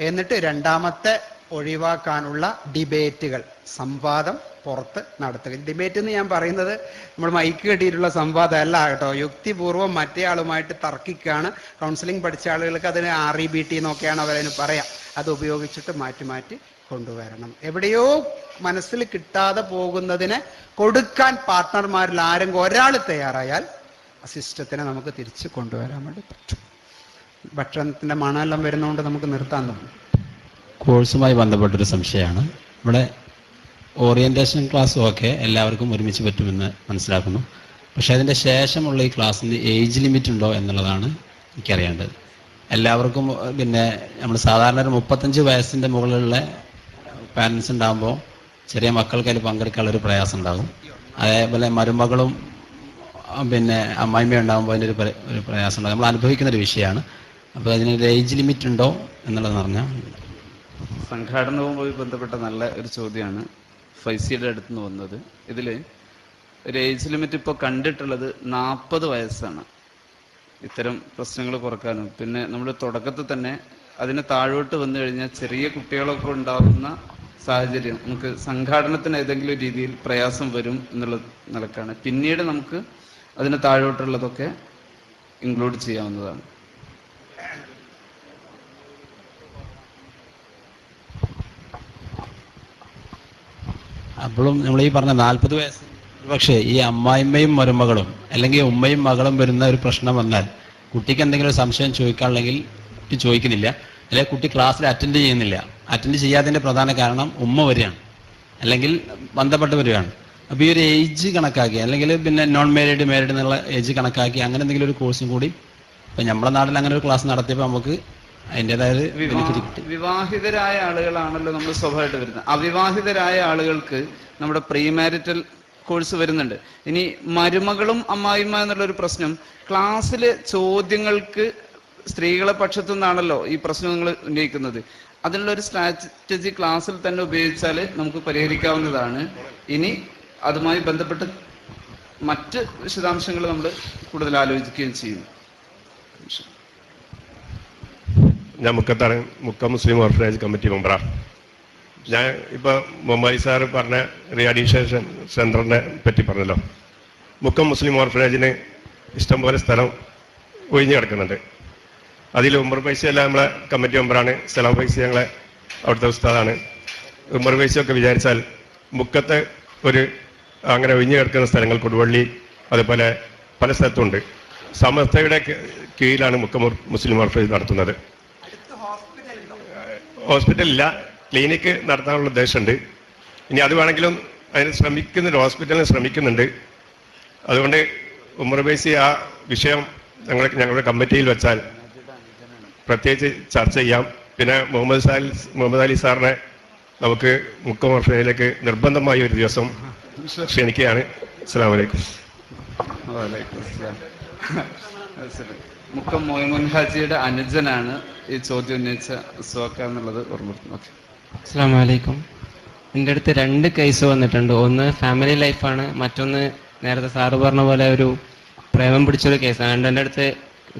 എന്നിട്ട് രണ്ടാമത്തെ ഒഴിവാക്കാനുള്ള ഡിബേറ്റുകൾ, സംവാദം പുറത്ത് നടത്തുക. ഡിബേറ്റ് എന്ന് ഞാൻ പറയുന്നത് നമ്മൾ മൈക്ക് കെട്ടിയിട്ടുള്ള സംവാദം അല്ല കേട്ടോ. യുക്തിപൂർവ്വം മറ്റേ ആളുമായിട്ട് തർക്കിക്കുകയാണ്. കൗൺസിലിംഗ് പഠിച്ച ആളുകൾക്ക് അതിന് REBT എന്നൊക്കെയാണ് അവരതിന് പറയാം. അത് ഉപയോഗിച്ചിട്ട് മാറ്റി മാറ്റി കൊണ്ടുവരണം. എവിടെയോ മനസ്സിൽ കിട്ടാതെ പോകുന്നതിനെ കൊടുക്കാൻ പാർട്ട്ണർമാരിൽ ആരെങ്കിലും ഒരാൾ തയ്യാറായാൽ ആ സിസ്റ്റത്തിനെ നമുക്ക് തിരിച്ച് കൊണ്ടുവരാൻ വേണ്ടി പറ്റും. ഭക്ഷണത്തിന്റെ മണമെല്ലാം വരുന്നതുകൊണ്ട് നമുക്ക് നിർത്താൻ തോന്നും. കോഴ്സുമായി ബന്ധപ്പെട്ടൊരു സംശയമാണ്. ഇവിടെ ഓറിയന്റേഷൻ ക്ലാസ്സും ഒക്കെ എല്ലാവർക്കും ഒരുമിച്ച് പറ്റുമെന്ന് മനസ്സിലാക്കുന്നു. പക്ഷേ അതിൻ്റെ ശേഷമുള്ള ഈ ക്ലാസ്സിന് ഏജ് ലിമിറ്റ് ഉണ്ടോ എന്നുള്ളതാണ് എനിക്കറിയേണ്ടത്. എല്ലാവർക്കും പിന്നെ നമ്മൾ സാധാരണ ഒരു 35 വയസ്സിൻ്റെ മുകളിലുള്ള പാരൻസ് ഉണ്ടാകുമ്പോൾ ചെറിയ മക്കൾക്ക് അതിൽ പങ്കെടുക്കാനുള്ളൊരു പ്രയാസം ഉണ്ടാകും. അതേപോലെ മരുമകളും പിന്നെ അമ്മായിമ്മ ഉണ്ടാകുമ്പോൾ അതിൻ്റെ ഒരു പ്രയാസം ഉണ്ടാകും. നമ്മൾ അനുഭവിക്കുന്നൊരു വിഷയമാണ്. അപ്പോൾ അതിനൊരു ഏജ് ലിമിറ്റ് ഉണ്ടോ എന്നുള്ളത് പറഞ്ഞാൽ. സംഘാടനവുമായി ബന്ധപ്പെട്ട നല്ല ഒരു ചോദ്യമാണ് ഫൈസിയുടെ അടുത്ത് നിന്ന് വന്നത്. ഇതിൽ ഒരു ഏജ് ലിമിറ്റ് ഇപ്പോൾ കണ്ടിട്ടുള്ളത് 40 വയസ്സാണ്. ഇത്തരം പ്രശ്നങ്ങൾ കുറക്കാനും പിന്നെ നമ്മൾ തുടക്കത്തിൽ തന്നെ അതിന് താഴോട്ട് വന്നു കഴിഞ്ഞാൽ ചെറിയ കുട്ടികളൊക്കെ ഉണ്ടാകുന്ന സാഹചര്യം നമുക്ക് സംഘാടനത്തിന് ഏതെങ്കിലും രീതിയിൽ പ്രയാസം വരും എന്നുള്ള നിലക്കാണ്. പിന്നീട് നമുക്ക് അതിന് താഴോട്ടുള്ളതൊക്കെ ഇൻക്ലൂഡ് ചെയ്യാവുന്നതാണ്. അപ്പോഴും നമ്മൾ ഈ പറഞ്ഞ 40 വയസ്സ്, പക്ഷേ ഈ അമ്മായിമ്മയും മരുമകളും അല്ലെങ്കിൽ ഉമ്മയും മകളും വരുന്ന ഒരു പ്രശ്നം വന്നാൽ കുട്ടിക്ക് എന്തെങ്കിലും ഒരു സംശയം ചോദിക്കാനുണ്ടെങ്കിൽ കുട്ടി ചോദിക്കുന്നില്ല, അല്ലെങ്കിൽ കുട്ടി ക്ലാസ്സിൽ അറ്റൻഡ് ചെയ്യുന്നില്ല. അറ്റൻഡ് ചെയ്യാത്തതിൻ്റെ പ്രധാന കാരണം ഉമ്മ വരികയാണ് അല്ലെങ്കിൽ ബന്ധപ്പെട്ട് വരികയാണ്. അപ്പോൾ ഈ ഒരു ഏജ് കണക്കാക്കി അല്ലെങ്കിൽ പിന്നെ നോൺ മാരീഡ് മാരീഡ് എന്നുള്ള ഏജ് കണക്കാക്കി അങ്ങനെ എന്തെങ്കിലും ഒരു കോഴ്സും കൂടി ഇപ്പം നമ്മുടെ നാട്ടിൽ അങ്ങനെ ഒരു ക്ലാസ് നടത്തിയപ്പോൾ നമുക്ക് അതിൻ്റെതായ ബെനിഫിറ്റ് കിട്ടി. വിവാഹിതരായ ആളുകളാണല്ലോ നമ്മൾ സ്വാഭാവികമായിട്ട് വരുന്നത്. അവിവാഹിതരായ ആളുകൾക്ക് നമ്മുടെ പ്രീ മാരിറ്റൽ കോഴ്സ് വരുന്നുണ്ട്. ഇനി മരുമകളും അമ്മായിമ്മ എന്നുള്ളൊരു പ്രശ്നം ക്ലാസ്സിലെ ചോദ്യങ്ങൾക്ക് സ്ത്രീകളെ പക്ഷത്തു നിന്നാണല്ലോ ഈ പ്രശ്നം നിങ്ങൾ ഉന്നയിക്കുന്നത്. അതിനുള്ള ഒരു സ്ട്രാറ്റജി ക്ലാസ്സിൽ തന്നെ ഉപയോഗിച്ചാൽ നമുക്ക് പരിഹരിക്കാവുന്നതാണ്. ഇനി അതുമായി ബന്ധപ്പെട്ട് മറ്റ് വിശദാംശങ്ങൾ നമ്മൾ കൂടുതൽ ആലോചിക്കുകയും ചെയ്യുന്നു. ഞാൻ മുക്കത്താണ്, മുക്കം മുസ്ലിം ഓർഫനേജ് കമ്മിറ്റി മെമ്പറാണ്. ഞാൻ ഇപ്പോൾ മുംബൈ സാറ് പറഞ്ഞ റീഅഡിഷൻ സെൻറ്ററിനെ പറ്റി പറഞ്ഞല്ലോ. മുക്കം മുസ്ലിം ഓർഫനേജിന് ഇഷ്ടംപോലെ സ്ഥലം ഒഴിഞ്ഞു കിടക്കുന്നുണ്ട്. അതിൽ ഉമർ പൈസയല്ല നമ്മളെ കമ്മിറ്റി മെമ്പറാണ്. സലാം പൈസ ഞങ്ങളെ അവിടുത്തെ ഉസ്താദാണ്. ഉമർ പൈസയൊക്കെ വിചാരിച്ചാൽ മുക്കത്തെ ഒരു അങ്ങനെ ഒഴിഞ്ഞു കിടക്കുന്ന സ്ഥലങ്ങൾ കൊടുവള്ളി അതുപോലെ പല സ്ഥലത്തുണ്ട്. സമസ്തയുടെ കീഴിലാണ് മുക്കം മുസ്ലിം ഓർഫനേജ് നടത്തുന്നത്. ഹോസ്പിറ്റലില്ല, ക്ലിനിക്ക് നടത്താനുള്ള ഉദ്ദേശമുണ്ട്. ഇനി അത് വേണമെങ്കിലും അതിന് ശ്രമിക്കുന്നുണ്ട്, ഹോസ്പിറ്റലിന് ശ്രമിക്കുന്നുണ്ട്. അതുകൊണ്ട് ഉമർ ബൈസി ആ വിഷയം ഞങ്ങളുടെ കമ്മിറ്റിയിൽ വെച്ചാൽ പ്രത്യേകിച്ച് ചർച്ച ചെയ്യാം. പിന്നെ മുഹമ്മദ് അലി സാറിനെ നമുക്ക് മുക്കം ഓർഫനേജിലേക്ക് നിർബന്ധമായി ഒരു ദിവസം ക്ഷണിക്കുകയാണ്. അസ്സലാമു അലൈക്കും. മുക്കം മൊയ്മുൻ ഹാജിയുടെ അനുജനാണ് ഈ ചോദ്യം ഉന്നയിച്ച സുവാക്ക എന്നുള്ളത് ഓർമ്മപ്പെടുത്തുന്നു. ഓക്കെ. അസ്സലാമു അലൈക്കും. എൻ്റെ അടുത്ത് 2 കേസ് വന്നിട്ടുണ്ട്. ഒന്ന് ഫാമിലി ലൈഫാണ്, മറ്റൊന്ന് നേരത്തെ സാറ് പറഞ്ഞ പോലെ ഒരു പ്രേമം പിടിച്ചൊരു കേസാണ്. എൻ്റെ അടുത്ത്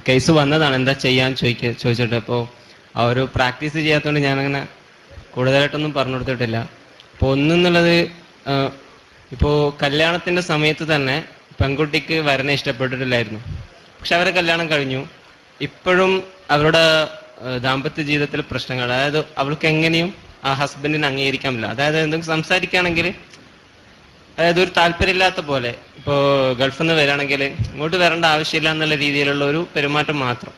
കേസ് വന്നതാണ് എന്താ ചെയ്യാൻ ചോദിച്ചിട്ട്. അപ്പോൾ ആ ഒരു പ്രാക്ടീസ് ചെയ്യാത്തതുകൊണ്ട് ഞാനങ്ങനെ കൂടുതലായിട്ടൊന്നും പറഞ്ഞു കൊടുത്തിട്ടില്ല. അപ്പോൾ ഒന്നെന്നുള്ളത്, ഇപ്പോൾ കല്യാണത്തിൻ്റെ സമയത്ത് തന്നെ പെൺകുട്ടിക്ക് വരനെ ഇഷ്ടപ്പെട്ടിട്ടില്ലായിരുന്നു. പക്ഷെ അവരെ കല്യാണം കഴിഞ്ഞു. ഇപ്പോഴും അവരുടെ ദാമ്പത്യ ജീവിതത്തിൽ പ്രശ്നങ്ങൾ, അതായത് അവൾക്ക് എങ്ങനെയും ആ ഹസ്ബൻഡിനെ അംഗീകരിക്കാൻ പറ്റില്ല. അതായത് എന്തെങ്കിലും സംസാരിക്കുകയാണെങ്കിൽ അതായത് ഒരു താല്പര്യമില്ലാത്ത പോലെ, ഇപ്പോൾ ഗൾഫിൽ നിന്ന് വരികയാണെങ്കിൽ ഇങ്ങോട്ട് വരേണ്ട ആവശ്യമില്ല എന്നുള്ള രീതിയിലുള്ള ഒരു പെരുമാറ്റം മാത്രം.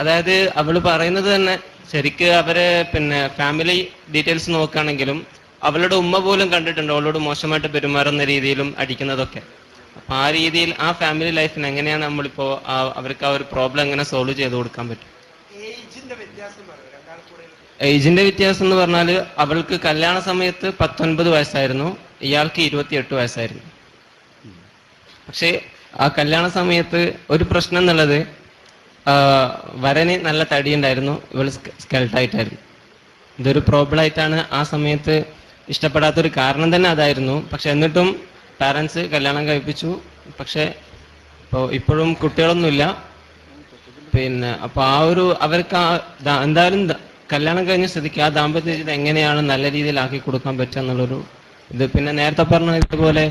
അതായത് അവൾ പറയുന്നത് തന്നെ ശരിക്ക് അവരെ പിന്നെ ഫാമിലി ഡീറ്റെയിൽസ് നോക്കുകയാണെങ്കിലും അവളുടെ ഉമ്മ പോലും കണ്ടിട്ടുണ്ട് അവളോട് മോശമായിട്ട് പെരുമാറുന്ന രീതിയിലും അടിക്കുന്നതൊക്കെ. അപ്പൊ ആ രീതിയിൽ ആ ഫാമിലി ലൈഫിന് എങ്ങനെയാണ് നമ്മളിപ്പോ അവർക്ക് ആ ഒരു പ്രോബ്ലം എങ്ങനെ സോൾവ് ചെയ്ത് കൊടുക്കാൻ പറ്റും? ഏജിന്റെ വ്യത്യാസം എന്ന് പറഞ്ഞാൽ അവൾക്ക് കല്യാണ സമയത്ത് 19 വയസ്സായിരുന്നു, ഇയാൾക്ക് 28 വയസ്സായിരുന്നു. പക്ഷെ ആ കല്യാണ സമയത്ത് ഒരു പ്രശ്നം എന്നുള്ളത് വരന് നല്ല തടിയുണ്ടായിരുന്നു, ഇവൾ സ്കെൽട്ടായിട്ടായിരുന്നു. ഇതൊരു പ്രോബ്ലം ആയിട്ടാണ് ആ സമയത്ത് ഇഷ്ടപ്പെടാത്തൊരു കാരണം തന്നെ അതായിരുന്നു. പക്ഷെ എന്നിട്ടും പാരൻസ് കല്യാണം കഴിപ്പിച്ചു. പക്ഷെ ഇപ്പോഴും കുട്ടികളൊന്നുമില്ല. പിന്നെ അപ്പൊ ആ ഒരു അവർക്ക് എന്തായാലും കല്യാണം കഴിഞ്ഞ സ്ഥിതിക്ക് ആ ദാമ്പത്യ ജീവിതം എങ്ങനെയാണ് നല്ല രീതിയിൽ ആക്കി കൊടുക്കാൻ പറ്റുക എന്നുള്ളൊരു ഇത്. പിന്നെ നേരത്തെ പറഞ്ഞ ഇതുപോലെ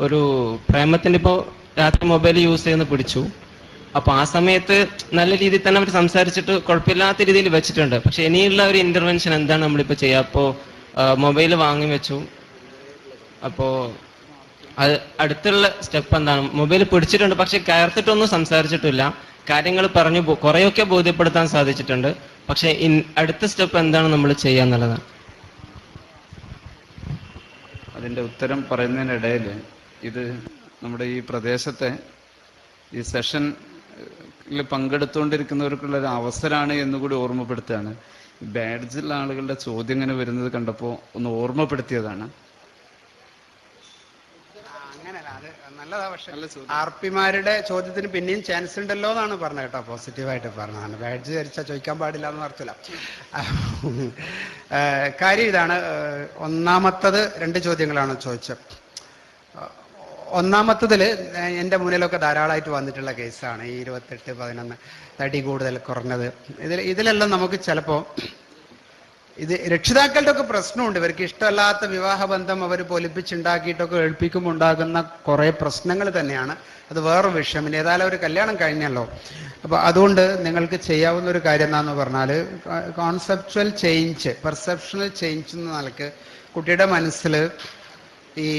ഒരു പ്രേമത്തിന്റെ ഇപ്പോൾ രാത്രി മൊബൈൽ യൂസ് ചെയ്യുന്ന പിടിച്ചു. അപ്പൊ ആ സമയത്ത് നല്ല രീതിയിൽ തന്നെ അവർ സംസാരിച്ചിട്ട് കുഴപ്പമില്ലാത്ത രീതിയിൽ വെച്ചിട്ടുണ്ട്. പക്ഷെ ഇനിയുള്ള ഒരു ഇന്റർവെൻഷൻ എന്താണ് നമ്മളിപ്പോൾ ചെയ്യുക? അപ്പോൾ മൊബൈൽ വാങ്ങി വെച്ചു. അപ്പോൾ അത് അടുത്തുള്ള സ്റ്റെപ്പ് എന്താണ്? മൊബൈൽ പിടിച്ചിട്ടുണ്ട്, പക്ഷെ കയർത്തിട്ടൊന്നും സംസാരിച്ചിട്ടില്ല. കാര്യങ്ങൾ പറഞ്ഞു കുറെയൊക്കെ ബോധ്യപ്പെടുത്താൻ സാധിച്ചിട്ടുണ്ട്. പക്ഷെ അടുത്ത സ്റ്റെപ്പ് എന്താണ് നമ്മൾ ചെയ്യുക എന്നുള്ളതാണ്. അതിൻ്റെ ഉത്തരം പറയുന്നതിനിടയിൽ ഇത് നമ്മുടെ ഈ പ്രദേശത്തെ ഈ സെഷനിൽ പങ്കെടുത്തുകൊണ്ടിരിക്കുന്നവർക്കുള്ള ഒരു അവസരമാണ് എന്നുകൂടി ഓർമ്മപ്പെടുത്തുകയാണ്. ബാഡ്ജിലുള്ള ആളുകളുടെ ചോദ്യം ഇങ്ങനെ വരുന്നത് കണ്ടപ്പോൾ ഒന്ന് ഓർമ്മപ്പെടുത്തിയതാണ്. നല്ലതാ. പക്ഷെ ആർപിമാരുടെ ചോദ്യത്തിന് പിന്നെയും ചാൻസ് ഉണ്ടല്ലോ എന്നാണ് പറഞ്ഞത് കേട്ടോ. പോസിറ്റീവായിട്ട് പറഞ്ഞതാണ്. ബാഡ്ജ് ധരിച്ചാൽ ചോദിക്കാൻ പാടില്ല എന്ന് അർത്ഥമില്ല. കാര്യം ഇതാണ്. ഒന്നാമത്തത് 2 ചോദ്യങ്ങളാണ് ചോദിച്ചത്. ഒന്നാമത്തതില് എൻ്റെ മുന്നിലൊക്കെ ധാരാളമായിട്ട് വന്നിട്ടുള്ള കേസാണ് ഈ 28-11 തടി കൂടുതൽ കുറഞ്ഞത്. ഇതിലെല്ലാം നമുക്ക് ചിലപ്പോൾ ഇത് രക്ഷിതാക്കളുടെ ഒക്കെ പ്രശ്നമുണ്ട്. ഇവർക്ക് ഇഷ്ടമല്ലാത്ത വിവാഹബന്ധം അവർ പൊലിപ്പിച്ചുണ്ടാക്കിയിട്ടൊക്കെ ഏൽപ്പിക്കുമ്പോൾ ഉണ്ടാകുന്ന കുറേ പ്രശ്നങ്ങൾ തന്നെയാണ്. അത് വേറെ വിഷയം. പിന്നെ ഏതായാലും ഒരു കല്യാണം കഴിഞ്ഞല്ലോ. അപ്പോൾ അതുകൊണ്ട് നിങ്ങൾക്ക് ചെയ്യാവുന്ന ഒരു കാര്യം എന്താണെന്ന് പറഞ്ഞാൽ കോൺസെപ്ച്വൽ ചേഞ്ച്, പെർസെപ്ഷണൽ ചേഞ്ച് എന്ന നിലക്ക് കുട്ടിയുടെ മനസ്സിൽ ഈ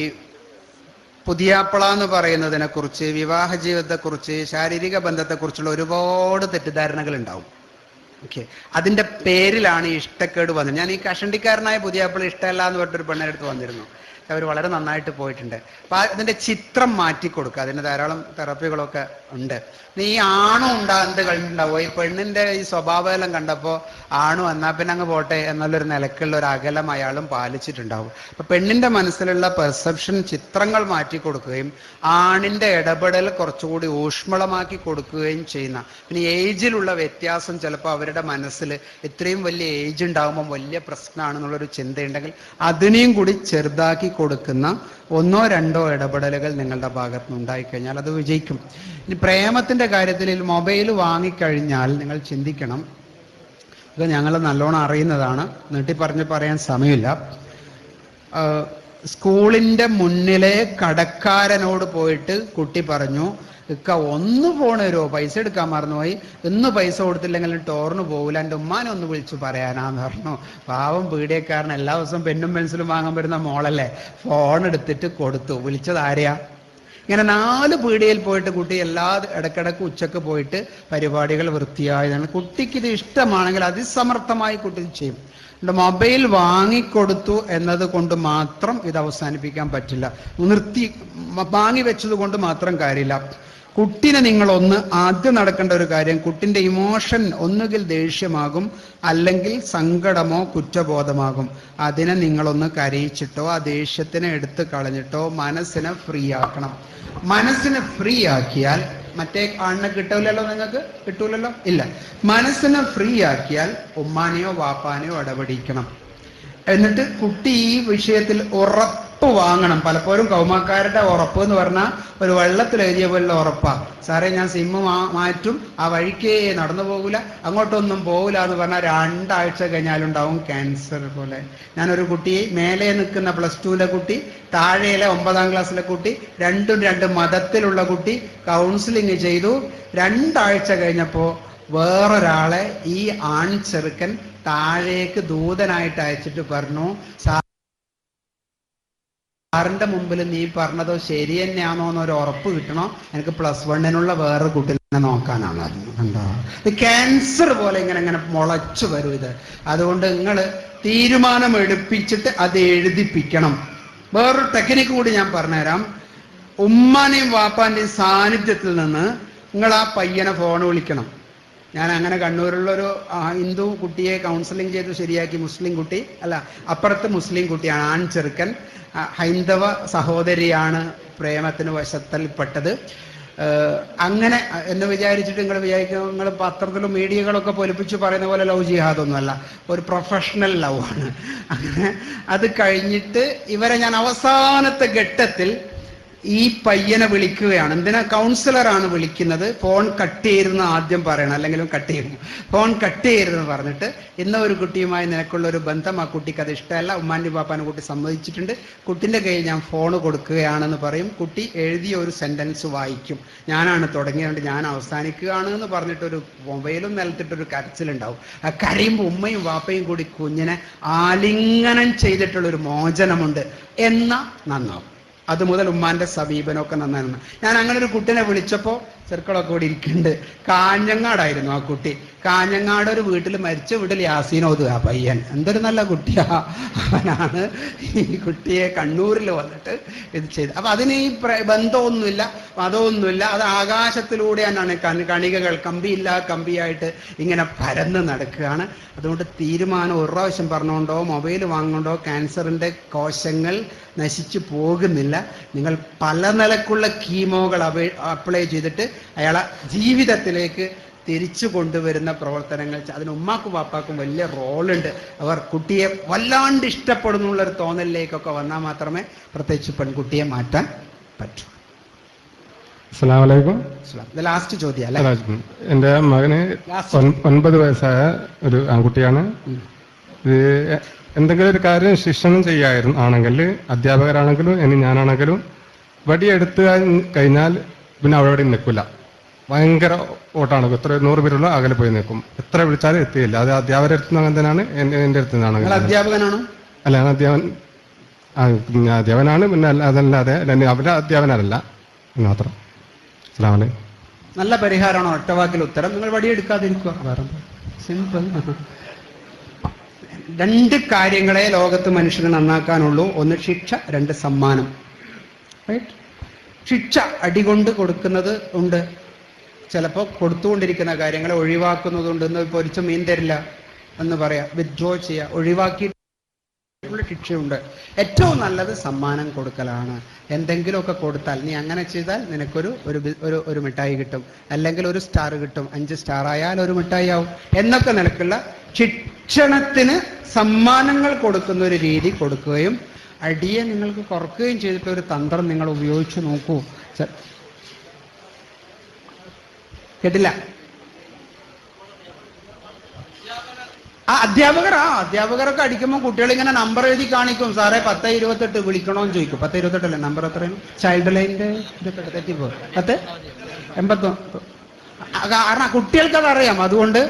പുതിയാപ്പള എന്ന് പറയുന്നതിനെ കുറിച്ച്, വിവാഹ ജീവിതത്തെക്കുറിച്ച്, ശാരീരിക ബന്ധത്തെക്കുറിച്ചുള്ള ഒരുപാട് തെറ്റിദ്ധാരണകൾ ഉണ്ടാവും. ഓക്കെ, അതിൻ്റെ പേരിലാണ് ഈ ഇഷ്ടക്കേട് വന്നത്. ഞാൻ ഈ കഷണ്ടിക്കാരനായ പുതിയാപ്പള ഇഷ്ടമല്ല എന്ന് പറഞ്ഞിട്ടൊരു പെണ്ണെടുത്ത് വന്നിരുന്നു. അവർ വളരെ നന്നായിട്ട് പോയിട്ടുണ്ട്. അപ്പം അതിൻ്റെ ചിത്രം മാറ്റി കൊടുക്കുക. അതിന് ധാരാളം തെറപ്പികളൊക്കെ ഉണ്ട്. ഈ ആണും എന്ത് കണ്ടുണ്ടാവുമോ, ഈ പെണ്ണിൻ്റെ ഈ സ്വഭാവമെല്ലാം കണ്ടപ്പോൾ ആണും എന്നാൽ പിന്നെ അങ്ങ് പോട്ടെ എന്നുള്ളൊരു നിലക്കുള്ള ഒരു അകലം അയാളും പാലിച്ചിട്ടുണ്ടാവും. അപ്പം പെണ്ണിൻ്റെ മനസ്സിലുള്ള പെർസെപ്ഷൻ ചിത്രങ്ങൾ മാറ്റി കൊടുക്കുകയും ആണിൻ്റെ ഇടപെടൽ കുറച്ചുകൂടി ഊഷ്മളമാക്കി കൊടുക്കുകയും ചെയ്യുന്ന, പിന്നെ ഏജിലുള്ള വ്യത്യാസം ചിലപ്പോൾ അവരുടെ മനസ്സിൽ ഇത്രയും വലിയ ഏജ് ഉണ്ടാകുമ്പോൾ വലിയ പ്രശ്നമാണെന്നുള്ളൊരു ചിന്തയുണ്ടെങ്കിൽ അതിനെയും കൂടി ചെറുതാക്കി കൊടുക്കുന്ന 1 or 2 ഇടപെടലുകൾ നിങ്ങളുടെ ഭാഗത്ത് നിന്ന് ഉണ്ടായിക്കഴിഞ്ഞാൽ അത് വിജയിക്കും. ഇനി പ്രേമത്തിൻ്റെ കാര്യത്തിൽ മൊബൈൽ വാങ്ങിക്കഴിഞ്ഞാൽ നിങ്ങൾ ചിന്തിക്കണം, ഇത് ഞങ്ങൾ നല്ലോണം അറിയുന്നതാണ്, നീട്ടി പറയാൻ സമയമില്ല. സ്കൂളിൻ്റെ മുന്നിലെ കടക്കാരനോട് പോയിട്ട് കുട്ടി പറഞ്ഞു, ഇക്ക 1 ഫോൺ തരുമോ, പൈസ എടുക്കാൻ മറന്നുപോയി, ഇന്ന് പൈസ കൊടുത്തില്ലെങ്കിൽ ടോറിന് പോകില്ല, എൻ്റെ ഉമ്മാനെ ഒന്ന് വിളിച്ചു പറയാനാന്ന് പറഞ്ഞു. പാവം പീഡിയക്കാരൻ എല്ലാ ദിവസവും പെന്നും പെൻസിലും വാങ്ങാൻ വരുന്ന മോളല്ലേ, ഫോൺ എടുത്തിട്ട് കൊടുത്തു. വിളിച്ചത് ആരെയാ? ഇങ്ങനെ 4 പീടികയിൽ പോയിട്ട് കുട്ടി ഇടക്കിടക്ക് ഉച്ചക്ക് പോയിട്ട് പരിപാടികൾ വൃത്തിയായതാണ്. കുട്ടിക്ക് ഇത് ഇഷ്ടമാണെങ്കിൽ അതിസമർത്ഥമായി കുട്ടി ചെയ്യും. മൊബൈൽ വാങ്ങിക്കൊടുത്തു എന്നത് കൊണ്ട് മാത്രം ഇത് അവസാനിപ്പിക്കാൻ പറ്റില്ല. വാങ്ങി വെച്ചത് കൊണ്ട് മാത്രം കാര്യമില്ല. കുട്ടിനെ നിങ്ങളൊന്ന് ആദ്യം നടക്കേണ്ട ഒരു കാര്യം, കുട്ടിൻ്റെ ഇമോഷൻ ഒന്നുകിൽ ദേഷ്യമാകും, അല്ലെങ്കിൽ സങ്കടമോ കുറ്റബോധമാകും. അതിനെ നിങ്ങളൊന്ന് കരയിച്ചിട്ടോ ആ ദേഷ്യത്തിനെ എടുത്ത് കളഞ്ഞിട്ടോ മനസ്സിനെ ഫ്രീ ആക്കണം. മനസ്സിനെ ഫ്രീ ആക്കിയാൽ മറ്റേ ആണിനെ കിട്ടൂലല്ലോ, നിങ്ങൾക്ക് കിട്ടൂലല്ലോ, ഇല്ല. മനസ്സിനെ ഫ്രീ ആക്കിയാൽ ഉമ്മാനെയോ വാപ്പാനെയോ ഇടപെടിക്കണം. എന്നിട്ട് കുട്ടി ഈ വിഷയത്തിൽ ഉറപ്പ് വാങ്ങണം. പലപ്പോഴും കൗമാക്കാരുടെ ഉറപ്പ് എന്ന് പറഞ്ഞാൽ ഒരു വെള്ളത്തിൽ എഴുതിയ പോലുള്ള ഉറപ്പാ. സാറേ ഞാൻ സിമ്മ് മാറ്റും, ആ വഴിക്കേ നടന്നു പോകില്ല, അങ്ങോട്ടൊന്നും പോകില്ല എന്ന് പറഞ്ഞാൽ 2 ആഴ്ച കഴിഞ്ഞാലുണ്ടാവും ക്യാൻസർ പോലെ. ഞാനൊരു കുട്ടിയെ, മേലെ നിൽക്കുന്ന +2 കുട്ടി, താഴെയിലെ 9ാം ക്ലാസ്സിലെ കുട്ടി, 2 മതത്തിലുള്ള കുട്ടി കൗൺസിലിംഗ് ചെയ്തു. 2 ആഴ്ച കഴിഞ്ഞപ്പോൾ വേറൊരാളെ ഈ ആൺ ചെറുക്കൻ താഴേക്ക് ദൂതനായിട്ട് അയച്ചിട്ട് പറഞ്ഞു, സാറിന്റെ മുമ്പിൽ നീ പറഞ്ഞതോ ശരി തന്നെയാണോ എന്നൊരു ഉറപ്പ് കിട്ടണോ, എനിക്ക് +1 വേറൊരു കുട്ടിനെ നോക്കാനാണ്. കണ്ടോ, ഇത് ക്യാൻസർ പോലെ ഇങ്ങനെ മുളച്ചു വരും ഇത്. അതുകൊണ്ട് നിങ്ങൾ തീരുമാനം എടുപ്പിച്ചിട്ട് അത് എഴുതിപ്പിക്കണം. വേറൊരു ടെക്നിക്ക് കൂടി ഞാൻ പറഞ്ഞുതരാം. ഉമ്മാനെയും വാപ്പാന്റെയും സാന്നിധ്യത്തിൽ നിന്ന് നിങ്ങൾ ആ പയ്യനെ ഫോൺ വിളിക്കണം. ഞാൻ അങ്ങനെ കണ്ണൂരുള്ളൊരു ഹിന്ദു കുട്ടിയെ കൗൺസിലിംഗ് ചെയ്ത് ശരിയാക്കി. മുസ്ലിം കുട്ടി അല്ല, അപ്പുറത്ത് മുസ്ലിം കുട്ടിയാണ്, ആൺ ചെറുക്കൻ, ഹൈന്ദവ സഹോദരിയാണ് പ്രേമത്തിന് വശത്തിൽപ്പെട്ടത്. അങ്ങനെ എന്ന് വിചാരിച്ചിട്ട് നിങ്ങൾ വിചാരിക്കും നിങ്ങൾ പത്രത്തിലും മീഡിയകളൊക്കെ പൊലിപ്പിച്ച് പറയുന്ന പോലെ ലവ് ജിഹാദൊന്നുമല്ല, ഒരു പ്രൊഫഷണൽ ലവ് ആണ്. അങ്ങനെ അത് കഴിഞ്ഞിട്ട് ഇവരെ ഞാൻ അവസാനത്തെ ഘട്ടത്തിൽ ഈ പയ്യനെ വിളിക്കുകയാണ്. എന്തിനാ? കൗൺസിലറാണ് വിളിക്കുന്നത്. ഫോൺ കട്ട് ചെയ്തെന്ന് ആദ്യം പറയണം, അല്ലെങ്കിലും കട്ട് ചെയ്യും. ഫോൺ കട്ട് ചെയ്തെന്ന് പറഞ്ഞിട്ട്, ഇന്ന ഒരു കുട്ടിയുമായി നിനക്കുള്ള ഒരു ബന്ധം ആ കുട്ടിക്ക് അത് ഇഷ്ടമല്ല, ഉമ്മാൻ്റെ പാപ്പാനെ കുട്ടി സമ്മതിച്ചിട്ടുണ്ട്, കുട്ടിൻ്റെ കയ്യിൽ ഞാൻ ഫോൺ കൊടുക്കുകയാണെന്ന് പറയും. കുട്ടി എഴുതിയ ഒരു സെന്റൻസ് വായിക്കും, ഞാനാണ് തുടങ്ങിയതുകൊണ്ട് ഞാൻ അവസാനിക്കുകയാണ് എന്ന് പറഞ്ഞിട്ടൊരു മൊബൈലും നിലത്തിട്ടൊരു കരച്ചിലുണ്ടാവും. ആ കരയുമ്പോൾ ഉമ്മയും വാപ്പയും കൂടി കുഞ്ഞിനെ ആലിംഗനം ചെയ്തിട്ടുള്ളൊരു മോചനമുണ്ട് എന്നാ നന്നാവും. അതുമുതൽ ഉമ്മാന്റെ സമീപനമൊക്കെ നന്നായിരുന്നു. ഞാൻ അങ്ങനെ ഒരു കുട്ടിനെ വിളിച്ചപ്പോൾ ചെറുക്കളൊക്കെ കൂടി ഇരിക്കുന്നുണ്ട്. കാഞ്ഞങ്ങാടായിരുന്നു ആ കുട്ടി. കാഞ്ഞങ്ങാട് ഒരു വീട്ടിൽ, മരിച്ച വീട്ടിൽ യാസീനോത് ആ പയ്യൻ. എന്തൊരു നല്ല കുട്ടിയാ. അവനാണ് ഈ കുട്ടിയെ കണ്ണൂരിൽ വന്നിട്ട് ഇത് ചെയ്ത്. അപ്പൊ അതിന് ഈ ബന്ധമൊന്നുമില്ല, മതമൊന്നുമില്ല. അത് ആകാശത്തിലൂടെ തന്നെയാണ് കണികകൾ കമ്പിയില്ല കമ്പിയായിട്ട് ഇങ്ങനെ പരന്ന് നടക്കുകയാണ്. അതുകൊണ്ട് തീരുമാനം ഒരു പ്രാവശ്യം പറഞ്ഞുകൊണ്ടോ മൊബൈൽ വാങ്ങുകൊണ്ടോ ക്യാൻസറിന്റെ കോശങ്ങൾ നശിച്ചു പോകുന്നില്ല. നിങ്ങൾ പല നിലക്കുള്ള കീമോകൾ അപ്ലൈ ചെയ്തിട്ട് അയാളെ ജീവിതത്തിലേക്ക് തിരിച്ചു കൊണ്ടുവരുന്ന പ്രവർത്തനങ്ങൾ. അതിന് ഉമ്മാക്കും വാപ്പാക്കും വലിയ റോളുണ്ട്. അവർ കുട്ടിയെ വല്ലാണ്ട് ഇഷ്ടപ്പെടുന്നുള്ളൊരു തോന്നലിലേക്കൊക്കെ വന്നാൽ മാത്രമേ പ്രത്യേകിച്ച് പെൺകുട്ടിയെ മാറ്റാൻ പറ്റൂ. അസ്സലാമു അലൈക്കും. ഇത് ലാസ്റ്റ് ചോദ്യം അല്ലേ? എൻ്റെ മകന് 9 വയസ്സായ ഒരു ആൺകുട്ടിയാണ്. ഇത് എന്തെങ്കിലും ഒരു കാര്യം ശിക്ഷണം ആണെങ്കിൽ അധ്യാപകരാണെങ്കിലും ഇനി ഞാനാണെങ്കിലും വടിയെടുത്ത് കഴിഞ്ഞാൽ പിന്നെ അവിടെ നിൽക്കില്ല. ഭയങ്കര ഓട്ടാണ്. എത്ര 100 പേരുള്ള അകലെ പോയി നിൽക്കും. എത്ര വിളിച്ചാലും എത്തിയില്ല. അത് അധ്യാപകരുടെ അടുത്ത് നിന്ന് അങ്ങനെ തന്നെയാണ്, എൻ്റെ അടുത്ത് നിന്നാണ്. അധ്യാപകനാണോ? അല്ല, അധ്യാപനാണ്. പിന്നെ അതല്ലാതെ അവരുടെ അധ്യാപനല്ല മാത്രം. നല്ല പരിഹാരമാണോ? ഒറ്റവാക്കിൽ ഉത്തരം. നിങ്ങൾ വടിയെടുക്കാതിരിക്കുക. സിമ്പിൾ. രണ്ട് കാര്യങ്ങളെ ലോകത്ത് മനുഷ്യന് നന്നാക്കാനുള്ളൂ. ഒന്ന് ശിക്ഷ, രണ്ട് സമ്മാനം. റൈറ്റ്? ശിക്ഷ അടികൊണ്ട് കൊടുക്കുന്നത് ഉണ്ട്, ചിലപ്പോൾ കൊടുത്തുകൊണ്ടിരിക്കുന്ന കാര്യങ്ങളെ ഒഴിവാക്കുന്നതുണ്ട്. ഇന്ന് പൊരിച്ച മീൻ തരില്ല എന്ന് പറയാം, വിത്ഡ്രോ ചെയ്യുക, ഒഴിവാക്കിയിട്ടുള്ള ശിക്ഷയുണ്ട്. ഏറ്റവും നല്ലത് സമ്മാനം കൊടുക്കലാണ്. എന്തെങ്കിലുമൊക്കെ കൊടുത്താൽ, നീ അങ്ങനെ ചെയ്താൽ നിനക്കൊരു ഒരു മിഠായി കിട്ടും, അല്ലെങ്കിൽ ഒരു സ്റ്റാർ കിട്ടും, 5 സ്റ്റാർ ആയാൽ ഒരു മിഠായി ആവും എന്നൊക്കെ നിലക്കുള്ള ശിക്ഷണത്തിന് സമ്മാനങ്ങൾ കൊടുക്കുന്ന ഒരു രീതി കൊടുക്കുകയും അടിയെ നിങ്ങൾക്ക് കുറക്കുകയും ചെയ്തിട്ട് ഒരു തന്ത്രം നിങ്ങൾ ഉപയോഗിച്ച് നോക്കൂ. കേട്ടില്ല? അധ്യാപകരൊക്കെ അടിക്കുമ്പോൾ കുട്ടികൾ ഇങ്ങനെ നമ്പർ എഴുതി കാണിക്കും. സാറേ 1028 വിളിക്കണോന്ന് ചോദിക്കും. 1028 അല്ലേ നമ്പർ? എത്രയാണ്? ചൈൽഡ് ലൈനിന്റെ ഇതൊക്കെ തെറ്റിപ്പോ 1081. കാരണം കുട്ടികൾക്ക് അതറിയാം. അതുകൊണ്ട്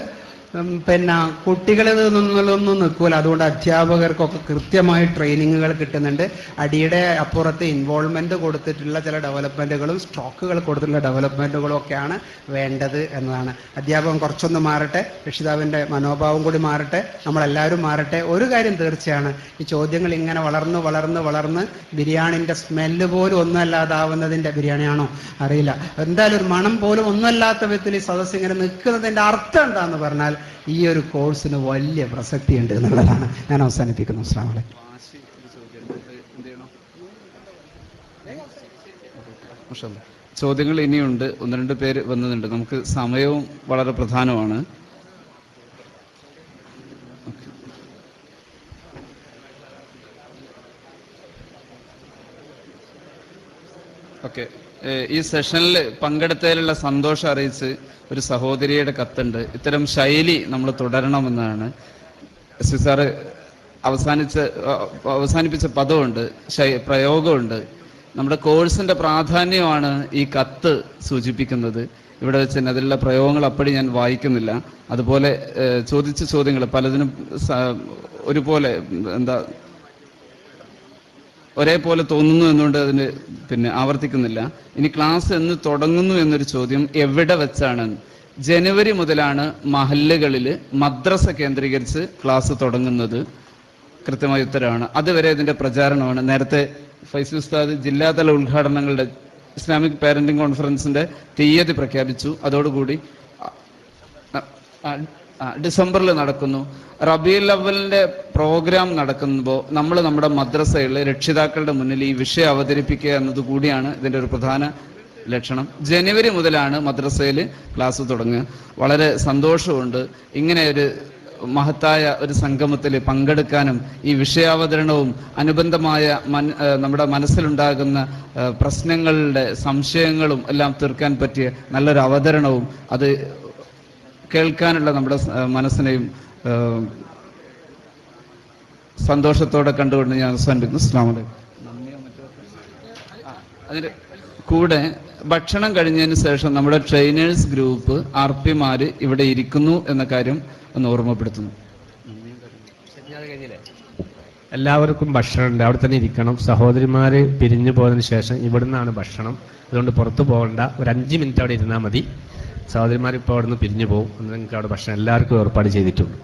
പിന്നെ കുട്ടികളിതൊന്നും നിൽക്കൂല. അതുകൊണ്ട് അധ്യാപകർക്കൊക്കെ കൃത്യമായി ട്രെയിനിങ്ങുകൾ കിട്ടുന്നുണ്ട്. അടിയുടെ അപ്പുറത്ത് ഇൻവോൾവ്മെന്റ് കൊടുത്തിട്ടുള്ള ചില ഡെവലപ്മെന്റുകളും സ്ട്രോക്കുകൾ കൊടുത്തിട്ടുള്ള ഡെവലപ്മെന്റുകളും ഒക്കെയാണ് വേണ്ടത് എന്നതാണ്. അധ്യാപകൻ കുറച്ചൊന്ന് മാറട്ടെ, രക്ഷിതാവിന്റെ മനോഭാവം കൂടി മാറട്ടെ, നമ്മളെല്ലാവരും മാറട്ടെ. ഒരു കാര്യം തീർച്ചയാണ്, ഈ ചോദ്യങ്ങൾ ഇങ്ങനെ വളർന്ന് വളർന്ന് വളർന്ന് ബിരിയാണിന്റെ സ്മെല്ല് പോലും ഒന്നുമല്ലാതാവുന്നതിന്റെ, ബിരിയാണിയാണോ അറിയില്ല, എന്തായാലും ഒരു മണം പോലും ഒന്നുമല്ലാത്ത വിധത്തിൽ ഈ സദസ്സ് ഇങ്ങനെ നിൽക്കുന്നതിന്റെ അർത്ഥം എന്താന്ന് പറഞ്ഞാൽ ഈ ഒരു കോഴ്സിന് വലിയ പ്രസക്തി ഉണ്ട് എന്നുള്ളതാണ്. ഞാൻ അവസാനിപ്പിക്കുന്നു. അസ്സലാമു അലൈക്കും. ചോദ്യങ്ങൾ ഇനിയുണ്ട്, 1-2 പേര് വന്നതുണ്ട്. നമുക്ക് സമയവും വളരെ പ്രധാനമാണ്. ഓക്കെ, ഈ സെഷനിൽ പങ്കെടുത്തതിലുള്ള സന്തോഷം അറിയിച്ച് ഒരു സഹോദരിയുടെ കത്തുണ്ട്. ഇത്തരം ശൈലി നമ്മൾ തുടരണമെന്നാണ്. S sir അവസാനിപ്പിച്ച പദമുണ്ട്, പ്രയോഗമുണ്ട്. നമ്മുടെ കോഴ്സിന്റെ പ്രാധാന്യമാണ് ഈ കത്ത് സൂചിപ്പിക്കുന്നത്. ഇവിടെ വെച്ച് തന്നെ അതിലുള്ള പ്രയോഗങ്ങൾ അപ്പടി ഞാൻ വായിക്കുന്നില്ല. അതുപോലെ ചോദിച്ച ചോദ്യങ്ങൾ പലതിനും ഒരുപോലെ ഒരേപോലെ തോന്നുന്നു എന്നുകൊണ്ട് അതിന് ആവർത്തിക്കുന്നില്ല. ഇനി ക്ലാസ് എന്ന് തുടങ്ങുന്നു എന്നൊരു ചോദ്യം എവിടെ വെച്ചാണ്? ജനുവരി മുതലാണ് മഹല്ലുകളിൽ മദ്രസ കേന്ദ്രീകരിച്ച് ക്ലാസ് തുടങ്ങുന്നത്. കൃത്യമായ ഉത്തരവാണ്. അതുവരെ ഇതിന്റെ പ്രചാരണമാണ്. നേരത്തെ ഫൈസൽ ഉസ്താദ് ജില്ലാതല ഉദ്ഘാടനങ്ങളുടെ ഇസ്ലാമിക് പാരന്റിംഗ് കോൺഫറൻസിന്റെ തീയതി പ്രഖ്യാപിച്ചു. അതോടുകൂടി ഡിസംബറിൽ നടക്കുന്നു. റബീഉൽ അവ്വലിന്റെ പ്രോഗ്രാം നടക്കുമ്പോൾ നമ്മൾ നമ്മുടെ മദ്രസയിൽ രക്ഷിതാക്കളുടെ മുന്നിൽ ഈ വിഷയം അവതരിപ്പിക്കുക എന്നത് കൂടിയാണ് ഇതിന്റെ ഒരു പ്രധാന ലക്ഷണം. ജനുവരി മുതലാണ് മദ്രസയിൽ ക്ലാസ് തുടങ്ങുക. വളരെ സന്തോഷമുണ്ട് ഇങ്ങനെ ഒരു മഹത്തായ ഒരു സംഗമത്തിൽ പങ്കെടുക്കാനും ഈ വിഷയാവതരണവും അനുബന്ധമായ നമ്മുടെ മനസ്സിലുണ്ടാകുന്ന പ്രശ്നങ്ങളുടെ സംശയങ്ങളും എല്ലാം തീർക്കാൻ പറ്റിയ നല്ലൊരു അവതരണവും അത് കേൾക്കാനുള്ള നമ്മുടെ മനസ്സിനെയും സന്തോഷത്തോടെ കണ്ടുകൊണ്ട് ഞാൻ അവസാനിപ്പിക്കുന്നു. അസ്സലാമു അലൈക്കും. അതിന് കൂടെ ഭക്ഷണം കഴിഞ്ഞതിന് ശേഷം നമ്മുടെ ട്രെയിനേഴ്സ് ഗ്രൂപ്പ് ആർപിമാര് ഇവിടെ ഇരിക്കുന്നു എന്ന കാര്യം ഒന്ന് ഓർമ്മപ്പെടുത്തുന്നു. എല്ലാവർക്കും ഭക്ഷണമുണ്ട്, അവിടെ തന്നെ ഇരിക്കണം. സഹോദരിമാര് പിരിഞ്ഞു പോയതിനു ശേഷം ഇവിടുന്നാണ് ഭക്ഷണം. അതുകൊണ്ട് പുറത്തു പോകണ്ട, ഒരു 5 മിനിറ്റ് അവിടെ ഇരുന്നാൽ മതി. സഹോദരിമാർ ഇപ്പോൾ അവിടെ നിന്ന് പിരിഞ്ഞു പോകും. നിങ്ങൾക്ക് അവിടെ ഭക്ഷണം എല്ലാവർക്കും ഏർപ്പാട് ചെയ്തിട്ടുണ്ട്.